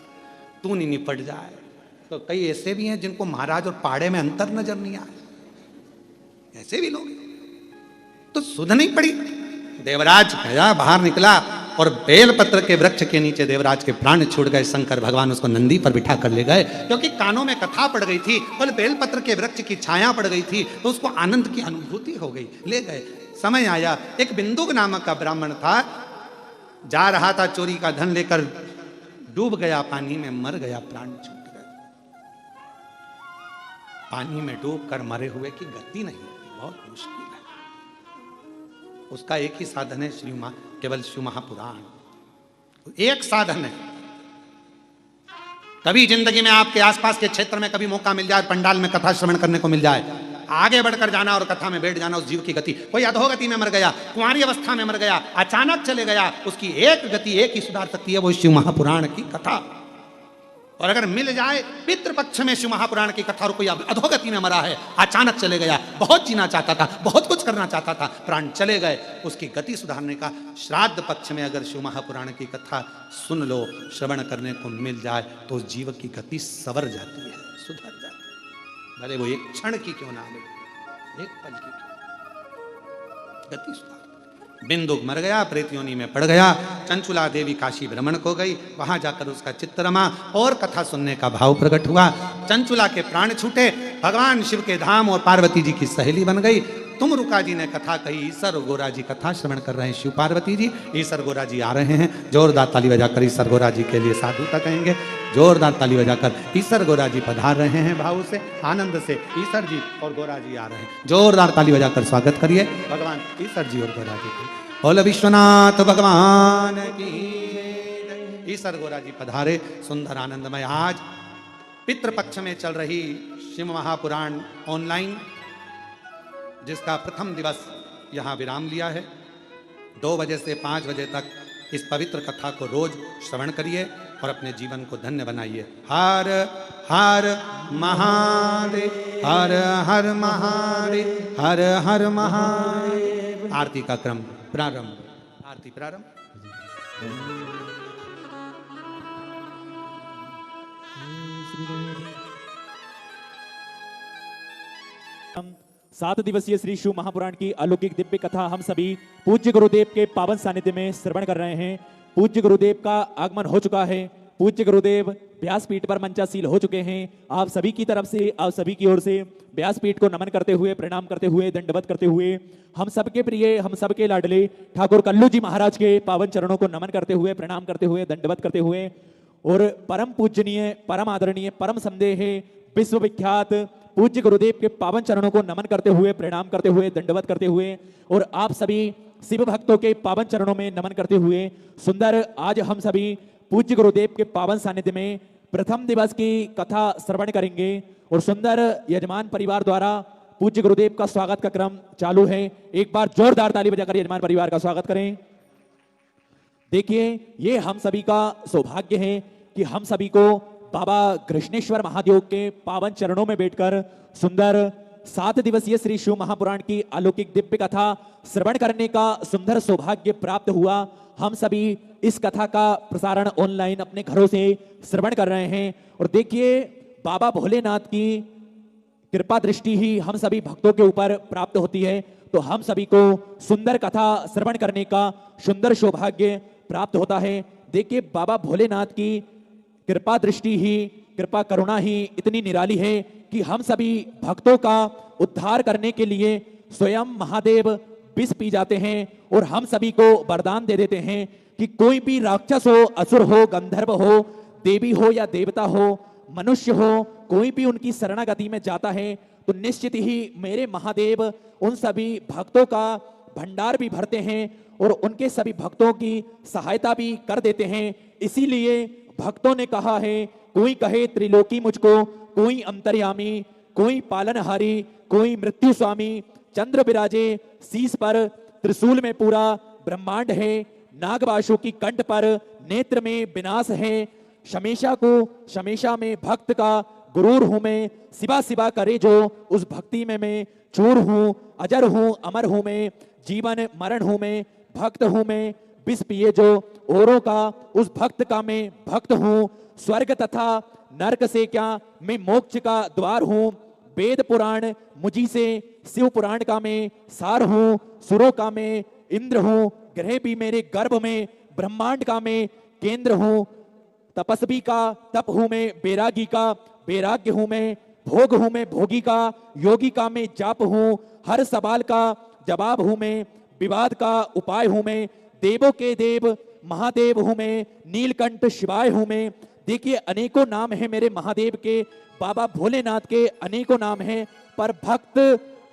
तू नहीं निपट जाए। तो कई ऐसे भी हैं जिनको महाराज और पाड़े में अंतर नजर नहीं आया, ऐसे भी लोग। तो सुध नहीं पड़ी। देवराज गया, बाहर निकला और बेलपत्र के वृक्ष के नीचे देवराज के प्राण छूट गए। शंकर भगवान उसको नंदी पर बिठा कर ले गए, क्योंकि कानों में कथा पड़ गई थी और बेलपत्र के वृक्ष की छाया पड़ गई थी, तो उसको आनंद की अनुभूति हो गई, ले गए। समय आया, एक बिंदुक नामक का ब्राह्मण था, जा रहा था चोरी का धन लेकर, डूब गया पानी में, मर गया, प्राण छूट गए। पानी में डूब कर मरे हुए की गति नहीं होती, बहुत मुश्किल है। उसका एक ही साधन है केवल शिव महापुराण, एक साधन है। कभी जिंदगी में आपके आसपास के क्षेत्र में कभी मौका मिल जाए, पंडाल में कथा श्रवण करने को मिल जाए, आगे बढ़कर जाना और कथा में बैठ जाना। उस जीव की गति, कोई अधोगति में मर गया, कुंवारी अवस्था में मर गया, अचानक चले गया, उसकी एक गति एक ही सुधार सकती है, वो शिव महापुराण की कथा। और अगर मिल जाए पितृपक्ष में शिव महापुराण की कथा, और कोई अधोगति में मरा है, अचानक चले गया, बहुत जीना चाहता था, बहुत कुछ करना चाहता था, प्राण चले गए, उसकी गति सुधारने का श्राद्ध पक्ष में अगर शिव महापुराण की कथा सुन लो, श्रवण करने को मिल जाए, तो उस जीव की गति सवर जाती है, सुधर जाती है। भले वो एक क्षण की क्यों ना लगे, एक पल की क्यों, गति सुधार। बिंदुक मर गया, प्रेत योनि में पड़ गया। चंचुला देवी काशी भ्रमण को गई, वहां जाकर उसका चित्त रमा और कथा सुनने का भाव प्रकट हुआ। चंचुला के प्राण छूटे, भगवान शिव के धाम और पार्वती जी की सहेली बन गई। तुमरुका जी ने कथा कही, ईसर गोरा जी कथा श्रवण कर रहे हैं, शिव पार्वती जी। ईसर गोरा जी आ रहे हैं, जोरदार ताली बजाकर ईसर गोरा जी के लिए साधुता कहेंगे, जोरदार ताली बजाकर। ईसर गोरा जी पधार रहे हैं भाव से, आनंद से। ईसर जी और गोरा जी आ रहे हैं, जोरदार ताली बजाकर स्वागत करिए भगवान ईसर जी और गोरा जी की। बोल विश्वनाथ भगवान की जय। ईसर गोरा जी पधारे, सुंदर आनंदमय। आज पितृपक्ष में चल रही शिव महापुराण ऑनलाइन, जिसका प्रथम दिवस यहाँ विराम लिया है। 2 बजे से 5 बजे तक इस पवित्र कथा को रोज श्रवण करिए और अपने जीवन को धन्य बनाइए। हर हर महादेव, हर हर महादेव, हर हर महादेव। आरती का क्रम प्रारंभ, आरती प्रारंभ। हम 7 दिवसीय श्री शिव महापुराण की अलौकिक दिव्य कथा हम सभी पूज्य गुरुदेव के पावन सानिध्य में श्रवण कर रहे हैं। पूज्य गुरुदेव का आगमन हो चुका है, पूज्य गुरुदेव व्यासपीठ पर मंचासील हो चुके हैं। आप सभी की तरफ से, आप सभी की ओर से व्यासपीठ को नमन करते हुए, प्रणाम करते हुए, दंडवत करते हुए, हम सबके प्रिय, हम सबके लाडले ठाकुर कल्लू जी महाराज के पावन चरणों को नमन करते हुए, प्रणाम करते हुए, दंडवत करते हुए, और परम पूजनीय, परम आदरणीय, परम संदेह, विश्वविख्यात पूज्य गुरुदेव के पावन चरणों को नमन करते हुए, प्रणाम करते हुए, दंडवत करते हुए और आप सभी शिव भक्तों के पावन चरणों में नमन करते हुए सुंदर आज हम सभी पूज्य गुरुदेव के पावन सानिध्य में प्रथम दिवस की कथा श्रवण करेंगे और सुंदर यजमान परिवार द्वारा पूज्य गुरुदेव का स्वागत का क्रम चालू है। एक बार जोरदार ताली बजाकर यजमान परिवार का स्वागत करें। देखिए, ये हम सभी का सौभाग्य है कि हम सभी को बाबा कृष्णेश्वर महादेव के पावन चरणों में बैठकर सुंदर 7 दिवसीय श्री शिव महापुराण की अलौकिक दिव्य कथा श्रवण करने का सुंदर सौभाग्य प्राप्त हुआ। हम सभी इस कथा का प्रसारण ऑनलाइन अपने घरों से श्रवण कर रहे हैं और देखिए, बाबा भोलेनाथ की कृपा दृष्टि ही हम सभी भक्तों के ऊपर प्राप्त होती है, तो हम सभी को सुंदर कथा श्रवण करने का सुंदर सौभाग्य प्राप्त होता है। देखिए, बाबा भोलेनाथ की कृपा दृष्टि ही, कृपा करुणा ही इतनी निराली है कि हम सभी भक्तों का उद्धार करने के लिए स्वयं महादेव विष पी जाते हैं और हम सभी को वरदान दे देते हैं कि कोई भी राक्षस हो, असुर हो, गंधर्व हो, देवी हो या देवता हो, मनुष्य हो, कोई भी उनकी शरणागति में जाता है तो निश्चित ही मेरे महादेव उन सभी भक्तों का भंडार भी भरते हैं और उनके सभी भक्तों की सहायता भी कर देते हैं। इसीलिए भक्तों ने कहा है, कोई कहे त्रिलोकी मुझको, कोई अंतर्यामी, कोई पालनहारी, कोई मृत्यु स्वामी, चंद्र विराजे शीस पर, त्रिशूल में पूरा ब्रह्मांड है, नागवासु की कंठ पर नेत्र में विनाश है, शमेशा को शमेशा में भक्त का गुरूर हूं मैं, सिवा सिवा करे जो उस भक्ति में मैं चूर हूं, अजर हूं, अमर हूं मैं, जीवन मरण हूं मैं, भक्त हूं मैं, विष पिए जो औरों का उस भक्त का मैं भक्त हूं, स्वर्ग तथा नरक से क्या मैं मोक्ष का द्वार हूं, वेद पुराण मुझी से शिव पुराण का मैं सार हूं, सुरों का मैं इंद्र हूं, ग्रह भी मेरे गर्भ में, ब्रह्मांड का मैं केंद्र हूं, तपस्वी का तप हूं मैं, बैरागी का वैराग्य हूं मैं, भोग हूं मैं भोगी का, योगी का मैं जाप हूं, हर सवाल का जवाब हूं मैं, विवाद का उपाय हूं मैं, देवों के देव महादेव हूं मैं, नीलकंठ शिवाय हूं मैं। देखिए, अनेकों नाम हैं मेरे महादेव के, बाबा भोलेनाथ के अनेकों नाम हैं, पर भक्त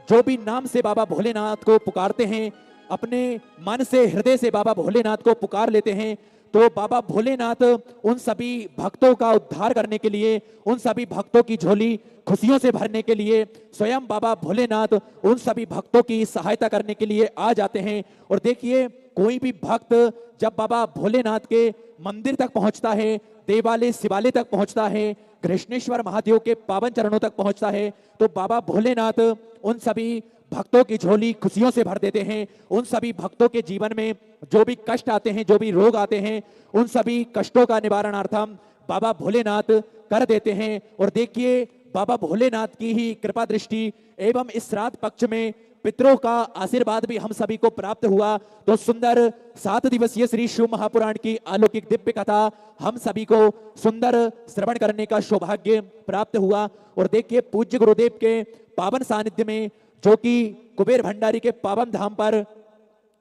जो भी नाम से बाबा भोलेनाथ को पुकारते हैं, अपने मन से हृदय से बाबा भोलेनाथ को पुकार लेते हैं, तो बाबा भोलेनाथ उन सभी भक्तों का उद्धार करने के लिए, उन सभी भक्तों की झोली खुशियों से भरने के लिए स्वयं बाबा भोलेनाथ उन सभी भक्तों की सहायता करने के लिए आ जाते हैं। और देखिए, कोई भी भक्त जब बाबा भोलेनाथ के मंदिर तक पहुंचता है, देवालय शिवालय तक पहुंचता है, कृष्णेश्वर महादेव के पावन चरणों तक पहुंचता है, तो बाबा भोलेनाथ उन सभी भक्तों की झोली खुशियों से भर देते हैं। उन सभी भक्तों के जीवन में जो भी कष्ट आते हैं, जो भी रोग आते हैं, उन सभी कष्टों का निवारणार्थम बाबा भोलेनाथ कर देते हैं। और देखिए, बाबा भोलेनाथ की ही कृपा दृष्टि एवं इस श्राद्ध पक्ष में पितरों का आशीर्वाद भी हम सभी को प्राप्त हुआ। तो सुंदर 7 दिवसीय श्री शिव महापुराण की अलौकिक दिव्य कथा हम सभी को सुंदर श्रवण करने का सौभाग्य प्राप्त हुआ। और देखिए, पूज्य गुरुदेव के पावन सानिध्य में, जो कि कुबेर भंडारी के पावन धाम पर,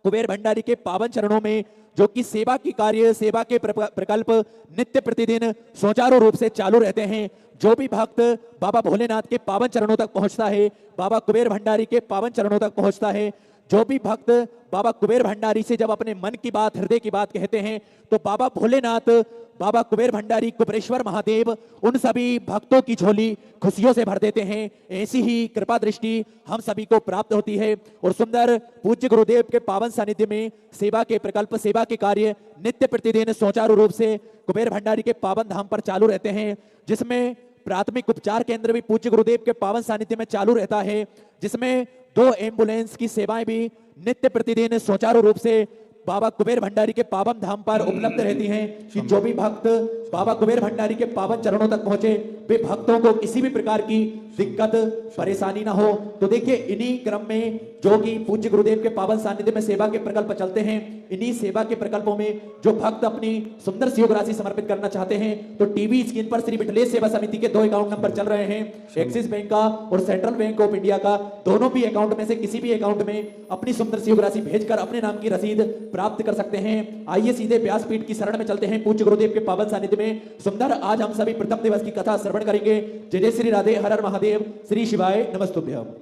कुबेर भंडारी के पावन चरणों में, जो कि सेवा की कार्य, सेवा के प्रकल्प नित्य प्रतिदिन सुचारू रूप से चालू रहते हैं। जो भी भक्त बाबा भोलेनाथ के पावन चरणों तक पहुंचता है, बाबा कुबेर भंडारी के पावन चरणों तक पहुंचता है, जो भी भक्त बाबा कुबेर भंडारी से जब अपने मन की बात, हृदय की बात कहते हैं, तो बाबा भोलेनाथ, बाबा कुबेर भंडारी, कुबेरेश्वर महादेव उन सभी भक्तों की झोली खुशियों से भर देते हैं। ऐसी ही कृपा दृष्टि हम सभी को प्राप्त होती है। और सुंदर पूज्य गुरुदेव के पावन सानिध्य में सेवा के प्रकल्प, सेवा के कार्य नित्य प्रतिदिन सुचारू रूप से कुबेर भंडारी के पावन धाम पर चालू रहते हैं, जिसमें प्राथमिक उपचार केंद्र भी पूज्य गुरुदेव के पावन सानिध्य में चालू रहता है, जिसमें 2 एम्बुलेंस की सेवाएं भी नित्य प्रतिदिन सुचारू रूप से बाबा कुबेर भंडारी के पावन धाम पर उपलब्ध रहती हैं कि जो भी भक्त बाबा कुबेर भंडारी के पावन चरणों तक पहुंचे, वे भक्तों को किसी भी प्रकार की दिक्कत परेशानी ना हो। तो देखिए, इन्हीं क्रम में जो कि पूज्य गुरुदेव के पावन सानिध्य में सेवा के प्रकल्प चलते हैं, इन्हीं सेवा के प्रकल्पों में जो भक्त अपनी सुंदर सी योग राशि समर्पित करना चाहते हैं, तो टीवी स्क्रीन पर श्री विठलेश सेवा समिति के 2 अकाउंट नंबर चल रहे हैं, एक्सिस बैंक का और सेंट्रल बैंक ऑफ इंडिया का। दोनों भी अकाउंट में से किसी भी अकाउंट में अपनी सुंदर सी योग राशि भेजकर अपने नाम की रसीद प्राप्त कर सकते हैं। आइए सीधे व्यासपीठ की शरण में चलते हैं, पूज्य गुरुदेव के पावन सानिध्य में सुंदर आज हम सभी प्रथम दिवस की कथा श्रवण करेंगे। जय जय श्री राधे, हर हर महादेव, श्री शिवाय नमस्तुभ्यम।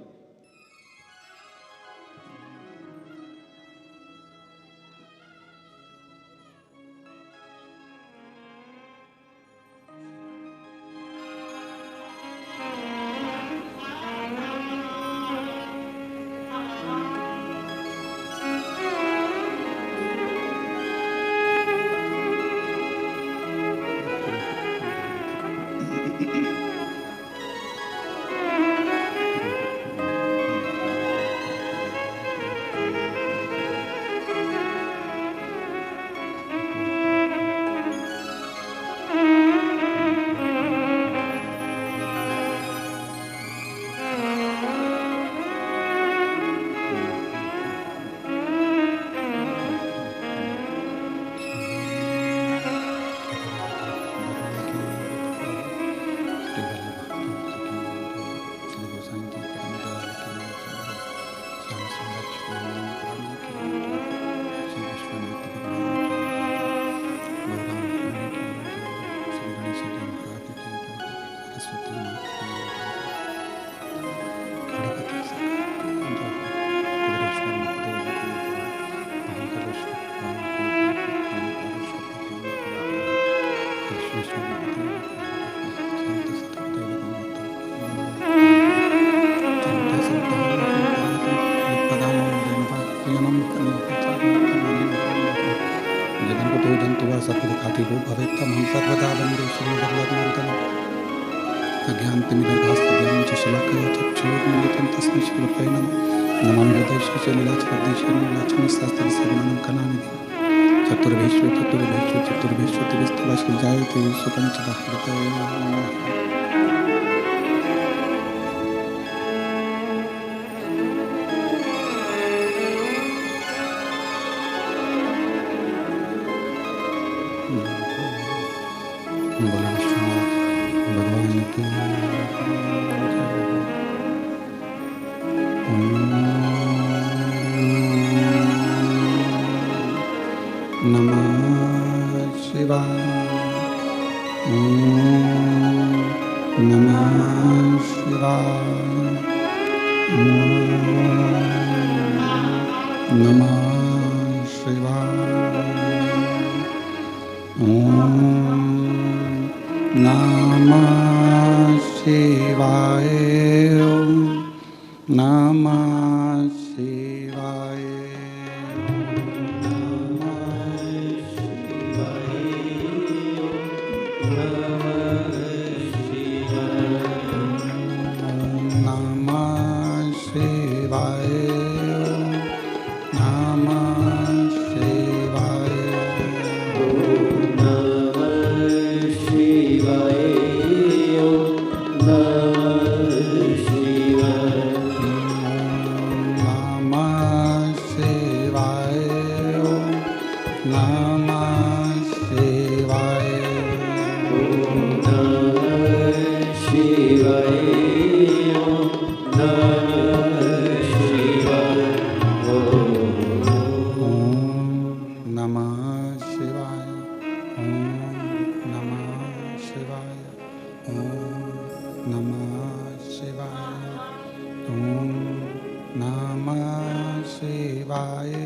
Namah Shivaya.